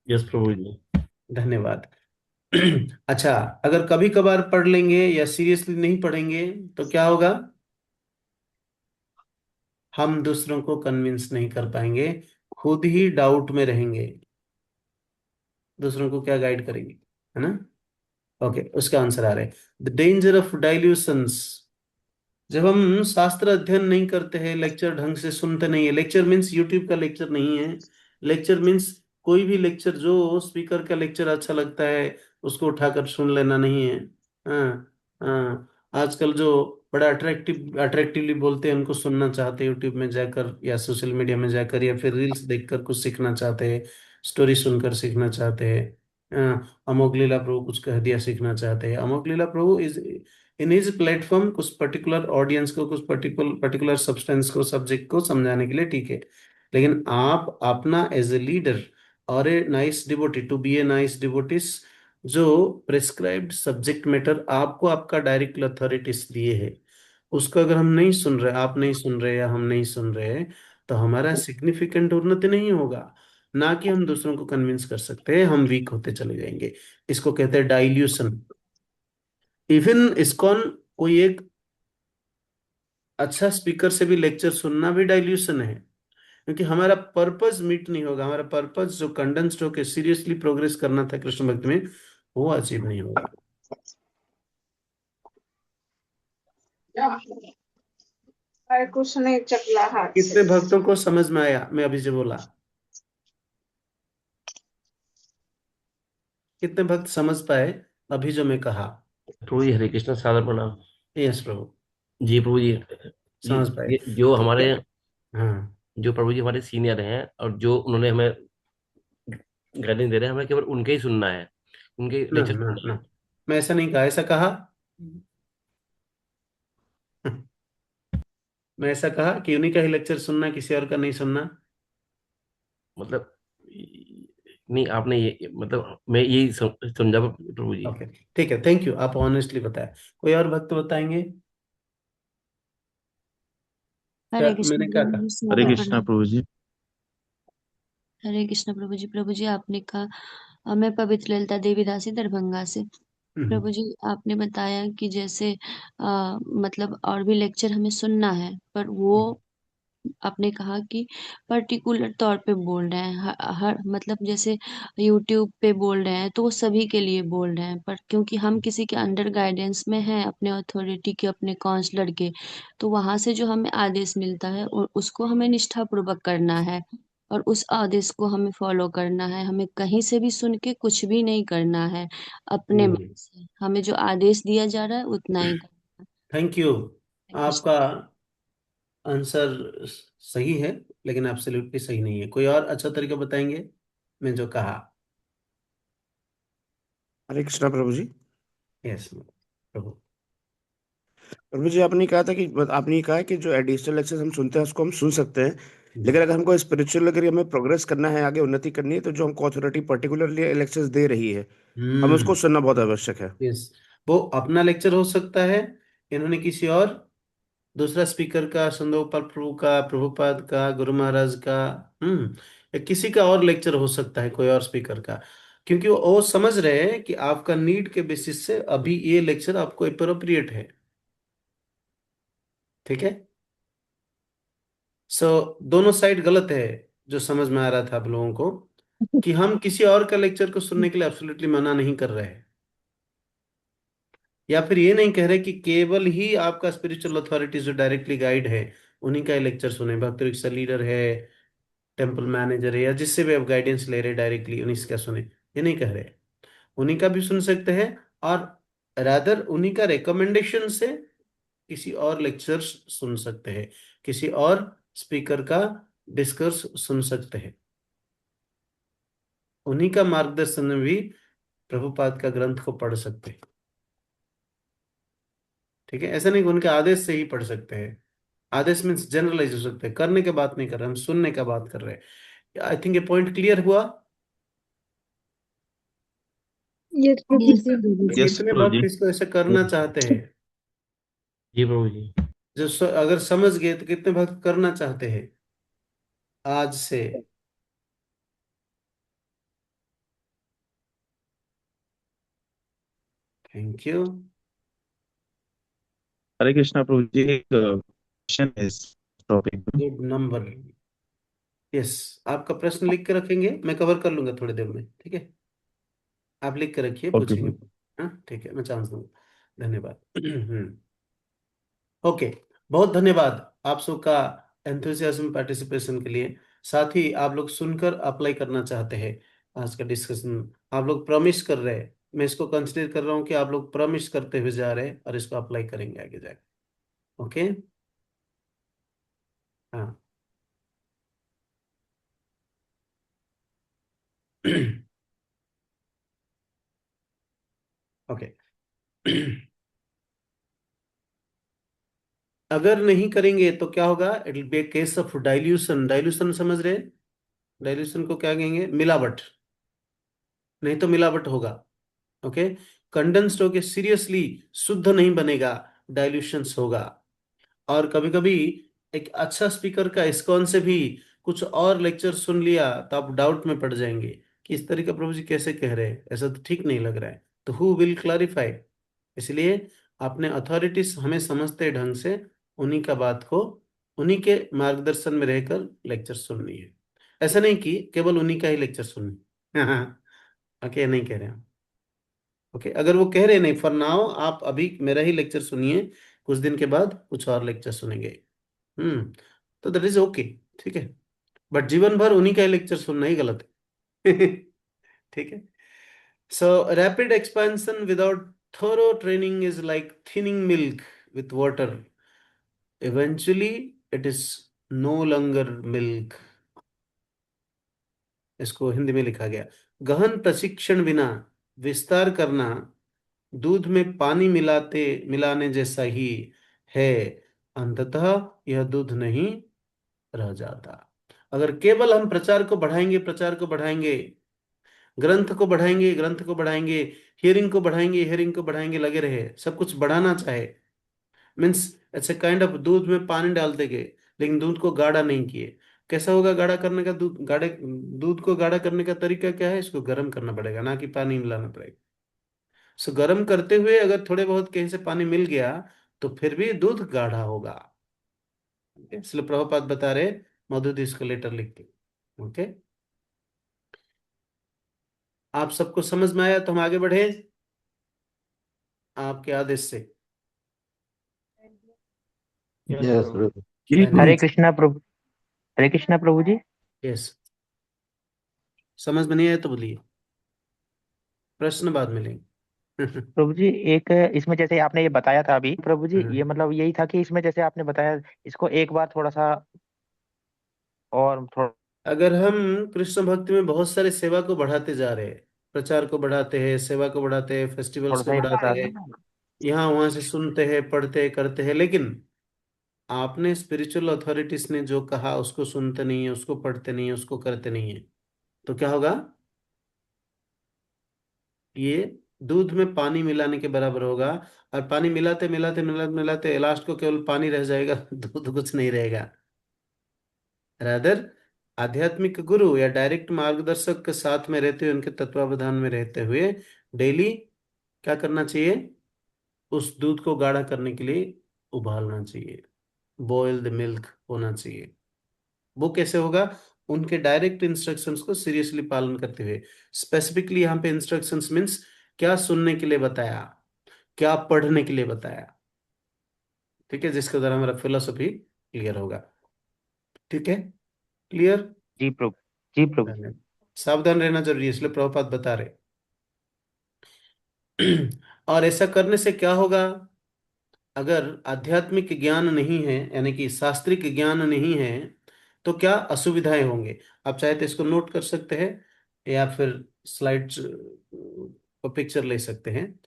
[SPEAKER 17] यस प्रभु जी।
[SPEAKER 1] धन्यवाद। अच्छा, अगर कभी कभार पढ़ लेंगे या सीरियसली नहीं पढ़ेंगे तो क्या होगा, हम दूसरों को कन्विंस नहीं कर पाएंगे, खुद ही डाउट में रहेंगे, दूसरों को क्या गाइड करेंगे, है ना? ओके, उसका आंसर आ रहा है द डेंजर ऑफ डाइल्यूशंस। जब हम शास्त्र अध्ययन नहीं करते हैं, लेक्चर ढंग से सुनते नहीं है, लेक्चर मीन्स यूट्यूब का लेक्चर नहीं है, लेक्चर मीन्स कोई भी लेक्चर जो स्पीकर का लेक्चर अच्छा लगता है उसको उठाकर सुन लेना नहीं है। हाँ हाँ, आजकल जो बड़ा अट्रैक्टिवली बोलते हैं उनको सुनना चाहते हैं, यूट्यूब में जाकर या सोशल मीडिया में जाकर, या फिर रील्स देखकर कुछ सीखना चाहते हैं, स्टोरी सुनकर सीखना चाहते हैं। अमोघ लीला प्रभु कुछ कह दिया सीखना चाहते हैं। अमोघ लीला प्रभु इज इन हिज प्लेटफॉर्म कुछ पर्टिकुलर ऑडियंस को, कुछ पर्टिकुलर सब्सटेंस को, सब्जेक्ट को समझाने के लिए, ठीक है, लेकिन आप अपना एज ए लीडर और a nice devotee, to be a nice devotees, जो प्रिस्क्राइब्ड सब्जेक्ट मैटर आपको आपका डायरेक्ट अथॉरिटीज दिए है, उसको अगर हम नहीं सुन रहे, आप नहीं सुन रहे या हम नहीं सुन रहे, तो हमारा सिग्निफिकेंट उन्नति नहीं होगा, ना कि हम दूसरों को कन्विंस कर सकते हैं, हम वीक होते चले जाएंगे। इसको कहते हैं डाइल्यूशन। इवन इस्कॉन कोई एक अच्छा स्पीकर से भी लेक्चर सुनना भी डाइल्यूशन है, क्योंकि हमारा पर्पस मीट नहीं होगा, हमारा पर्पस जो कंडेंस्ड होकर सीरियसली प्रोग्रेस करना था कृष्ण भक्ति में, वो अचीव नहीं होगा।
[SPEAKER 18] कुछ नहीं चकला हाथ से।
[SPEAKER 1] कितने भक्तों को समझ में आया मैं अभी जो बोला? कितने भक्त समझ पाए अभी जो मैं कहा?
[SPEAKER 17] प्रभु जी हरे कृष्ण, सादर प्रणाम।
[SPEAKER 1] यस प्रभु
[SPEAKER 17] जी प्रभु जी,
[SPEAKER 1] समझ पाए।
[SPEAKER 17] जो हमारे,
[SPEAKER 1] हाँ,
[SPEAKER 17] जो प्रभु जी हमारे सीनियर हैं और जो उन्होंने हमें गाइडेंस दे रहे हैं, हमें केवल उनके ही सुनना है, उनके
[SPEAKER 1] ना
[SPEAKER 17] लेक्चर
[SPEAKER 1] ना
[SPEAKER 17] सुनना है।
[SPEAKER 1] ना, मैं ऐसा नहीं कहा, ऐसा कहा मैं ऐसा कहा कि उन्हीं का ही लेक्चर सुनना, किसी और का नहीं सुनना?
[SPEAKER 17] मतलब नहीं, आपने ये मतलब मैं यही समझा प्रभु जी।
[SPEAKER 1] ओके ठीक है, थैंक यू, आप ऑनेस्टली बताया। कोई और भक्त बताएंगे?
[SPEAKER 13] हरे कृष्ण
[SPEAKER 1] मैंने क्या
[SPEAKER 13] प्रभु
[SPEAKER 1] कहा?
[SPEAKER 13] जी,
[SPEAKER 16] हरे
[SPEAKER 13] सादर
[SPEAKER 16] कृष्णा
[SPEAKER 13] प्रणाम।
[SPEAKER 16] प्रभु जी।
[SPEAKER 13] हरे कृष्ण प्रभु जी। प्रभु जी आपने कहा, मैं पवित्र ललिता देवी दासी दरभंगा से। प्रभु जी आपने बताया कि जैसे मतलब और भी लेक्चर हमें सुनना है, पर वो आपने कहा कि पर्टिकुलर तौर पे बोल रहे हैं, हर मतलब जैसे यूट्यूब पे बोल रहे हैं तो वो सभी के लिए बोल रहे हैं, पर क्योंकि हम किसी के अंडर गाइडेंस में हैं, अपने अथॉरिटी के, अपने काउंसलर के, तो वहां से जो हमें आदेश मिलता है उसको हमें निष्ठापूर्वक करना है और उस आदेश को हमें फॉलो करना है। हमें कहीं से भी सुन के कुछ भी नहीं करना है, अपने मन से हमें जो आदेश दिया जा रहा है उतना ही करना है।
[SPEAKER 1] Thank you.
[SPEAKER 13] Thank you, sir.
[SPEAKER 1] आपका आंसर सही है, लेकिन एब्सोल्युटली सही नहीं है। कोई और अच्छा तरीका बताएंगे मैं जो कहा?
[SPEAKER 16] हरे कृष्णा प्रभु जी।
[SPEAKER 1] यस प्रभु।
[SPEAKER 16] प्रभु जी आपने कहा था कि आपने कहा कि जो एडिशनल लेक्चर्स हम सुनते हैं उसको हम सुन सकते हैं, लेकिन अगर हमको स्पिरिचुअल, अगर हमें प्रोग्रेस करना है, आगे उन्नति करनी है, तो जो हमको अथॉरिटी पर्टिकुलरली लेक्चर्स दे रही है, हमें उसको सुनना बहुत आवश्यक है।
[SPEAKER 1] यस, वो अपना लेक्चर हो सकता है, इन्होंने किसी और दूसरा स्पीकर का, संदोपाल प्रभु का, प्रभुपाद का, गुरु महाराज का, या किसी का और लेक्चर हो सकता है, कोई और स्पीकर का, क्योंकि वो समझ रहे हैं कि आपका नीड के बेसिस से अभी ये लेक्चर आपको अप्रोप्रिएट है। ठीक है। दोनों साइड गलत है। जो समझ में आ रहा था आप लोगों को कि हम किसी और का लेक्चर को सुनने के लिए एब्सोल्युटली मना नहीं कर रहे हैं, या फिर ये नहीं कह रहे कि केवल ही आपका स्पिरिचुअल अथॉरिटी जो डायरेक्टली गाइड है उन्हीं का ही लेक्चर सुने। भक्त रिक्शा लीडर है, टेम्पल मैनेजर है, या जिससे भी आप गाइडेंस ले रहे डायरेक्टली उन्हीं का सुने, ये नहीं कह रहे। उन्हीं का भी सुन सकते हैं, और रादर उन्हीं का रिकमेंडेशन से किसी और लेक्चर सुन सकते हैं, किसी और स्पीकर का डिस्कर्स सुन सकते हैं। उन्हीं का मार्गदर्शन में भी प्रभुपाद का ग्रंथ को पढ़ सकते हैं। ठीक है। ऐसा नहीं कि उनके आदेश से ही पढ़ सकते हैं। आदेश मीन्स जनरलाइज हो सकते हैं, करने के बात नहीं कर रहे, हम सुनने का बात कर रहे हैं। आई थिंक ये पॉइंट क्लियर हुआ।
[SPEAKER 12] यस प्रभु जी।
[SPEAKER 1] कितने भक्त इसको ऐसे करना चाहते हैं?
[SPEAKER 17] जी प्रभु जी।
[SPEAKER 1] अगर समझ गए तो कितने भक्त करना चाहते हैं आज से? Thank you.
[SPEAKER 19] हरे कृष्णा प्रभु जी, एक क्वेश्चन है इस टॉपिक में।
[SPEAKER 1] Good number. यस, आपका प्रश्न लिख के रखेंगे, मैं कवर कर लूंगा थोड़ी देर में। ठीक है, आप लिख के रखिए,
[SPEAKER 19] ओके
[SPEAKER 1] पूछेंगे।
[SPEAKER 19] प्रभु।
[SPEAKER 1] हाँ ठीक है, मैं चांस दूंगा। धन्यवाद। ओके, बहुत धन्यवाद आप सबका एंथुसियाज्म पार्टिसिपेशन के लिए। साथ ही आप लोग सुनकर अप्लाई करना चाहते हैं आज का डिस्कशन, आप लोग प्रॉमिस कर रहे हैं, मैं इसको कंसिडर कर रहा हूँ कि आप लोग प्रॉमिस करते हुए जा रहे हैं और इसको अप्लाई करेंगे आगे जाके। ओके। हाँ। ओके। अगर नहीं करेंगे तो क्या होगा? It will B A case of dilution. Dilution समझ रहे हैं? डाइल्यूशन को क्या कहेंगे? मिलावट। नहीं तो मिलावट होगा। ओके। कंडेंस्ड होके सीरियसली शुद्ध नहीं बनेगा, डाइल्यूशंस होगा। और कभी कभी एक अच्छा स्पीकर का इस्कॉन से भी कुछ और लेक्चर सुन लिया तो आप डाउट में पड़ जाएंगे कि इस तरीके प्रभु जी कैसे कह रहे हैं, ऐसा तो ठीक नहीं लग रहा है। तो हु विल क्लैरिफाई? इसलिए अपने अथॉरिटीज हमें समझते ढंग से उन्हीं का बात को, उन्हीं के मार्गदर्शन में रहकर लेक्चर सुननी है। ऐसा नहीं कि केवल उन्हीं का ही लेक्चर सुननी। ओके, नहीं कह रहे हैं। ओके, अगर वो कह रहे नहीं, फॉर नाउ आप अभी मेरा ही लेक्चर सुनिए, कुछ दिन के बाद कुछ और लेक्चर सुनेंगे, तो दैट इज ओके। ठीक है, बट जीवन भर उन्हीं का ही लेक्चर सुनना ही गलत है। ठीक है। So rapid expansion without thorough training is like thinning milk with water, eventually it is no longer milk. इसको हिंदी में लिखा गया, गहन प्रशिक्षण बिना विस्तार करना दूध में पानी मिलाने जैसा ही है, अंततः यह दूध नहीं रह जाता। अगर केवल हम प्रचार को बढ़ाएंगे, प्रचार को बढ़ाएंगे, ग्रंथ को बढ़ाएंगे, ग्रंथ को बढ़ाएंगे, हियरिंग को बढ़ाएंगे, हियरिंग को बढ़ाएंगे, लगे रहे, सब कुछ बढ़ाना चाहे, means it's a kind of दूध में पानी डालते गए लेकिन दूध को गाढ़ा नहीं किए। कैसा होगा गाढ़ा करने का? दूध को गाढ़ा करने का तरीका क्या है? इसको गर्म करना पड़ेगा, ना कि पानी मिलाना पड़ेगा। सो गर्म करते हुए अगर थोड़े बहुत कहीं से पानी मिल गया तो फिर भी दूध गाढ़ा होगा। इसलिए प्रभुपाद बता रहे, मधुद इसको लेटर लिख के। ओके, आप सबको समझ में आया तो हम आगे बढ़े आपके आदेश से।
[SPEAKER 19] यस प्रभु।
[SPEAKER 20] हरे कृष्णा प्रभु, हरे कृष्णा प्रभु जी।
[SPEAKER 1] यस, समझ में नहीं आया तो बोलिए, प्रश्न बाद में लेंगे।
[SPEAKER 20] प्रभु जी एक इसमें जैसे आपने ये बताया था अभी प्रभु जी, ये मतलब यही था कि इसमें जैसे आपने बताया, इसको एक बार थोड़ा सा और थोड़ा।
[SPEAKER 1] अगर हम कृष्ण भक्ति में बहुत सारे सेवा को बढ़ाते जा रहे हैं, प्रचार को बढ़ाते हैं, सेवा को बढ़ाते हैं, फेस्टिवल्स को बढ़ाते हैं, यहाँ वहां से सुनते हैं, पढ़ते हैं, करते हैं, लेकिन आपने स्पिरिचुअल अथॉरिटीज ने जो कहा उसको सुनते नहीं है, उसको पढ़ते नहीं है, उसको करते नहीं है, तो क्या होगा? ये दूध में पानी मिलाने के बराबर होगा। और पानी मिलाते मिलाते मिलाते मिलाते लास्ट को केवल पानी रह जाएगा, दूध कुछ नहीं रहेगा। रादर आध्यात्मिक गुरु या डायरेक्ट मार्गदर्शक के साथ में रहते हुए, उनके तत्वावधान में रहते हुए डेली क्या करना चाहिए? उस दूध को गाढ़ा करने के लिए उबालना चाहिए, बॉयल द मिल्क होना चाहिए। वो कैसे होगा? उनके डायरेक्ट इंस्ट्रक्शंस को सीरियसली पालन करते हुए। स्पेसिफिकली यहाँ पे इंस्ट्रक्शंस मीन्स क्या सुनने के लिए बताया, क्या पढ़ने के लिए बताया। ठीक है, जिसके द्वारा हमारा फिलोसफी क्लियर होगा। ठीक है, क्लियर?
[SPEAKER 20] जी प्रभु, जी प्रभु।
[SPEAKER 1] सावधान रहना जरूरी है, इसलिए प्रभुपाद बता रहे। और ऐसा करने से क्या होगा? अगर आध्यात्मिक ज्ञान नहीं है, यानी कि शास्त्रिक ज्ञान नहीं है, तो क्या असुविधाएं होंगे? आप चाहे तो इसको नोट कर सकते हैं, या फिर स्लाइड को पिक्चर ले सकते हैं।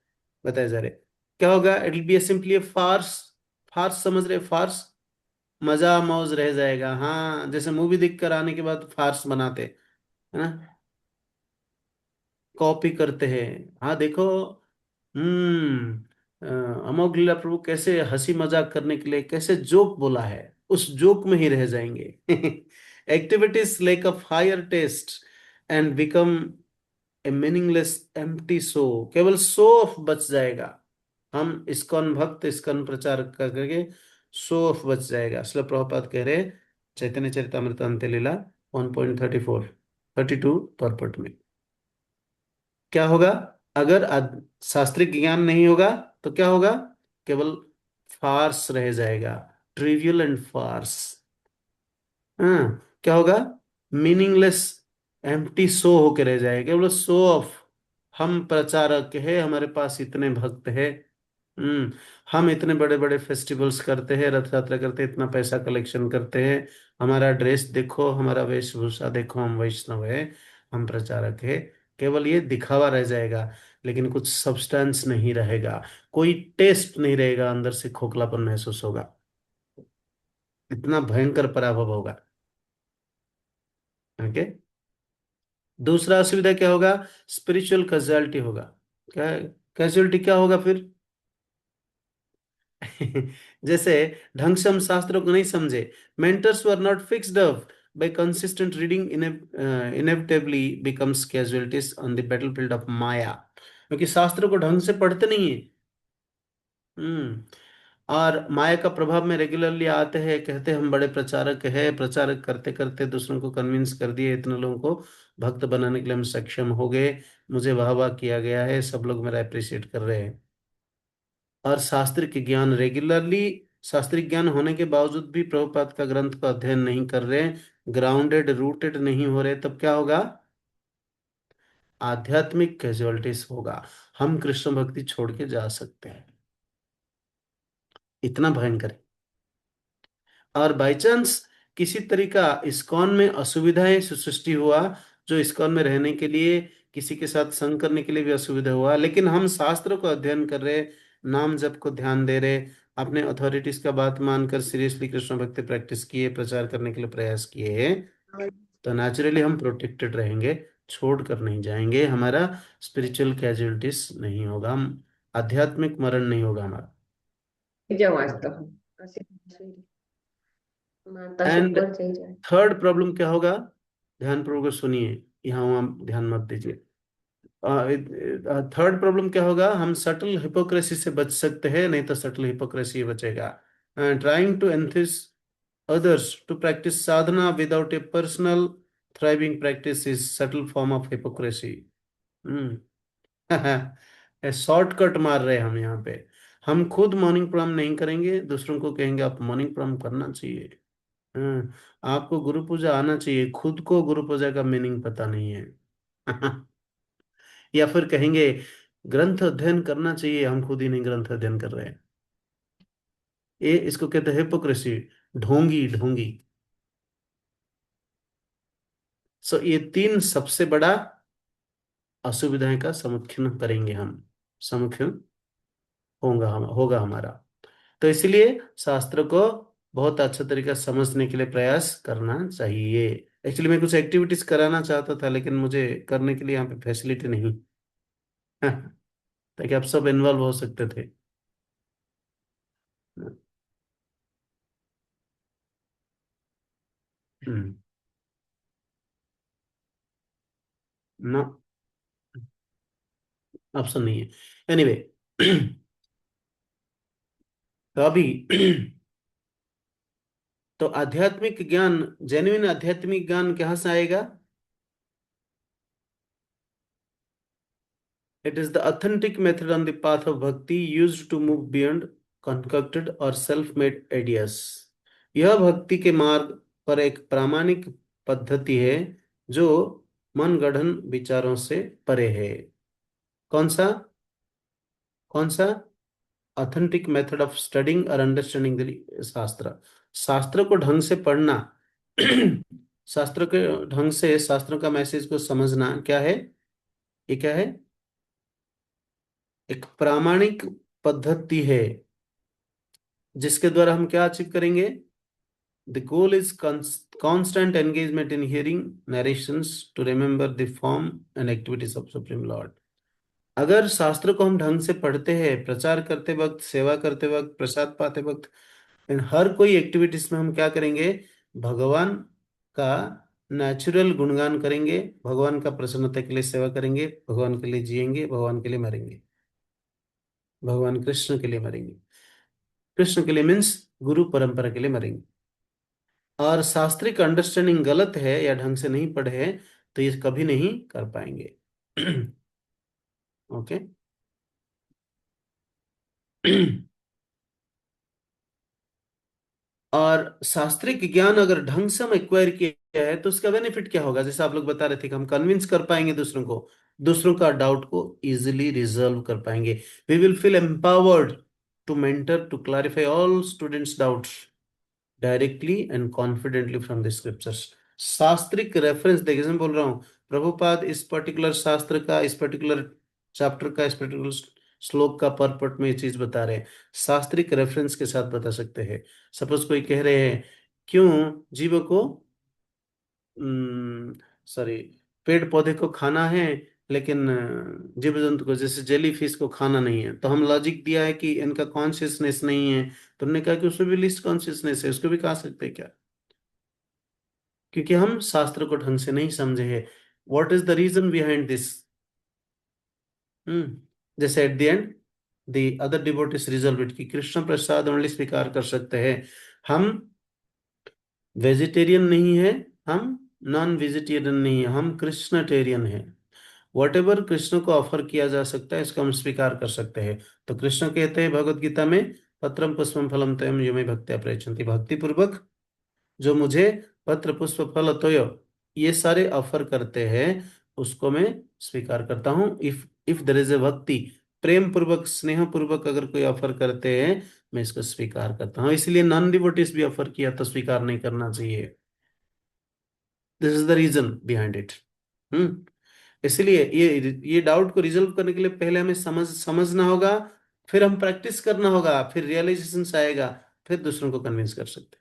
[SPEAKER 1] बताया जा रहे क्या होगा? It will be simply farce. Farce समझ रहे? फार्स मजा मौज रह जाएगा। हाँ, जैसे मूवी देख कर आने के बाद फार्स बनाते है ना, कॉपी करते हैं। हाँ देखो, अमोघ लीला प्रभु कैसे हंसी मजाक करने के लिए कैसे जोक बोला है, उस जोक में ही रह जाएंगे। Activities like of higher test and become a meaningless empty show. केवल शो ऑफ बच जाएगा। हम इस्कॉन भक्त, इस्कॉन प्रचार करके शो ऑफ बच जाएगा। इसलिए प्रभुपाद कह रहे चैतन्य चरितामृत अंत्य लीला 1.34 32 परपट में क्या होगा? अगर शास्त्रिक ज्ञान नहीं होगा तो क्या होगा? केवल फार्स रह जाएगा, ट्रिवियल एंड फार्स। हाँ, क्या होगा? मीनिंगलेस एम्प्टी शो होके रह जाएगा, केवल शो ऑफ। हम प्रचारक है, हमारे पास इतने भक्त है, हम इतने बड़े बड़े फेस्टिवल्स करते हैं, रथ यात्रा करते हैं, इतना पैसा कलेक्शन करते हैं, हमारा ड्रेस देखो, हमारा वेशभूषा देखो, हम वैष्णव है, हम प्रचारक है। केवल ये दिखावा रह जाएगा, लेकिन कुछ सब्सटेंस नहीं रहेगा, कोई टेस्ट नहीं रहेगा, अंदर से खोखलापन महसूस होगा। इतना भयंकर पराभव होगा। ओके, दूसरा असुविधा क्या होगा? स्पिरिचुअल कैजुअलिटी होगा। क्या कैजुअलिटी क्या होगा फिर? जैसे ढंग से हम शास्त्रों को नहीं समझे, mentors were not fixed up by consistent reading inevitably becomes casualties on the battlefield of maya, क्योंकि शास्त्रों को ढंग से पढ़ते नहीं है। और माया का प्रभाव में रेगुलरली आते हैं, कहते हैं हम बड़े प्रचारक हैं, प्रचारक करते करते दूसरों को कन्विंस कर दिए, इतने लोगों को भक्त बनाने के लिए हम सक्षम हो गए, मुझे वाह वाह किया गया है, सब लोग मेरा अप्रिशिएट कर रहे हैं। और शास्त्रिक ज्ञान रेगुलरली, शास्त्रिक ज्ञान होने के बावजूद भी प्रभुपाद का ग्रंथ का अध्ययन नहीं कर रहे, ग्राउंडेड रूटेड नहीं हो रहे, तब क्या होगा? आध्यात्मिक कैजुअलिटीज होगा। हम कृष्ण भक्ति छोड़ के जा सकते हैं, इतना भयंकर है। और बाई चांस किसी तरीका इस्कॉन में असुविधाएं सृष्टि हुआ, जो इस्कॉन में रहने के लिए, किसी के साथ संग करने के लिए भी असुविधा हुआ, लेकिन हम शास्त्र को अध्ययन कर रहे, नाम जप को ध्यान दे रहे, अपने अथॉरिटीज का बात मानकर सीरियसली कृष्ण भक्ति प्रैक्टिस किए, प्रचार करने के लिए प्रयास किए हैं, तो नेचुरली हम प्रोटेक्टेड रहेंगे, छोड़ कर नहीं जाएंगे, हमारा स्पिरिचुअल कैजुअलिटीज नहीं होगा, हम आध्यात्मिक मरण नहीं होगा हमारा। एंड थर्ड प्रॉब्लम क्या होगा? ध्यान पूर्वक सुनिए, यहाँ हम ध्यान मत दीजिए। थर्ड प्रॉब्लम क्या होगा? हम सटल हिपोक्रेसी से बच सकते हैं, नहीं तो सटल हिपोक्रेसी बचेगा। Trying to enthuse others to practice sadhana without a personal thriving practice is subtle form of hypocrisy. Shortcut मार रहे हैं हम यहाँ पे। हम खुद मॉर्निंग प्रणाम नहीं करेंगे, दूसरों को कहेंगे आप मॉर्निंग प्रणाम करना चाहिए, आपको गुरु पूजा आना चाहिए, खुद को गुरु पूजा का मीनिंग पता नहीं है। या फिर कहेंगे ग्रंथ अध्ययन करना चाहिए, हम खुद ही नहीं ग्रंथ अध्ययन कर रहे हैं। ये इसको कहते हैं हिपोक्रेसी, ढोंगी ढोंगी। सो ये तीन सबसे बड़ा असुविधाएं का सम्मुखीन करेंगे हम, सम्मुखीन होगा हमारा। तो इसलिए शास्त्र को बहुत अच्छा तरीका समझने के लिए प्रयास करना चाहिए। एक्चुअली मैं कुछ एक्टिविटीज कराना चाहता था, लेकिन मुझे करने के लिए यहाँ पे फैसिलिटी नहीं। ताकि आप सब इन्वॉल्व हो सकते थे। हम्म, ना ऑप्शन नहीं है। एनीवे तो अभी तो आध्यात्मिक ज्ञान, जेन्युइन आध्यात्मिक ज्ञान कहाँ से आएगा? It is the authentic method on the path of bhakti used to move beyond concocted or self-made ideas. यह भक्ति के मार्ग पर एक प्रामाणिक पद्धति है जो मनगढ़ंत विचारों से परे है। कौन सा? कौन सा? ऑथेंटिक मेथड ऑफ स्टडिंग और अंडरस्टैंडिंग द शास्त्र। शास्त्र को ढंग से पढ़ना शास्त्र के ढंग से शास्त्रों का मैसेज को समझना क्या है? ये क्या है? एक प्रामाणिक पद्धति है जिसके द्वारा हम क्या अचीव करेंगे? The goal is constant engagement in hearing narrations to remember the form and activities of Supreme Lord. अगर शास्त्र को हम ढंग से पढ़ते हैं, प्रचार करते वक्त, सेवा करते वक्त, प्रसाद पाते वक्त, इन हर कोई एक्टिविटीज में हम क्या करेंगे? भगवान का नेचुरल गुणगान करेंगे, भगवान का प्रसन्नता के लिए सेवा करेंगे, भगवान के लिए जिएंगे, भगवान के लिए मरेंगे, भगवान कृष्ण के लिए मरेंगे। कृष्ण के लिए मीन्स गुरु परंपरा के लिए मरेंगे। और शास्त्रिक अंडरस्टैंडिंग गलत है या ढंग से नहीं पढ़े हैं तो ये कभी नहीं कर पाएंगे। ओके और शास्त्रिक ज्ञान अगर ढंग से हम एक्वायर किया है तो उसका बेनिफिट क्या होगा? जैसे आप लोग बता रहे थे कि हम कन्विंस कर पाएंगे दूसरों को, दूसरों का डाउट को इजीली रिजॉल्व कर पाएंगे। We will feel empowered to mentor to clarify all students doubts directly and confidently from the scriptures. शास्त्रिक रेफरेंस देखिए, मैं बोल रहा हूँ प्रभुपाद इस पर्टिकुलर शास्त्र का, इस पर्टिकुलर चैप्टर का, इस पर्टिकुलर श्लोक का परपट में ये चीज बता रहे हैं, शास्त्रिक रेफरेंस के साथ बता सकते हैं। सपोज कोई कह रहे हैं क्यों जीवों को सॉरी पेड़ पौधे को खाना है लेकिन जीव जंतु को, जैसे जेली फिश को खाना नहीं है, तो हम लॉजिक दिया है कि इनका कॉन्शियसनेस नहीं है, तो उन्होंने कहा कि उसमें भी लिस्ट कॉन्शियसनेस है, उसको भी खा सकते हैं क्या? क्योंकि हम शास्त्र को ढंग से नहीं समझे हैं। What is the reason behind this? जैसे at the end the other devotees resolve it कि कृष्ण प्रसाद ओनली स्वीकार कर सकते हैं। हम वेजिटेरियन नहीं है, हम नॉन वेजिटेरियन नहीं है, हम कृष्णटेरियन है। वॉट एवर कृष्ण को ऑफर किया जा सकता है इसको हम स्वीकार कर सकते हैं। तो कृष्ण कहते हैं भगवत गीता में, पत्रम पुष्पम फलम तोयम यो मे भक्त्या प्रयच्छन्ति, भक्ति पूर्वक जो मुझे पत्र पुष्प फल तोय ये सारे ऑफर करते हैं उसको मैं स्वीकार करता हूँ। इफ देयर इज ए भक्ति, प्रेम पूर्वक स्नेह पूर्वक अगर कोई ऑफर करते हैं मैं इसको स्वीकार करता हूँ। इसलिए नॉन डिवोटीज भी ऑफर किया तो स्वीकार नहीं करना चाहिए। This is the reason behind it. इसलिए ये डाउट को रिजोल्व करने के लिए पहले हमें समझना होगा, फिर हम प्रैक्टिस करना होगा, फिर रियलाइजेशन आएगा, फिर दूसरों को कन्विंस कर सकते,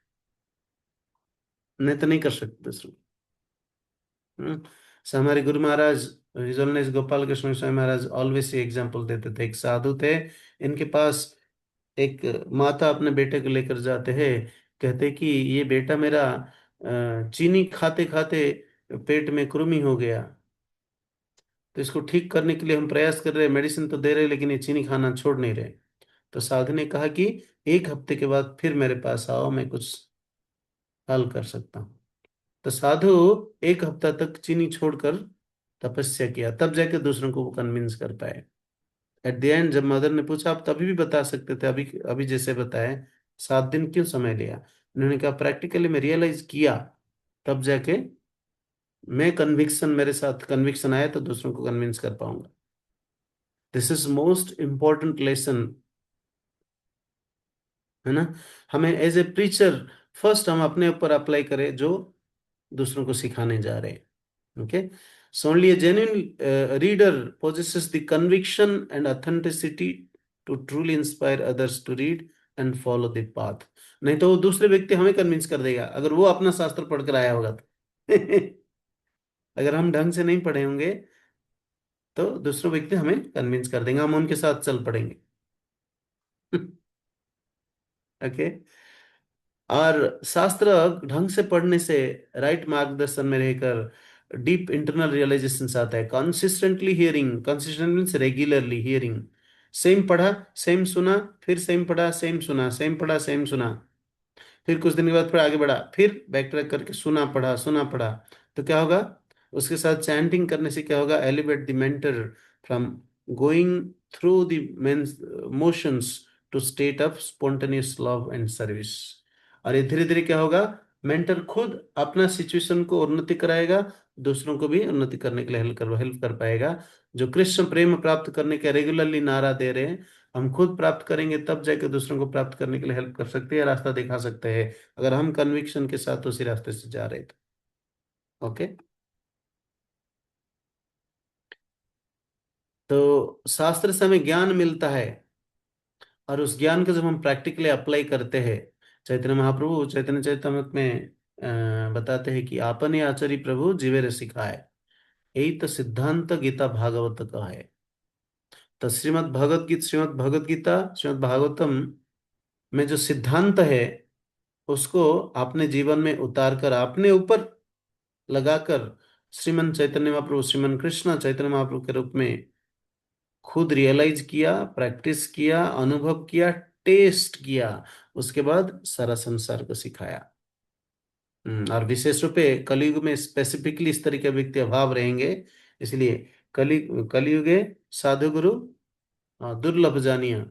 [SPEAKER 1] नहीं तो नहीं कर सकते दूसरों को। सो हमारे गुरु महाराज हिजोलनेस गोपाल कृष्ण स्वामी महाराज ऑलवेज एग्जाम्पल देते थे। एक साधु थे, इनके पास एक माता अपने बेटे को लेकर जाते हैं, कहते कि ये बेटा मेरा चीनी खाते खाते पेट में कृमि हो गया, तो इसको ठीक करने के लिए हम प्रयास कर रहे हैं, मेडिसिन तो दे रहे हैं लेकिन ये चीनी खाना छोड़ नहीं रहे। तो साधु ने कहा कि 1 हफ्ते के बाद फिर मेरे पास आओ, मैं कुछ हल कर सकता हूँ। तो साधु 1 हफ्ता तक चीनी छोड़कर तपस्या किया, तब जाके दूसरों को वो कन्विंस कर पाए। एट द एंड जब मदर ने पूछा आप तभी भी बता सकते थे, अभी अभी जैसे बताए 7 दिन क्यों समय लिया? उन्होंने कहा प्रैक्टिकली मैं रियलाइज किया, तब जाके मैं कन्विक्शन, मेरे साथ कन्विक्शन आया तो दूसरों को कन्विंस कर पाऊंगा। This is most important lesson, है ना। हमें एज ए प्रीचर फर्स्ट हम अपने ऊपर अप्लाई करें जो दूसरों को सिखाने जा रहे हैं। Okay, so only A genuine reader possesses the conviction and authenticity to truly inspire others to read and follow the path। नहीं तो वो दूसरे व्यक्ति हमें कन्विंस कर देगा अगर वो अपना शास्त्र पढ़कर आया होगा तो अगर हम ढंग से नहीं पढ़े होंगे तो दूसरों व्यक्ति हमें कन्विंस कर देंगे, हम उनके साथ चल पड़ेंगे। ओके। और शास्त्र ढंग से पढ़ने से, राइट मार्गदर्शन में रहकर डीप इंटरनल रियलाइजेशन आता है। Consistently hearing, consistent means regularly hearing, same पढ़ा सेम सुना, फिर सेम पढ़ा सेम सुना, सेम पढ़ा सेम सुना, फिर कुछ दिन के बाद फिर आगे बढ़ा, फिर बैक ट्रैक करके सुना पढ़ा, तो क्या होगा? उसके साथ चैंटिंग करने से क्या होगा? Elevate the mentor from going through the motions to state of spontaneous love and service. और ये धीरे धीरे क्या होगा? मेंटर खुद अपना सिचुएशन को उन्नति कराएगा, दूसरों को भी उन्नति करने के लिए हेल्प कर पाएगा। जो कृष्ण प्रेम प्राप्त करने के रेगुलरली नारा दे रहे हैं, हम खुद प्राप्त करेंगे तब जाकर दूसरों को प्राप्त करने के लिए हेल्प कर सकते हैं, रास्ता दिखा सकते हैं, अगर हम कन्विक्शन के साथ उसी रास्ते से जा रहे तो। ओके। तो शास्त्र से हमें ज्ञान मिलता है, और उस ज्ञान को जब हम प्रैक्टिकली अप्लाई करते हैं, चैतन्य महाप्रभु चैतन्य चैतन्यमृत में बताते हैं कि आपने आचार्य प्रभु जीवे रे सिखाए, यही तो सिद्धांत गीता भागवत का है। तो श्रीमद् भगवत गीता श्रीमद् भागवतम में जो सिद्धांत है, उसको अपने जीवन में उतार कर अपने ऊपर लगाकर श्रीमन चैतन्य महाप्रभु, श्रीमन कृष्ण चैतन्य महाप्रभु के रूप में खुद रियलाइज किया, प्रैक्टिस किया, अनुभव किया, टेस्ट किया, उसके बाद सारा संसार को सिखाया। और विशेष रूप से कलयुग में स्पेसिफिकली इस तरह के व्यक्ति अभाव रहेंगे, इसलिए कलयुगे साधु गुरु दुर्लभ जानिया,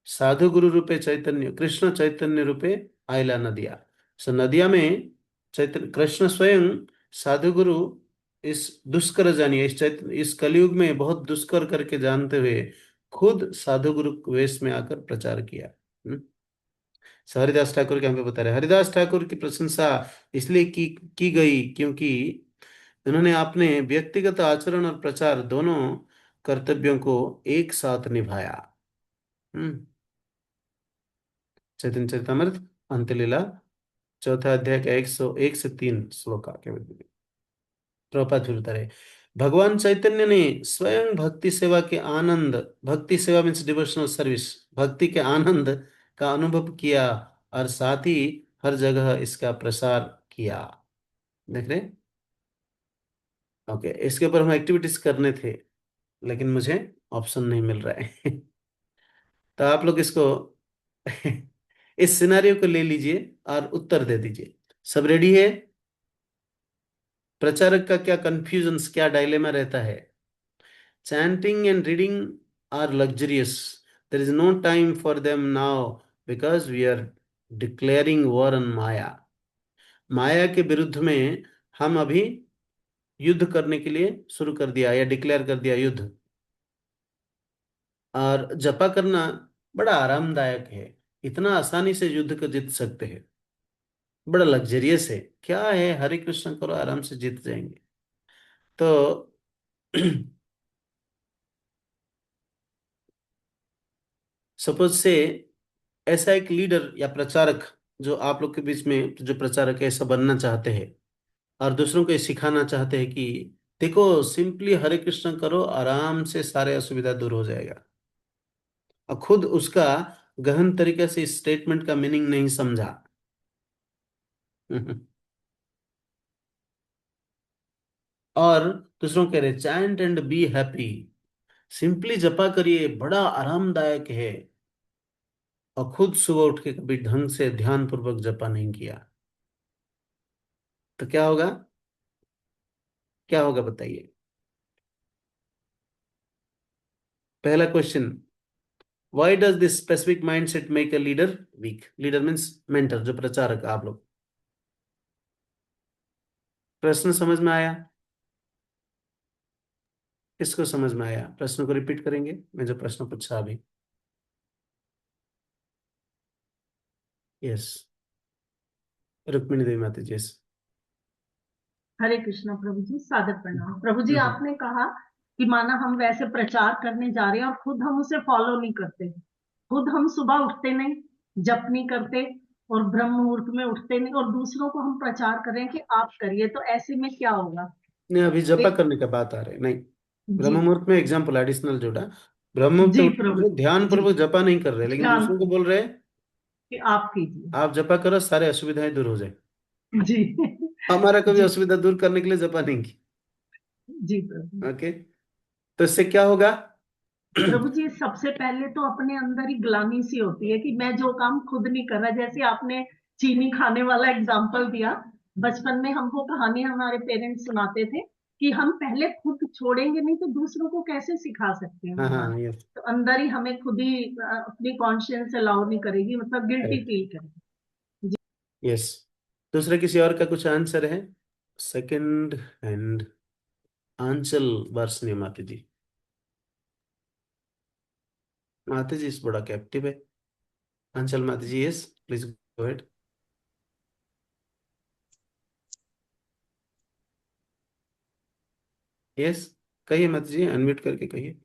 [SPEAKER 1] साधु गुरु रूपे चैतन्य कृष्ण चैतन्य रूपे आयला नदिया। सो नदिया में चैतन्य कृष्ण स्वयं साधु गुरु इस दुष्कर जानिए, इस कलयुग में बहुत दुष्कर करके जानते हुए खुद साधु गुरु वेश में आकर प्रचार किया। हरिदास ठाकुर के हम पे बता रहे, हरिदास ठाकुर की प्रशंसा इसलिए की गई क्योंकि उन्होंने अपने व्यक्तिगत आचरण और प्रचार दोनों कर्तव्यों को एक साथ निभाया। चैतन्य चरितमृत अंतलीला चौथा अध्याय का 101 से 3 श्लोक के प्रभुपाद फिर बता रहे, भगवान चैतन्य ने स्वयं भक्ति सेवा के आनंद, भक्ति सेवा मीन्स डिवोशनल सर्विस, भक्ति के आनंद का अनुभव किया और साथ ही हर जगह इसका प्रसार किया। देख रहे? ओके। इसके ऊपर हम एक्टिविटीज करने थे, लेकिन मुझे ऑप्शन नहीं मिल रहा है। तो आप लोग इसको इस सिनारियो को ले लीजिए और उत्तर दे दीजिए। सब रेडी है? प्रचारक का क्या कंफ्यूजन, क्या डायलेमा रहता है? Chanting and reading are luxurious, there is no time for them now because we are declaring war on Maya. Maya के विरुद्ध में हम अभी युद्ध करने के लिए शुरू कर दिया या डिक्लेयर कर दिया युद्ध। और जपा करना बड़ा आरामदायक है, इतना आसानी से युद्ध को जीत सकते हैं, बड़ा लग्जरियस है। क्या है, हरे कृष्ण करो, आराम से जीत जाएंगे। तो सपोज से ऐसा एक लीडर या प्रचारक जो आप लोग के बीच में जो प्रचारक है, ऐसा बनना चाहते हैं और दूसरों को ये सिखाना चाहते हैं कि देखो सिंपली हरे कृष्ण करो, आराम से सारे असुविधा दूर हो जाएगा, और खुद उसका गहन तरीके से इस स्टेटमेंट का मीनिंग नहीं समझा। और दूसरों कह रहे chant and be happy, simply जपा करिए, बड़ा आरामदायक है, और खुद सुबह उठ के कभी ढंग से ध्यान पूर्वक जपा नहीं किया, तो क्या होगा? क्या होगा बताइए? पहला question, why does this specific mindset make a leader weak? Leader means mentor, जो प्रचारक। आप लोग प्रश्न समझ में आया? किसको समझ में आया? प्रश्न को रिपीट करेंगे, मैं जो प्रश्न पूछा अभी। यस, रुक्मिणी देवी माता जी।
[SPEAKER 10] हरे कृष्णा प्रभु जी, सादर प्रणाम प्रभु जी। आपने कहा कि माना हम वैसे प्रचार करने जा रहे हैं और खुद हम उसे फॉलो नहीं करते, खुद हम सुबह उठते नहीं, जप नहीं करते, और ब्रह्म मुहूर्त में उठते नहीं और दूसरों को हम प्रचार करें कि आप करिए, तो ऐसे में क्या होगा?
[SPEAKER 1] नहीं, अभी जपा
[SPEAKER 10] देख
[SPEAKER 1] करने का बात आ रहा है, नहीं
[SPEAKER 10] जी
[SPEAKER 1] ब्रह्म मुहूर्त में एग्जाम्पल एडिशनल जोड़ा। ब्रह्म मुहूर्त में
[SPEAKER 10] जी
[SPEAKER 1] उठ
[SPEAKER 10] प्रभु
[SPEAKER 1] रहे, ध्यान
[SPEAKER 10] जी,
[SPEAKER 1] पूर्वक जपा नहीं कर रहे, लेकिन
[SPEAKER 10] ध्यान
[SPEAKER 1] दूसरों को बोल रहे हैं
[SPEAKER 10] कि आप कीजिए।
[SPEAKER 1] आप जपा करो, सारे असुविधाएं दूर हो जाए।
[SPEAKER 10] जी
[SPEAKER 1] हमारा कभी
[SPEAKER 10] जी
[SPEAKER 1] असुविधा दूर करने के लिए जपा नहीं की।
[SPEAKER 10] जी प्रभु।
[SPEAKER 1] ओके, तो इससे क्या होगा?
[SPEAKER 10] प्रभु जी, सबसे पहले तो अपने अंदर ही ग्लानि सी होती है कि मैं जो काम खुद नहीं कर रहा। जैसे आपने चीनी खाने वाला एग्जाम्पल दिया, बचपन में हमको कहानी हमारे पेरेंट्स सुनाते थे कि हम पहले खुद छोड़ेंगे नहीं तो दूसरों को कैसे सिखा सकते हैं
[SPEAKER 1] हाँ
[SPEAKER 10] वो
[SPEAKER 1] हाँ,
[SPEAKER 10] बात।
[SPEAKER 1] यस,
[SPEAKER 10] तो अंदर ही हमें खुद ही अपनी कॉन्शियंस अलाउ नहीं करेगी, मतलब गिल्टी
[SPEAKER 1] करेक्ट,
[SPEAKER 10] फील करेगी।
[SPEAKER 1] यस। दूसरा किसी और का कुछ आंसर है? सेकंड हैंड आंचल वार्षणीय माता जी। माता जी इस बड़ा कैप्टिव है। आंचल माता जी, yes please go ahead. Yes, कहिए माता जी, अनम्यूट करके कहिए।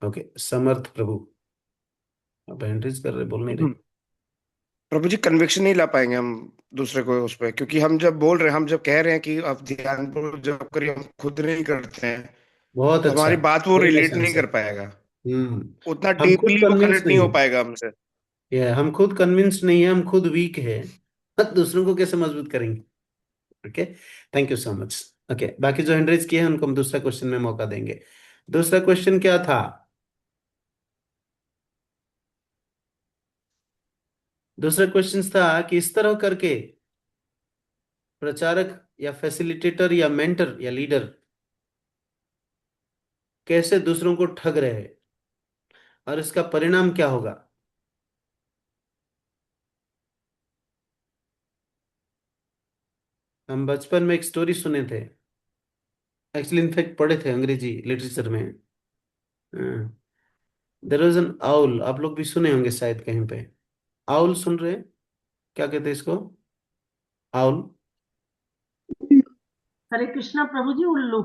[SPEAKER 1] ओके, समर्थ प्रभु, आप एंट्रीज कर रहे, बोल नहीं रहे।
[SPEAKER 16] प्रभु जी कन्विक्शन नहीं ला पाएंगे हम दूसरे को उस पर, क्योंकि हम जब बोल रहे हैं, हम जब कह रहे हैं कि आप ध्यान पूर्वक जब करिए, हम खुद नहीं करते हैं,
[SPEAKER 1] बहुत
[SPEAKER 16] तो
[SPEAKER 1] अच्छा,
[SPEAKER 16] हमारी बात वो
[SPEAKER 1] वेरी नाइस
[SPEAKER 16] रिलेट नहीं
[SPEAKER 1] आंसर।
[SPEAKER 16] कर पाएगा, उतना
[SPEAKER 1] हम खुद
[SPEAKER 16] डीपली वो
[SPEAKER 1] कन्विंस
[SPEAKER 16] कनेक्ट नहीं
[SPEAKER 1] नहीं
[SPEAKER 16] हो
[SPEAKER 1] है,
[SPEAKER 16] पाएगा हमसे।
[SPEAKER 1] ये हम खुद कन्विंस नहीं है, हम खुद वीक है, दूसरों को कैसे मजबूत करेंगे? Okay, thank you so much. Okay, बाकी जो हैंड रेज किए हैं उनको हम दूसरा क्वेश्चन में मौका देंगे। दूसरा क्वेश्चन क्या था? दूसरा क्वेश्चन था कि इस तरह करके प्रचारक या फैसिलिटेटर या मेंटर या लीडर कैसे दूसरों को ठग रहे हैं और इसका परिणाम क्या होगा? हम बचपन में एक स्टोरी सुने थे, एक्चुअली इनफैक्ट पढ़े थे अंग्रेजी लिटरेचर में। देयर वाज एन आउल, आप लोग भी सुने होंगे शायद कहीं पे। आउल सुन रहे हैं? क्या कहते हैं इसको? आउल,
[SPEAKER 10] हरे कृष्णा प्रभु जी, उल्लू।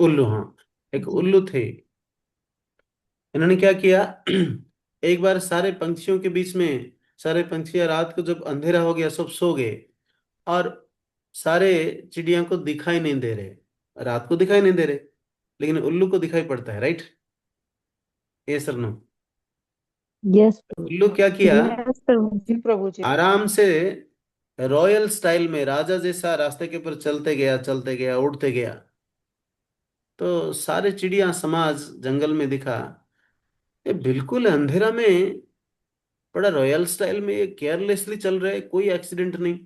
[SPEAKER 1] उल्लू, हाँ, एक
[SPEAKER 10] जी
[SPEAKER 1] उल्लू थे। इन्होंने क्या किया, एक बार सारे पंछियों के बीच में, सारे पंछी रात को जब अंधेरा हो गया सब सो गए और सारे चिड़िया को दिखाई नहीं दे रहे, रात को दिखाई नहीं दे रहे, लेकिन उल्लू को दिखाई पड़ता है, राइट? ये सर नो,
[SPEAKER 15] यस
[SPEAKER 1] उल्लू क्या किया,
[SPEAKER 15] यस प्रभु जी।
[SPEAKER 1] आराम से रॉयल स्टाइल में राजा जैसा रास्ते के ऊपर चलते गया उड़ते गया। तो सारे चिड़िया समाज जंगल में दिखा, ये बिल्कुल अंधेरा में बड़ा रॉयल स्टाइल में ये केयरलेसली चल रहा है, कोई एक्सीडेंट नहीं।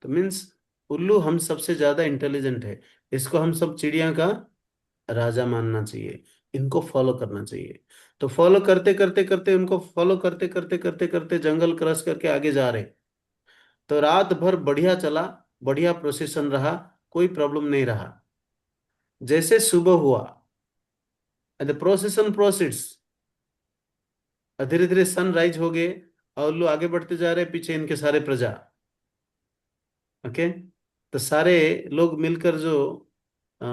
[SPEAKER 1] तो मीन्स उल्लू हम सबसे ज्यादा इंटेलिजेंट है, इसको हम सब चिड़िया का राजा मानना चाहिए, इनको फॉलो करना चाहिए। तो फॉलो करते करते करते, उनको फॉलो करते करते करते करते जंगल क्रॉस करके आगे जा रहे। तो रात भर बढ़िया चला, बढ़िया प्रोसेशन रहा, कोई प्रॉब्लम नहीं रहा। जैसे सुबह हुआ, द प्रोसेशन प्रोसीड्स, धीरे धीरे सनराइज हो गए और उल्लू आगे बढ़ते जा रहे, पीछे इनके सारे प्रजा। ओके, तो सारे लोग मिलकर जो अ,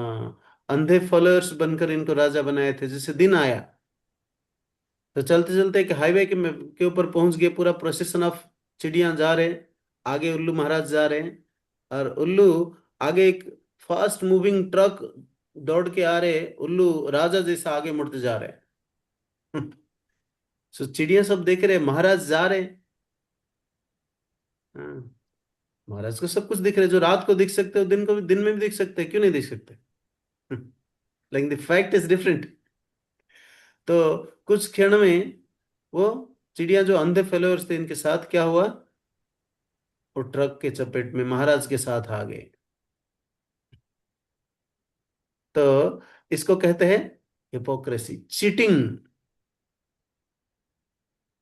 [SPEAKER 1] अंधे फॉलोअर्स बनकर इनको राजा बनाए थे, जैसे दिन आया तो चलते चलते एक हाईवे के ऊपर पहुंच गए, पूरा प्रोसेशन ऑफ चिड़िया जा रहे, आगे उल्लू महाराज जा रहे हैं और उल्लू आगे एक फास्ट मूविंग ट्रक दौड़ के आ रहे, उल्लू राजा जैसा आगे मुड़ते जा रहे हैं। सो चिड़िया सब देख रहे, महाराज जा रहे। हाँ, महाराज को सब कुछ दिख रहा है, जो रात को दिख सकते हो दिन को भी, दिन में भी दिख सकते हैं, क्यों नहीं दिख सकते? लेकिन द फैक्ट इज डिफरेंट। तो कुछ क्षण में वो चिड़िया जो अंधे फॉलोअर्स थे, इनके साथ क्या हुआ, वो ट्रक के चपेट में महाराज के साथ आ गए। तो इसको कहते हैं हिपोक्रेसी, चीटिंग।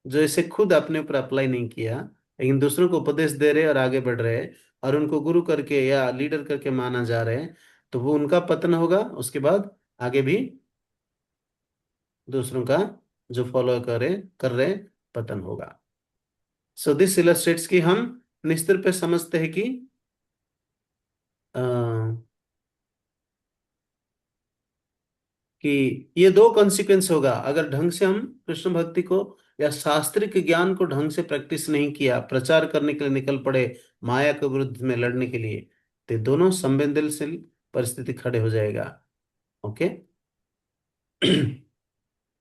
[SPEAKER 1] जो इसे खुद अपने ऊपर अप्लाई नहीं किया, लेकिन दूसरों को उपदेश दे रहे और आगे बढ़ रहे और उनको गुरु करके या लीडर करके माना जा रहे हैं, तो वो उनका पतन होगा। उसके बाद आगे भी दूसरों का जो फॉलो कर रहे पतन होगा। सो दिस इलस्ट्रेट्स कि हम निस्तर पे समझते हैं कि कि ये दो कॉन्सिक्वेंस होगा अगर ढंग से हम कृष्ण भक्ति को या शास्त्रिक ज्ञान को ढंग से प्रैक्टिस नहीं किया, प्रचार करने के लिए निकल पड़े माया के विरुद्ध में लड़ने के लिए, तो दोनों संवेदनशील परिस्थिति खड़े हो जाएगा। ओके।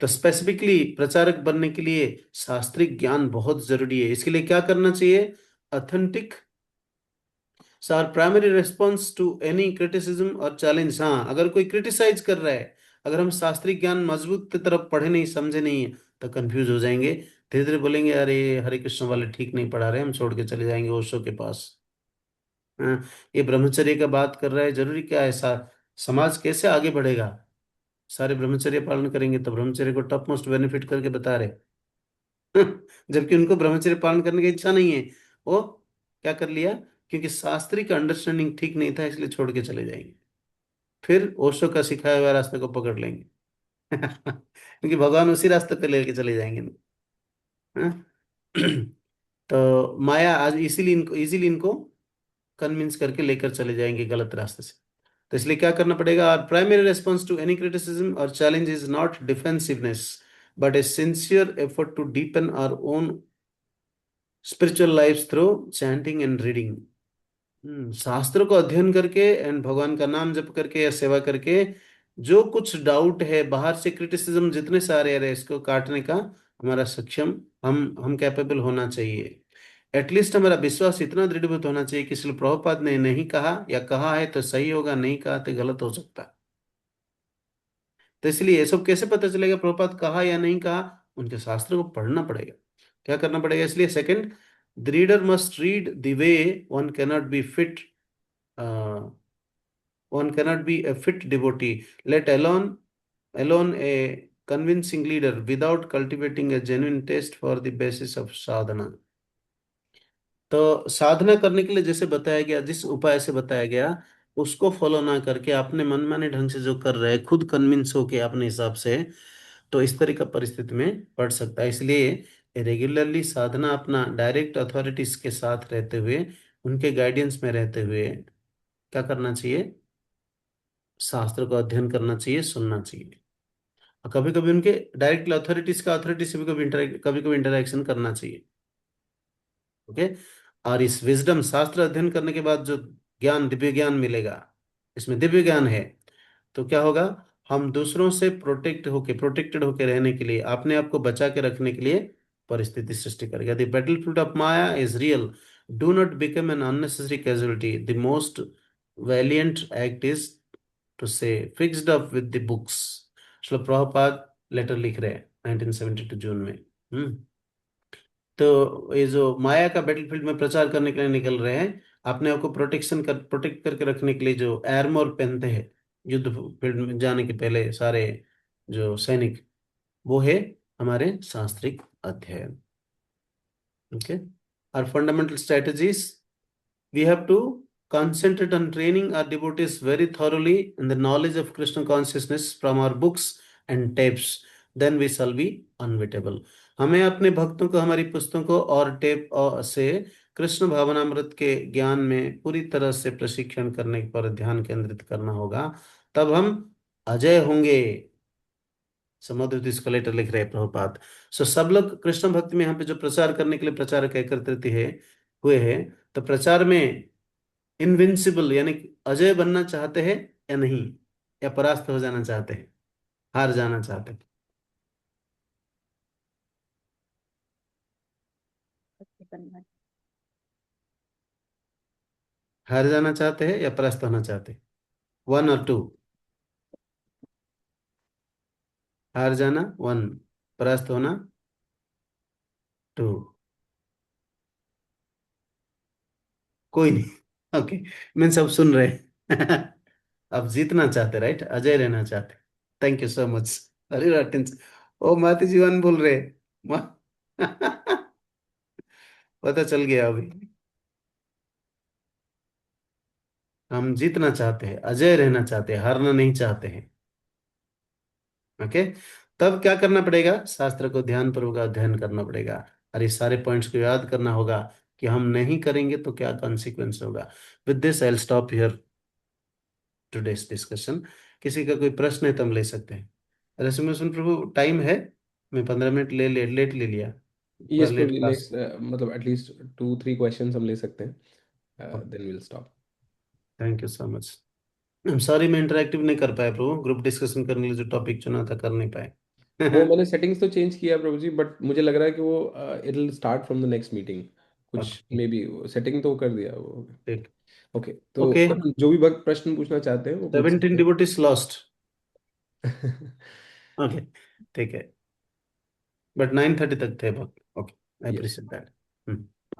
[SPEAKER 1] तो स्पेसिफिकली प्रचारक बनने के लिए शास्त्रिक ज्ञान बहुत जरूरी है। इसके लिए क्या करना चाहिए? Authentic our primary response to any criticism और चैलेंज। हाँ, अगर कोई क्रिटिसाइज कर रहा है, अगर हम शास्त्रीय ज्ञान मजबूत की तरफ पढ़े नहीं, समझे नहीं है, तो कंफ्यूज हो जाएंगे, धीरे धीरे बोलेंगे अरे हरे कृष्ण वाले ठीक नहीं पढ़ा रहे, हम छोड़ के चले जाएंगे ओशो के पास। हाँ, ये ब्रह्मचर्य का बात कर रहा है, जरूरी क्या है? समाज कैसे आगे बढ़ेगा? सारे ब्रह्मचर्य पालन करेंगे तो ब्रह्मचर्य को टॉप मोस्ट बेनिफिट करके बता रहे जबकि उनको ब्रह्मचर्य पालन करने की इच्छा नहीं है। वो क्या कर लिया? क्योंकि शास्त्री का अंडरस्टैंडिंग ठीक नहीं था, इसलिए छोड़ के चले जाएंगे, फिर ओशो का सिखाया हुआ रास्ते को पकड़ लेंगे क्योंकि भगवान उसी रास्ते पे लेके चले जाएंगे ना। हाँ? तो माया आज इसीलिए इनको कन्विंस करके लेकर चले जाएंगे गलत रास्ते से। तो इसलिए क्या करना पड़ेगा? Our primary response to any criticism और challenge is not defensiveness but a sincere effort to deepen our own spiritual life through chanting and reading. शास्त्र को अध्ययन करके एंड भगवान का नाम जप करके या सेवा करके, जो कुछ डाउट है, बाहर से क्रिटिसिज्म जितने सारे आ रहे हैं, इसको काटने का हमारा सक्षम हम कैपेबल होना चाहिए। एटलीस्ट हमारा विश्वास इतना दृढ़ीभूत होना चाहिए कि श्रील प्रभुपाद ने नहीं कहा या कहा है तो सही होगा, नहीं कहा तो गलत हो सकता है। तो इसलिए ये सब कैसे पता चलेगा प्रभुपाद कहा या नहीं कहा? उनके शास्त्र को पढ़ना पड़ेगा। क्या करना पड़ेगा? इसलिए second, the reader must read the way one cannot be fit, one cannot be a fit devotee, let alone a convincing leader, without cultivating a genuine taste for the basis of sadhana। तो साधना करने के लिए जैसे बताया गया, जिस उपाय से बताया गया, उसको फॉलो ना करके अपने मनमाने ढंग से जो कर रहे हैं, खुद कन्विंस होके अपने हिसाब से, तो इस तरह का परिस्थिति में पड़ सकता है। इसलिए रेगुलरली साधना अपना डायरेक्ट अथॉरिटीज के साथ रहते हुए, उनके गाइडेंस में रहते हुए क्या करना चाहिए? शास्त्र का अध्ययन करना चाहिए, सुनना चाहिए, और कभी कभी उनके डायरेक्ट अथॉरिटी से भी कभी कभी इंटरेक्शन करना चाहिए। ओके। और इस विजडम, शास्त्र अध्ययन करने के बाद जो ज्ञान, दिव्य ज्ञान मिलेगा, इसमें दिव्य ज्ञान है, तो क्या होगा? हम दूसरों से प्रोटेक्टेड होके रहने के लिए, अपने आप को बचा के रखने के लिए परिस्थिति सृष्टि करेगा। The battlefield of Maya is real, do not become an unnecessary casualty, the most valiant act is to say fixed up with the books. Srila Prabhupada letter लिख रहे हैं 1972 जून में। तो ये जो माया का बैटलफील्ड में प्रचार करने के लिए निकल रहे हैं, अपने आप को प्रोटेक्ट करके रखने के लिए जो आर्मर पहनते हैं युद्ध फील्ड में जाने के पहले सारे जो सैनिक, वो है हमारे शास्त्रिक अध्ययन। ओके। और fundamental strategies, we have to concentrate on training our devotees very thoroughly in the knowledge of Krishna consciousness from our books and tapes, then we shall be unbeatable। हमें अपने भक्तों को हमारी पुस्तकों और टेप से कृष्ण भावनामृत के ज्ञान में पूरी तरह से प्रशिक्षण करने पर ध्यान केंद्रित करना होगा, तब हम अजय होंगे। समुद्र इसको लेटर लिख रहे हैं प्रभुपाद। सो सब लोग कृष्ण भक्ति में यहाँ पे जो प्रचार करने के लिए प्रचारक एकत्रित हुए हैं, तो प्रचार में इनविंसिबल यानी अजय बनना चाहते हैं या नहीं, या परास्त हो जाना चाहते हैं, हार जाना चाहते हैं? हार जाना चाहते हैं या परास्त होना चाहते हैं? 1 और 2? हार जाना 1, परास्त होना 2। कोई नहीं। ओके, मैं सब सुन रहे हैं अब जीतना चाहते, राइट? अजय रहना चाहते। Thank you so much. अरे अटेंशन, ओ माती जीवन बोल रहे पता चल गया अभी। हम जीतना चाहते हैं, अजय रहना चाहते हैं, हारना नहीं चाहते हैं। ओके। तब क्या करना पड़ेगा? शास्त्र को ध्यानपूर्वक अध्ययन करना पड़ेगा, और इस सारे पॉइंट्स को याद करना होगा कि हम नहीं करेंगे तो क्या कॉन्सिक्वेंस होगा। With this I will stop here today's discussion. किसी का कोई प्रश्न है तो हम ले सकते हैं। रसिमुसन प्रभु, टाइम है? मैं 15 मिनट लेट ले लिया,
[SPEAKER 2] यस
[SPEAKER 1] लेट
[SPEAKER 2] प्रभु जी,
[SPEAKER 1] क्लास।
[SPEAKER 2] नेक्स्ट मतलब एटलीस्ट 2-3 क्वेश्चंस हम ले सकते हैं, then will stop.
[SPEAKER 1] Thank you so much. I'm sorry मैं इंटरेक्टिव नहीं कर पाया प्रभु, ग्रुप डिस्कशन करने के लिए जो टॉपिक चुना था कर नहीं पाए।
[SPEAKER 2] वो मैंने सेटिंग्स तो चेंज किया प्रभु जी, बट मुझे लग रहा है कि वो it will start from the next meeting, कुछ मे बी सेटिंग तो कर दिया वो।
[SPEAKER 1] ठीक।
[SPEAKER 2] ओके, तो
[SPEAKER 1] ओके,
[SPEAKER 2] जो भी भक्त प्रश्न पूछना चाहते हैं वो पूछ
[SPEAKER 1] 17
[SPEAKER 2] सकते
[SPEAKER 1] डिवोटीज लॉस्ट।
[SPEAKER 2] हैं।
[SPEAKER 1] ओके, ठीक है, बट 9:30 तक थे भक्त। Okay, I
[SPEAKER 2] yes,
[SPEAKER 1] appreciate that.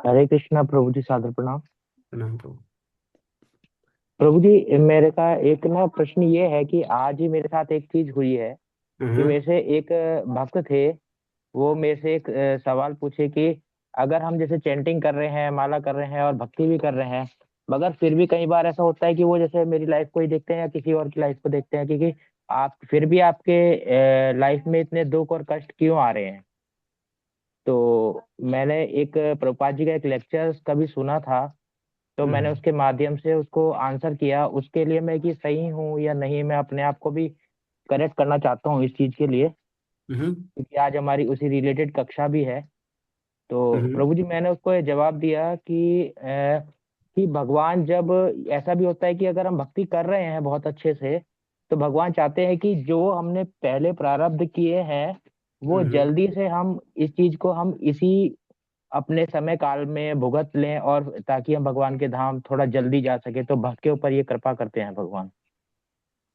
[SPEAKER 20] Hare Krishna प्रभु जी, सादर प्रणाम।
[SPEAKER 1] प्रणाम प्रभु।
[SPEAKER 20] प्रभु जी, मेरे का एक ना प्रश्न ये है कि आज ही मेरे साथ एक चीज हुई है कि मेरे से एक भक्त थे, वो मेरे से एक सवाल पूछे कि अगर हम जैसे चैंटिंग कर रहे हैं, माला कर रहे हैं और भक्ति भी कर रहे हैं, मगर फिर भी कई बार ऐसा होता है कि वो जैसे मेरी लाइफ को ही देखते हैं या किसी और की लाइफ को देखते हैं, क्योंकि आप फिर भी आपके लाइफ में इतने दुख और कष्ट क्यों आ रहे हैं। तो मैंने एक प्रभुपाद जी का एक लेक्चर कभी सुना था, तो मैंने उसके माध्यम से उसको आंसर किया। उसके लिए मैं कि सही हूँ या नहीं, मैं अपने आप को भी करेक्ट करना चाहता हूँ इस चीज के लिए, क्योंकि आज हमारी उसी रिलेटेड कक्षा भी है। तो प्रभु जी, मैंने उसको ये जवाब दिया कि भगवान, जब ऐसा भी होता है कि अगर हम भक्ति कर रहे हैं बहुत अच्छे से, तो भगवान चाहते हैं कि जो हमने पहले प्रारब्ध किए हैं वो जल्दी से हम इस चीज को हम इसी अपने समय काल में भुगत लें, और ताकि हम भगवान के धाम थोड़ा जल्दी जा सके। तो भक्त के ऊपर ये कृपा करते हैं भगवान।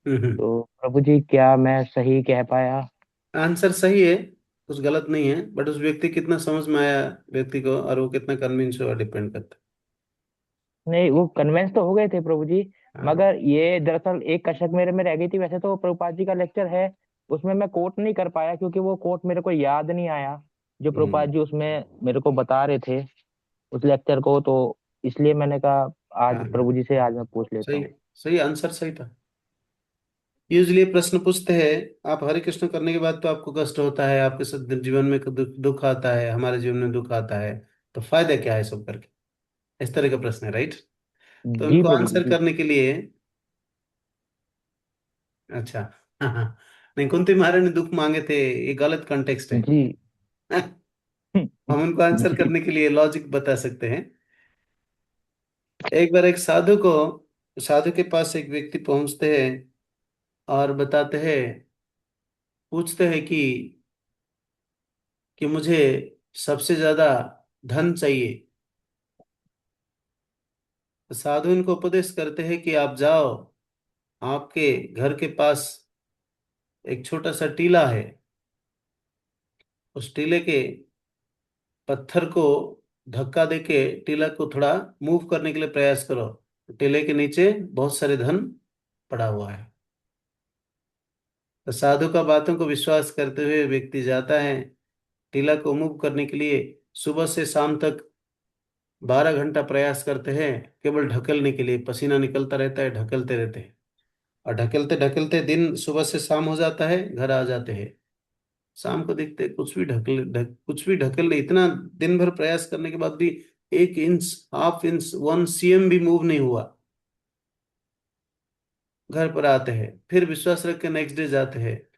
[SPEAKER 20] तो प्रभु जी, क्या मैं सही कह पाया?
[SPEAKER 1] आंसर सही है, कुछ गलत नहीं है, बट उस व्यक्ति कितना समझ में आया व्यक्ति को, और वो कितना कन्विंस हुआ, डिपेंड करता
[SPEAKER 20] नहीं, वो कन्वेंस तो हो गए थे प्रभु जी,
[SPEAKER 1] है।
[SPEAKER 20] मगर ये दरअसल एक कशक मेरे में रह गई थी। वैसे तो प्रभुपाद जी का लेक्चर है, उसमें मैं कोट नहीं कर पाया क्योंकि वो कोट मेरे को याद नहीं आया जो प्रभुपाद जी उसमें मेरे को बता रहे थे उस लेक्चर को। तो इसलिए मैंने कहा आज
[SPEAKER 1] हाँ,
[SPEAKER 20] प्रभु जी से आज मैं पूछ लेता
[SPEAKER 1] सही
[SPEAKER 20] हूँ।
[SPEAKER 1] सही, आंसर सही था। यूजली प्रश्न पूछते हैं आप हरे कृष्ण करने के बाद तो आपको कष्ट होता है, आपके साथ जीवन में दुख आता है, हमारे जीवन में दुख आता है, तो फायदा क्या है सब करके, इस तरह का प्रश्न है, राइट? तो
[SPEAKER 20] जी
[SPEAKER 1] उनको
[SPEAKER 20] प्रभु जी,
[SPEAKER 1] आंसर
[SPEAKER 20] जी
[SPEAKER 1] करने के लिए, अच्छा, हाँ हाँ, नहीं, कुंती महाराज ने दुख मांगे थे, ये गलत कॉन्टेक्स्ट है।
[SPEAKER 20] जी।
[SPEAKER 1] हम उनको आंसर
[SPEAKER 20] जी
[SPEAKER 1] करने के लिए लॉजिक बता सकते हैं। एक बार एक साधु के पास एक व्यक्ति पहुंचते हैं और बताते हैं, पूछते हैं कि मुझे सबसे ज्यादा धन चाहिए। तो साधु इनको उपदेश करते हैं कि आप जाओ, आपके घर के पास एक छोटा सा टीला है, उस टीले के पत्थर को धक्का देके टीला को थोड़ा मूव करने के लिए प्रयास करो। टीले के नीचे बहुत सारे धन पड़ा हुआ है। तो साधु का बातों को विश्वास करते हुए व्यक्ति जाता है टीला को मूव करने के लिए। सुबह से शाम तक 12 घंटा प्रयास करते हैं, केवल ढकेलने के लिए, पसीना निकलता रहता है, ढकेलते रहते हैं, और ढकेलते ढकेलते दिन सुबह से शाम हो जाता है, घर आ जाते हैं। शाम को देखते हैं कुछ भी ढकेल नहीं, इतना दिन भर प्रयास करने के बाद भी 1 इंच, हाफ इंच, 1 cm भी मूव नहीं हुआ। घर पर आते हैं, फिर विश्वास रख के नेक्स्ट डे जाते हैं,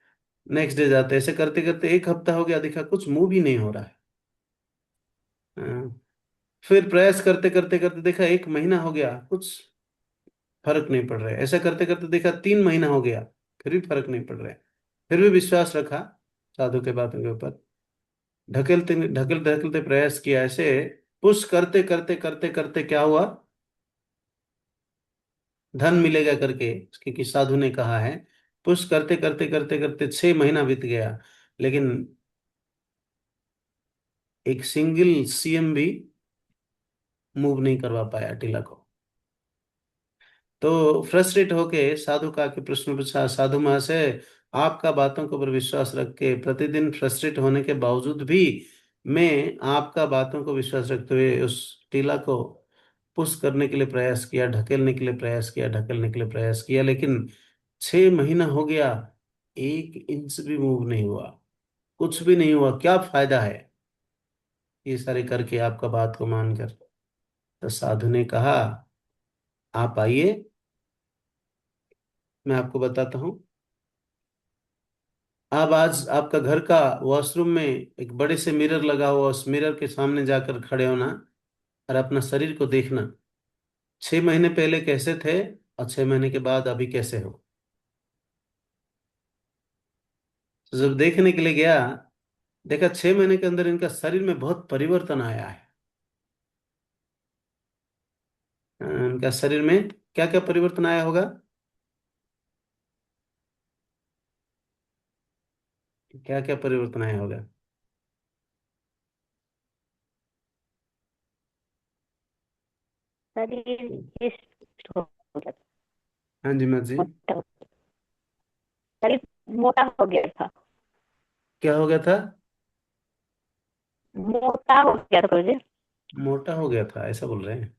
[SPEAKER 1] नेक्स्ट डे जाते हैं, ऐसे करते करते 1 हफ्ता हो गया, देखा कुछ मूव ही नहीं हो रहा है। हाँ, फिर प्रयास करते करते करते देखा 1 महीना हो गया, कुछ फर्क नहीं पड़ रहा है। ऐसा करते करते देखा 3 महीना हो गया, फिर भी फर्क नहीं पड़ रहा है। फिर भी विश्वास रखा साधु के बातों के ऊपर, ढकेलते ढकेलते ढकेलते प्रयास किया, ऐसे पुश करते करते करते करते क्या हुआ, धन मिलेगा करके, क्योंकि साधु ने कहा है। पुश करते करते करते करते 6 महीना बीत गया, लेकिन एक सिंगल सीएम भी मूव नहीं करवा पाया टीला को। तो फ्रस्ट्रेट होके साधु का के प्रश्न पूछा, साधु महाशय, आपका बातों के ऊपर विश्वास रख के प्रतिदिन फ्रस्ट्रेट होने के बावजूद भी मैं आपका बातों को विश्वास रखते हुए उस टीला को पुश करने के लिए प्रयास किया, ढकेलने के लिए प्रयास किया, ढकेलने के लिए प्रयास किया, लेकिन 6 महीना हो गया, 1 इंच भी मूव नहीं हुआ, कुछ भी नहीं हुआ, क्या फायदा है ये सारे करके आपका बात को मानकर? तो साधु ने कहा, आप आइए, मैं आपको बताता हूँ। अब आज आपका घर का वॉशरूम में एक बड़े से मिरर लगा हुआ, उस मिरर के सामने जाकर खड़े होना और अपना शरीर को देखना, 6 महीने पहले कैसे थे और 6 महीने के बाद अभी कैसे हो। तो जब देखने के लिए गया, देखा 6 महीने के अंदर इनका शरीर में बहुत परिवर्तन आया है। इनका शरीर में क्या क्या परिवर्तन आया होगा? क्या क्या परिवर्तन आया होगा?
[SPEAKER 14] शरीर हिस्ट हो गया था,
[SPEAKER 1] हाँ जी मत जी,
[SPEAKER 14] शरीर मोटा हो गया था,
[SPEAKER 1] क्या हो गया था?
[SPEAKER 14] मोटा हो गया था प्रभु जी।
[SPEAKER 1] मोटा हो गया था, ऐसा बोल रहे हैं?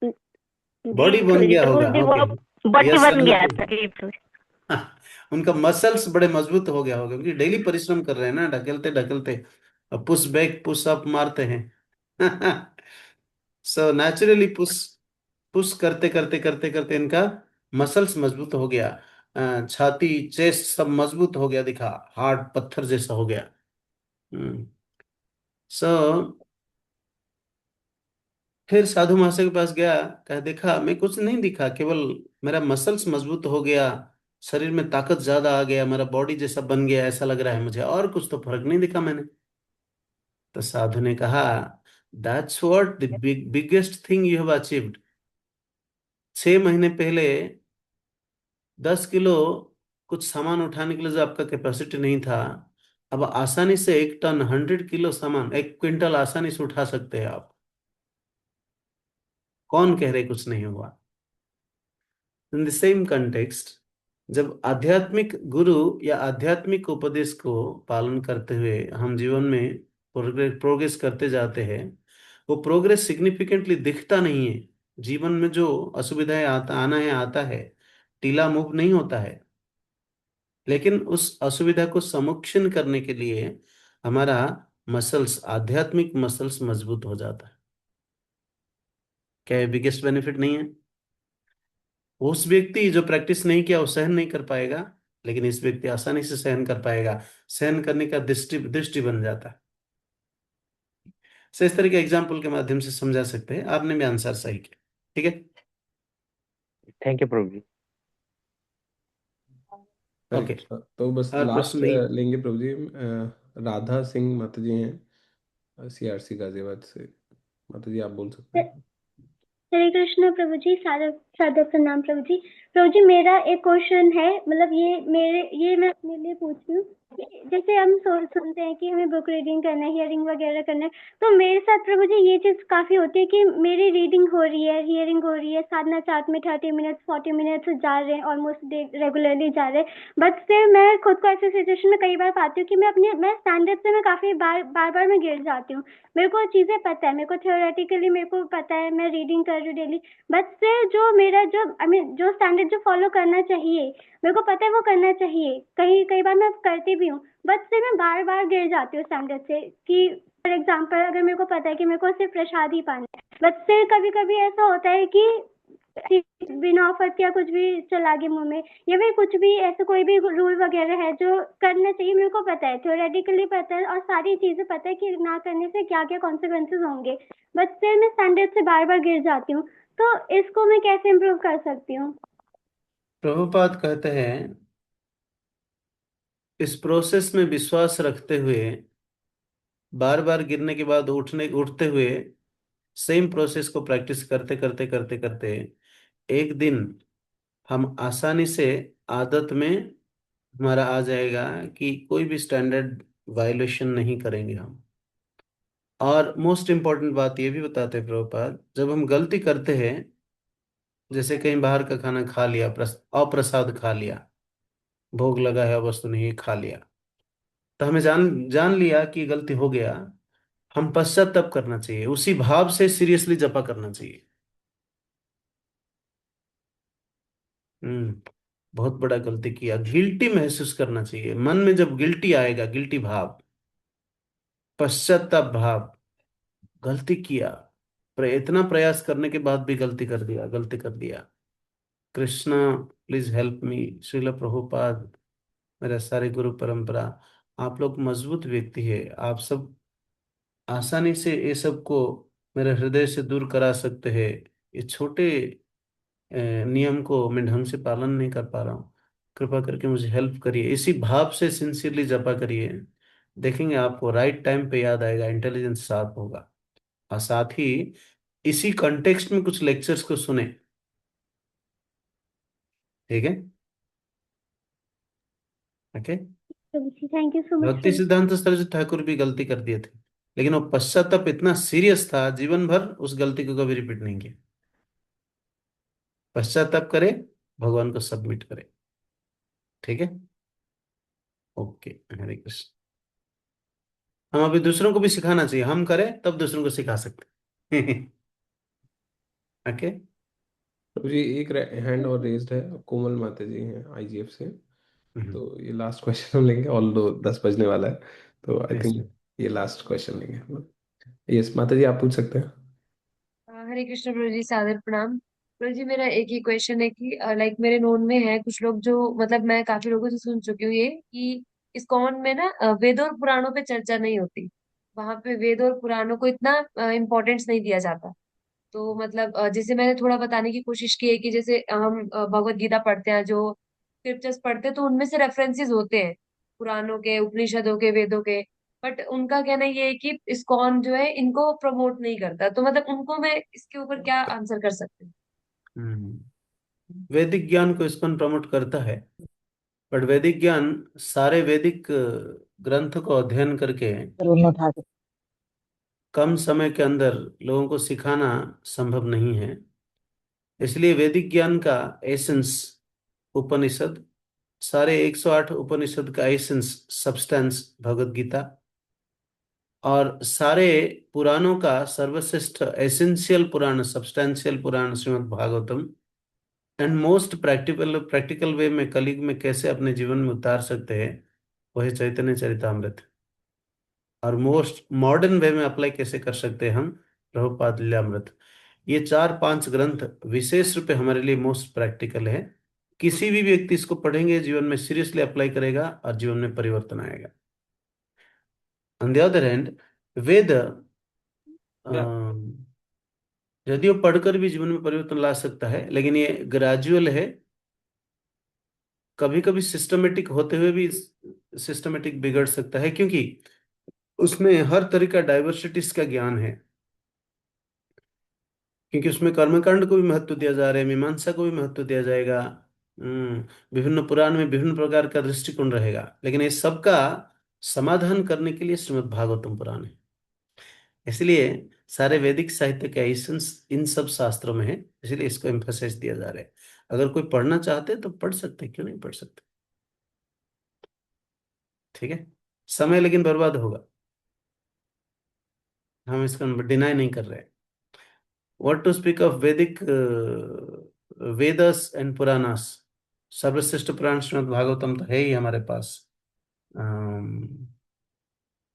[SPEAKER 14] जी
[SPEAKER 1] बॉडी बन
[SPEAKER 14] प्रभु जी,
[SPEAKER 1] गया
[SPEAKER 14] प्रभु
[SPEAKER 1] होगा,
[SPEAKER 14] जी वो
[SPEAKER 1] ओके।
[SPEAKER 14] बॉडी
[SPEAKER 1] यस
[SPEAKER 14] बन
[SPEAKER 1] सर
[SPEAKER 14] गया
[SPEAKER 1] मत
[SPEAKER 14] था जी प्रभु जी।
[SPEAKER 1] उनका मसल्स बड़े मजबूत हो गया होगा, क्योंकि डेली परिश्रम कर रहे हैं ना, ढकेलते ढकेलते, और पुश बैक पुश अप मारते हैं। सो नेचुरली पुश पुश करते करते करते करते इनका मसल्स मजबूत हो गया, छाती चेस्ट सब मजबूत हो गया, दिखा हार्ड पत्थर जैसा हो गया। सो फिर साधु महाशय के पास गया, कहा देखा मैं कुछ नहीं दिखा, केवल मेरा मसल्स मजबूत हो गया, शरीर में ताकत ज्यादा आ गया, मेरा बॉडी जैसा बन गया ऐसा लग रहा है मुझे, और कुछ तो फर्क नहीं दिखा मैंने। तो साधु ने कहा that's what the biggest thing you have achieved. 6 महीने पहले 10 किलो कुछ सामान उठाने के लिए जो आपका कैपेसिटी नहीं था, अब आसानी से 1 टन 100 किलो सामान, 1 क्विंटल आसानी से उठा सकते हैं आप। कौन कह रहे कुछ नहीं हुआ? इन द सेम कंटेक्स्ट, जब आध्यात्मिक गुरु या आध्यात्मिक उपदेश को पालन करते हुए हम जीवन में प्रोग्रेस करते जाते हैं, वो प्रोग्रेस सिग्निफिकेंटली दिखता नहीं है। जीवन में जो असुविधाएं आना है आता है, टीला मूव नहीं होता है, लेकिन उस असुविधा को सम्मुखीन करने के लिए हमारा मसल्स, आध्यात्मिक मसल्स मजबूत हो जाता है। क्या बिगेस्ट बेनिफिट नहीं है? उस व्यक्ति जो प्रैक्टिस नहीं किया वो सहन नहीं कर पाएगा, लेकिन इस व्यक्ति आसानी से सहन कर पाएगा, सहन करने का दृष्टि दृष्टि बन जाता है। सो इस तरह के एग्जाम्पल के माध्यम से समझा सकते हैं। आपने भी आंसर सही किया, ठीक है।
[SPEAKER 20] थैंक यू प्रभु जी।
[SPEAKER 1] ओके,
[SPEAKER 2] तो बस
[SPEAKER 1] और
[SPEAKER 2] लास्ट
[SPEAKER 1] प्रश्न नहीं?
[SPEAKER 2] लेंगे प्रभु जी। राधा सिंह माता जी हैं CRC गाजियाबाद से। माता जी आप बोल सकते हैं।
[SPEAKER 14] हरे कृष्ण प्रभु जी, सादर सादर प्रणाम प्रभु जी। प्रभु जी मेरा एक क्वेश्चन है, मतलब ये मैं अपने लिए पूछ रही हूँ कि जैसे हम सुनते हैं कि हमें बुक रीडिंग करना है, हियरिंग वगैरह करना है, तो मेरे साथ प्रभु जी ये चीज काफी होती है कि मेरी रीडिंग हो रही है, हियरिंग हो रही है, साधना चार्ट में 30 मिनट्स 40 मिनट्स जा रहे हैं, ऑलमोस्ट रेगुलरली जा रहे हैं, बट फिर मैं खुद को ऐसे सिचुएशन में कई बार पाती हूँ कि मैं स्टैंडर्ड से मैं काफी बार मैं गिर जाती हूँ। मेरे को चीजें पता है, मेरे को थियोरेटिकली मेरे को पता है, मैं रीडिंग कर रही हूँ डेली, बट फिर जो मेरा जो जो स्टैंडर्ड जो फॉलो करना चाहिए, मेरे को पता है वो करना चाहिए, कई बार मैं करती भी हूँ, बट फिर मैं बार बार गिर जाती हूँ स्टैंडर्ड से। कि फॉर एग्जाम्पल अगर मेरे को पता है कि मेरे को सिर्फ प्रसाद ही पाना है, बट फिर कभी कभी ऐसा होता है कि बिना ऑफर या कुछ भी चला गया मुंह में, या फिर कुछ भी ऐसा कोई भी रूल वगैरह है जो करना चाहिए, मेरे को पता है, थ्योरेटिकली पता है और सारी चीजें पता है कि ना करने से क्या क्या कॉन्सिक्वेंसेस होंगे, बट फिर मैं स्टैंडर्ड से बार बार गिर जाती हूँ, तो इसको मैं कैसे इम्प्रूव कर सकती हूँ?
[SPEAKER 1] प्रभुपाद कहते हैं इस प्रोसेस में विश्वास रखते हुए, बार बार गिरने के बाद उठते हुए, सेम प्रोसेस को प्रैक्टिस करते करते करते करते एक दिन हम आसानी से आदत में हमारा आ जाएगा कि कोई भी स्टैंडर्ड वायलेशन नहीं करेंगे हम। और मोस्ट इम्पॉर्टेंट बात ये भी बताते हैं प्रभुपाद, जब हम गलती करते हैं, जैसे कहीं बाहर का खाना खा लिया, अप्रसाद खा लिया, भोग लगा है वस्तु नहीं खा लिया, तो हमें जान जान लिया कि गलती हो गया, हम पश्चाताप करना चाहिए, उसी भाव से सीरियसली जपा करना चाहिए। बहुत बड़ा गलती किया, गिल्टी महसूस करना चाहिए, मन में जब गिल्टी आएगा, गिल्टी भाव, पश्चाताप भाव, गलती किया, पर इतना प्रयास करने के बाद भी गलती कर दिया, Krishna please help me, Srila Prabhupada मेरा सारे गुरु परंपरा, आप लोग मजबूत व्यक्ति है, आप सब आसानी से ये सब को मेरे हृदय से दूर करा सकते हैं। ये छोटे नियम को मैं ढंग से पालन नहीं कर पा रहा हूँ, कृपा करके मुझे हेल्प करिए। इसी भाव से सिंसियरली जपा करिए, देखेंगे आपको राइट टाइम पे याद आएगा, इंटेलिजेंस शार्प होगा। और साथ ही इसी कॉन्टेक्स्ट में कुछ लेक्चर्स को सुने, ठीक है? Okay.
[SPEAKER 14] Thank you so much
[SPEAKER 1] भक्ति सिद्धांत सरस्वती ठाकुर भी गलती कर दिए थे, लेकिन वो पश्चाताप इतना सीरियस था, जीवन भर उस गलती को कभी रिपीट नहीं किया। पश्चाताप करे, भगवान को सबमिट करे, ठीक है? ओके, हरे कृष्ण। हम अभी दूसरों को भी सिखाना चाहिए, हम करें तब दूसरों को सिखा सकते हैं। ओके।
[SPEAKER 2] प्रभु जी एक हैंड और रेज्ड है, कोमल माता जी हैं आईजीएफ से। तो ये लास्ट क्वेश्चन हम लेंगे, ऑल दो 10 बजने वाला है, तो आई थिंक ये लास्ट क्वेश्चन लेंगे। यस माता जी, आप पूछ सकते हैं।
[SPEAKER 11] हरे कृष्ण प्रभु जी, सादर प्रणाम। प्रभु जी मेरा एक ही क्वेश्चन है कि लाइक मेरे नोन में है कुछ लोग जो मतलब मैं काफी लोगों से सुन चुकी हूँ ये कि इस्कॉन में ना वेद और पुराणों पे चर्चा नहीं होती। वहां पे वेद और पुराणों को इतना इम्पोर्टेंस नहीं दिया जाता। तो मतलब जैसे मैंने थोड़ा बताने की कोशिश की है कि जैसे हम भगवत गीता पढ़ते हैं, जो स्क्रिप्चर्स पढ़ते हैं, तो उनमें से रेफरेंसेस होते हैं पुराणों के, उपनिषदों के, वेदों के। बट उनका कहना ये है कि इस्कॉन जो है इनको प्रमोट नहीं करता। तो मतलब उनको मैं इसके ऊपर क्या आंसर कर सकती हूँ?
[SPEAKER 1] वैदिक ज्ञान को इस्कॉन प्रमोट करता है, बट वैदिक ज्ञान सारे वैदिक ग्रंथ को अध्ययन करके कम समय के अंदर लोगों को सिखाना संभव नहीं है। इसलिए वैदिक ज्ञान का एसेंस उपनिषद, सारे 108 उपनिषद का एसेंस सब्सटेंस भगवत गीता, और सारे पुराणों का सर्वश्रेष्ठ एसेंशियल पुराण, सब्सटेंशियल पुराण Shrimad Bhagavatam, and most practical way में कलयुग में कैसे अपने जीवन में उतार सकते हैं वही चैतन्य चरितामृत, और मोस्ट मॉडर्न वे में अप्लाई कैसे कर सकते हैं हम प्रभुपाद लीलामृत। ये 4-5 ग्रंथ विशेष रूप से हमारे लिए मोस्ट प्रैक्टिकल है। किसी भी व्यक्ति इसको पढ़ेंगे, जीवन में सीरियसली अप्लाई करेगा और जीवन में परिवर्तन आएगा। ऑन द अदर हैंड वेद यदि वो पढ़कर भी जीवन में परिवर्तन ला सकता है, लेकिन ये ग्रेजुअल है, कभी कभी सिस्टमेटिक होते हुए भी सिस्टमेटिक बिगड़ सकता है, क्योंकि उसमें हर तरह का डाइवर्सिटीज का ज्ञान है। क्योंकि उसमें कर्मकांड को भी महत्व दिया जा रहा है, मीमांसा को भी महत्व दिया जाएगा। विभिन्न पुराण में विभिन्न प्रकार का दृष्टिकोण रहेगा, लेकिन इस सब का समाधान करने के लिए श्रीमद् भागवतम पुराण है। इसलिए सारे वैदिक साहित्य का एसेंस इन सब शास्त्रों में है, इसलिए इसको एम्फेसाइज दिया जा रहा है। अगर कोई पढ़ना चाहते तो पढ़ सकते, क्यों नहीं पढ़ सकते? ठीक है, समय लेकिन बर्बाद होगा, हम इसको डिनाई नहीं कर रहे। व्हाट टू स्पीक ऑफ वैदिक वेदस एंड पुराणास, सर्वश्रेष्ठ पुराण श्रीमद् भागवतम तो है ही हमारे पास।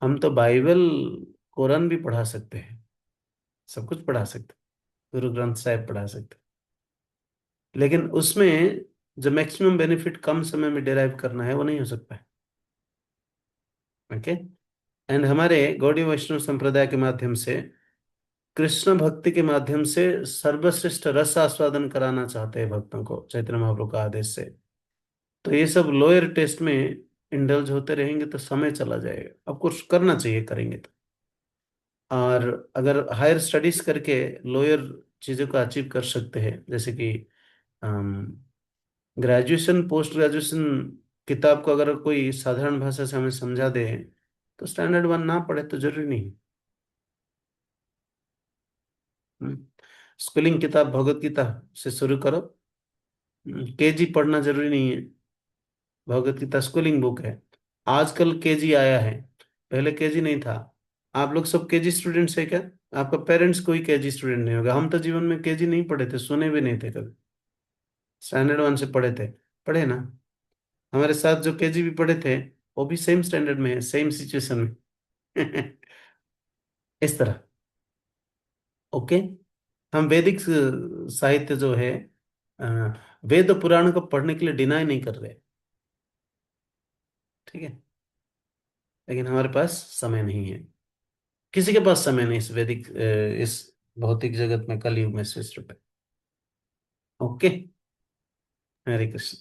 [SPEAKER 1] हम तो बाइबल कुरान भी पढ़ा सकते हैं, सब कुछ पढ़ा सकते, गुरु ग्रंथ साहिब पढ़ा सकते, लेकिन उसमें जो मैक्सिमम बेनिफिट कम समय में डिराइव करना है वो नहीं हो सकता है। ओके। एंड हमारे गौड़ीय वैष्णव संप्रदाय के माध्यम से, कृष्ण भक्ति के माध्यम से सर्वश्रेष्ठ रस आस्वादन कराना चाहते हैं भक्तों को चैतन्य महाप्रभु का आदेश से। तो ये सब लोअर टेस्ट में इंडल्ज होते रहेंगे तो समय चला जाएगा। अब कुछ करना चाहिए, करेंगे तो। और अगर हायर स्टडीज करके लोअर चीज़ों को अचीव कर सकते हैं, जैसे कि ग्रेजुएशन, पोस्ट ग्रेजुएशन किताब को अगर कोई साधारण भाषा से हमें समझा दे तो स्टैंडर्ड 1 ना पढ़े तो जरूरी नहीं। स्कूलिंग किताब भगवत गीता से शुरू करो, केजी पढ़ना जरूरी नहीं है। भगवत गीता स्कूलिंग बुक है। आजकल केजी आया है, पहले केजी नहीं था। आप लोग सब केजी स्टूडेंट्स है क्या? आपका पेरेंट्स कोई केजी स्टूडेंट नहीं होगा। हम तो जीवन में केजी नहीं पढ़े थे, सुने भी नहीं थे कभी, स्टैंडर्ड 1 से पढ़े थे। पढ़े ना? हमारे साथ जो केजी भी पढ़े थे वो भी सेम स्टैंडर्ड में है, सेम सिचुएशन में। इस तरह। ओके। हम वैदिक साहित्य जो है, अ, वेद पुराण को पढ़ने के लिए डिनाई नहीं कर रहे, ठीक है, लेकिन हमारे पास समय नहीं है, किसी के पास समय नहीं इस वैदिक इस भौतिक जगत में, कलयुग में सृष्टि पे। Okay, Hare Krishna,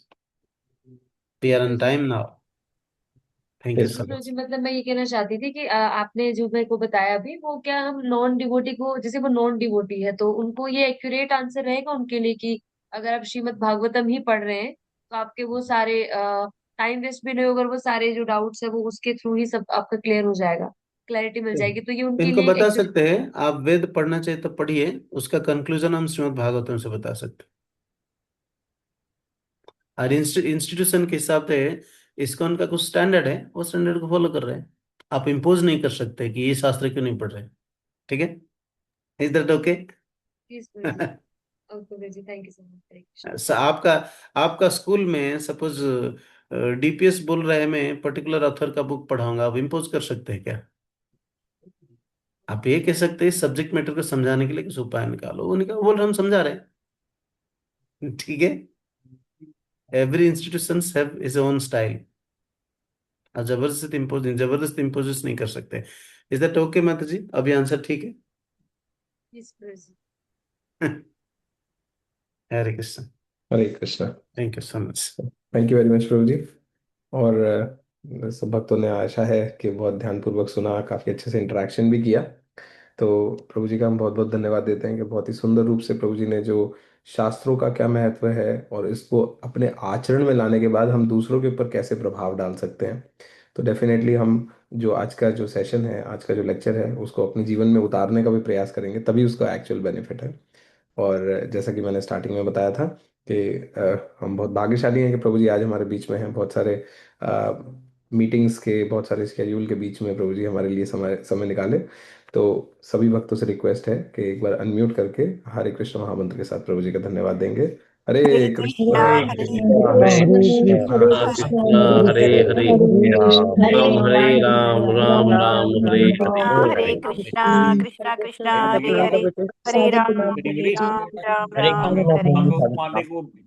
[SPEAKER 1] we are on time now. Thank you so much.
[SPEAKER 11] जी मतलब मैं ये कहना चाहती थी कि आपने जो मेरे को बताया अभी, वो क्या हम नॉन डिवोटी को, जैसे वो नॉन डिवोटी है तो उनको ये एक्यूरेट आंसर रहेगा उनके लिए कि अगर आप श्रीमद् भागवतम ही पढ़ रहे हैं तो आपके वो सारे टाइम वेस्ट भी नहीं होगा, और वो सारे जो डाउट्स है वो उसके थ्रू ही सब आपका क्लियर हो जाएगा, क्लैरिटी मिल जाएगी, तो ये उनके
[SPEAKER 1] इनको
[SPEAKER 11] लिए
[SPEAKER 1] बता सकते हैं, आप वेद पढ़ना चाहिए तो पढ़िए, उसका कंक्लूजन हम श्रीमद् भागवतम से बता सकते हैं। और इंस्टीट्यूशन के हिसाब से इस्कॉन का कुछ स्टैंडर्ड है, वो स्टैंडर्ड को फॉलो कर रहे हैं। आप इम्पोज नहीं कर सकते कि ये शास्त्र क्यों नहीं पढ़ रहे। ठीक है, इज दैट ओके?
[SPEAKER 11] ओके जी, थैंक यू सो मच।
[SPEAKER 1] आपका आपका स्कूल में सपोज डीपीएस बोल रहे हैं मैं पर्टिकुलर ऑथर का बुक पढ़ाऊंगा, आप इम्पोज कर सकते हैं क्या? आप ये कह सकते हैं सब्जेक्ट मैटर को समझाने के लिए कुछ उपाय निकालो, वो निकालो, बोल रहे हम समझा रहे हैं। ठीक है, every institution have is own style, और जबरदस्त इम्पोज नहीं कर सकते। इज दैट ओके माता जी? अभी आंसर ठीक है? Hare Krishna.
[SPEAKER 2] Hare Krishna.
[SPEAKER 1] Thank you so much.
[SPEAKER 2] Thank you very much प्रभु जी। और सब भक्तों ने आशा है कि बहुत ध्यानपूर्वक सुना, काफ़ी अच्छे से इंटरेक्शन भी किया। तो प्रभु जी का हम बहुत बहुत धन्यवाद देते हैं कि बहुत ही सुंदर रूप से प्रभु जी ने जो शास्त्रों का क्या महत्व है और इसको अपने आचरण में लाने के बाद हम दूसरों के ऊपर कैसे प्रभाव डाल सकते हैं। तो डेफिनेटली हम जो आज का जो सेशन है, आज का जो लेक्चर है, उसको अपने जीवन में उतारने का भी प्रयास करेंगे, तभी उसका एक्चुअल बेनिफिट है। और जैसा कि मैंने स्टार्टिंग में बताया था कि हम बहुत भाग्यशाली हैं कि प्रभु जी आज हमारे बीच में हैं। बहुत सारे मीटिंग्स के, बहुत सारे स्केड्यूल के बीच में प्रभु जी हमारे लिए समय समय निकाले। तो सभी भक्तों से रिक्वेस्ट है कि एक बार अनम्यूट करके हरे कृष्ण महामंत्र के साथ प्रभु जी का धन्यवाद देंगे। हरे कृष्ण
[SPEAKER 17] हरे कृष्णा हरे हरे राम हरे राम राम राम हरे हरे।
[SPEAKER 21] हरे कृष्णा कृष्णा कृष्णा हरे हरे, हरे राम राम राम हरे हरे।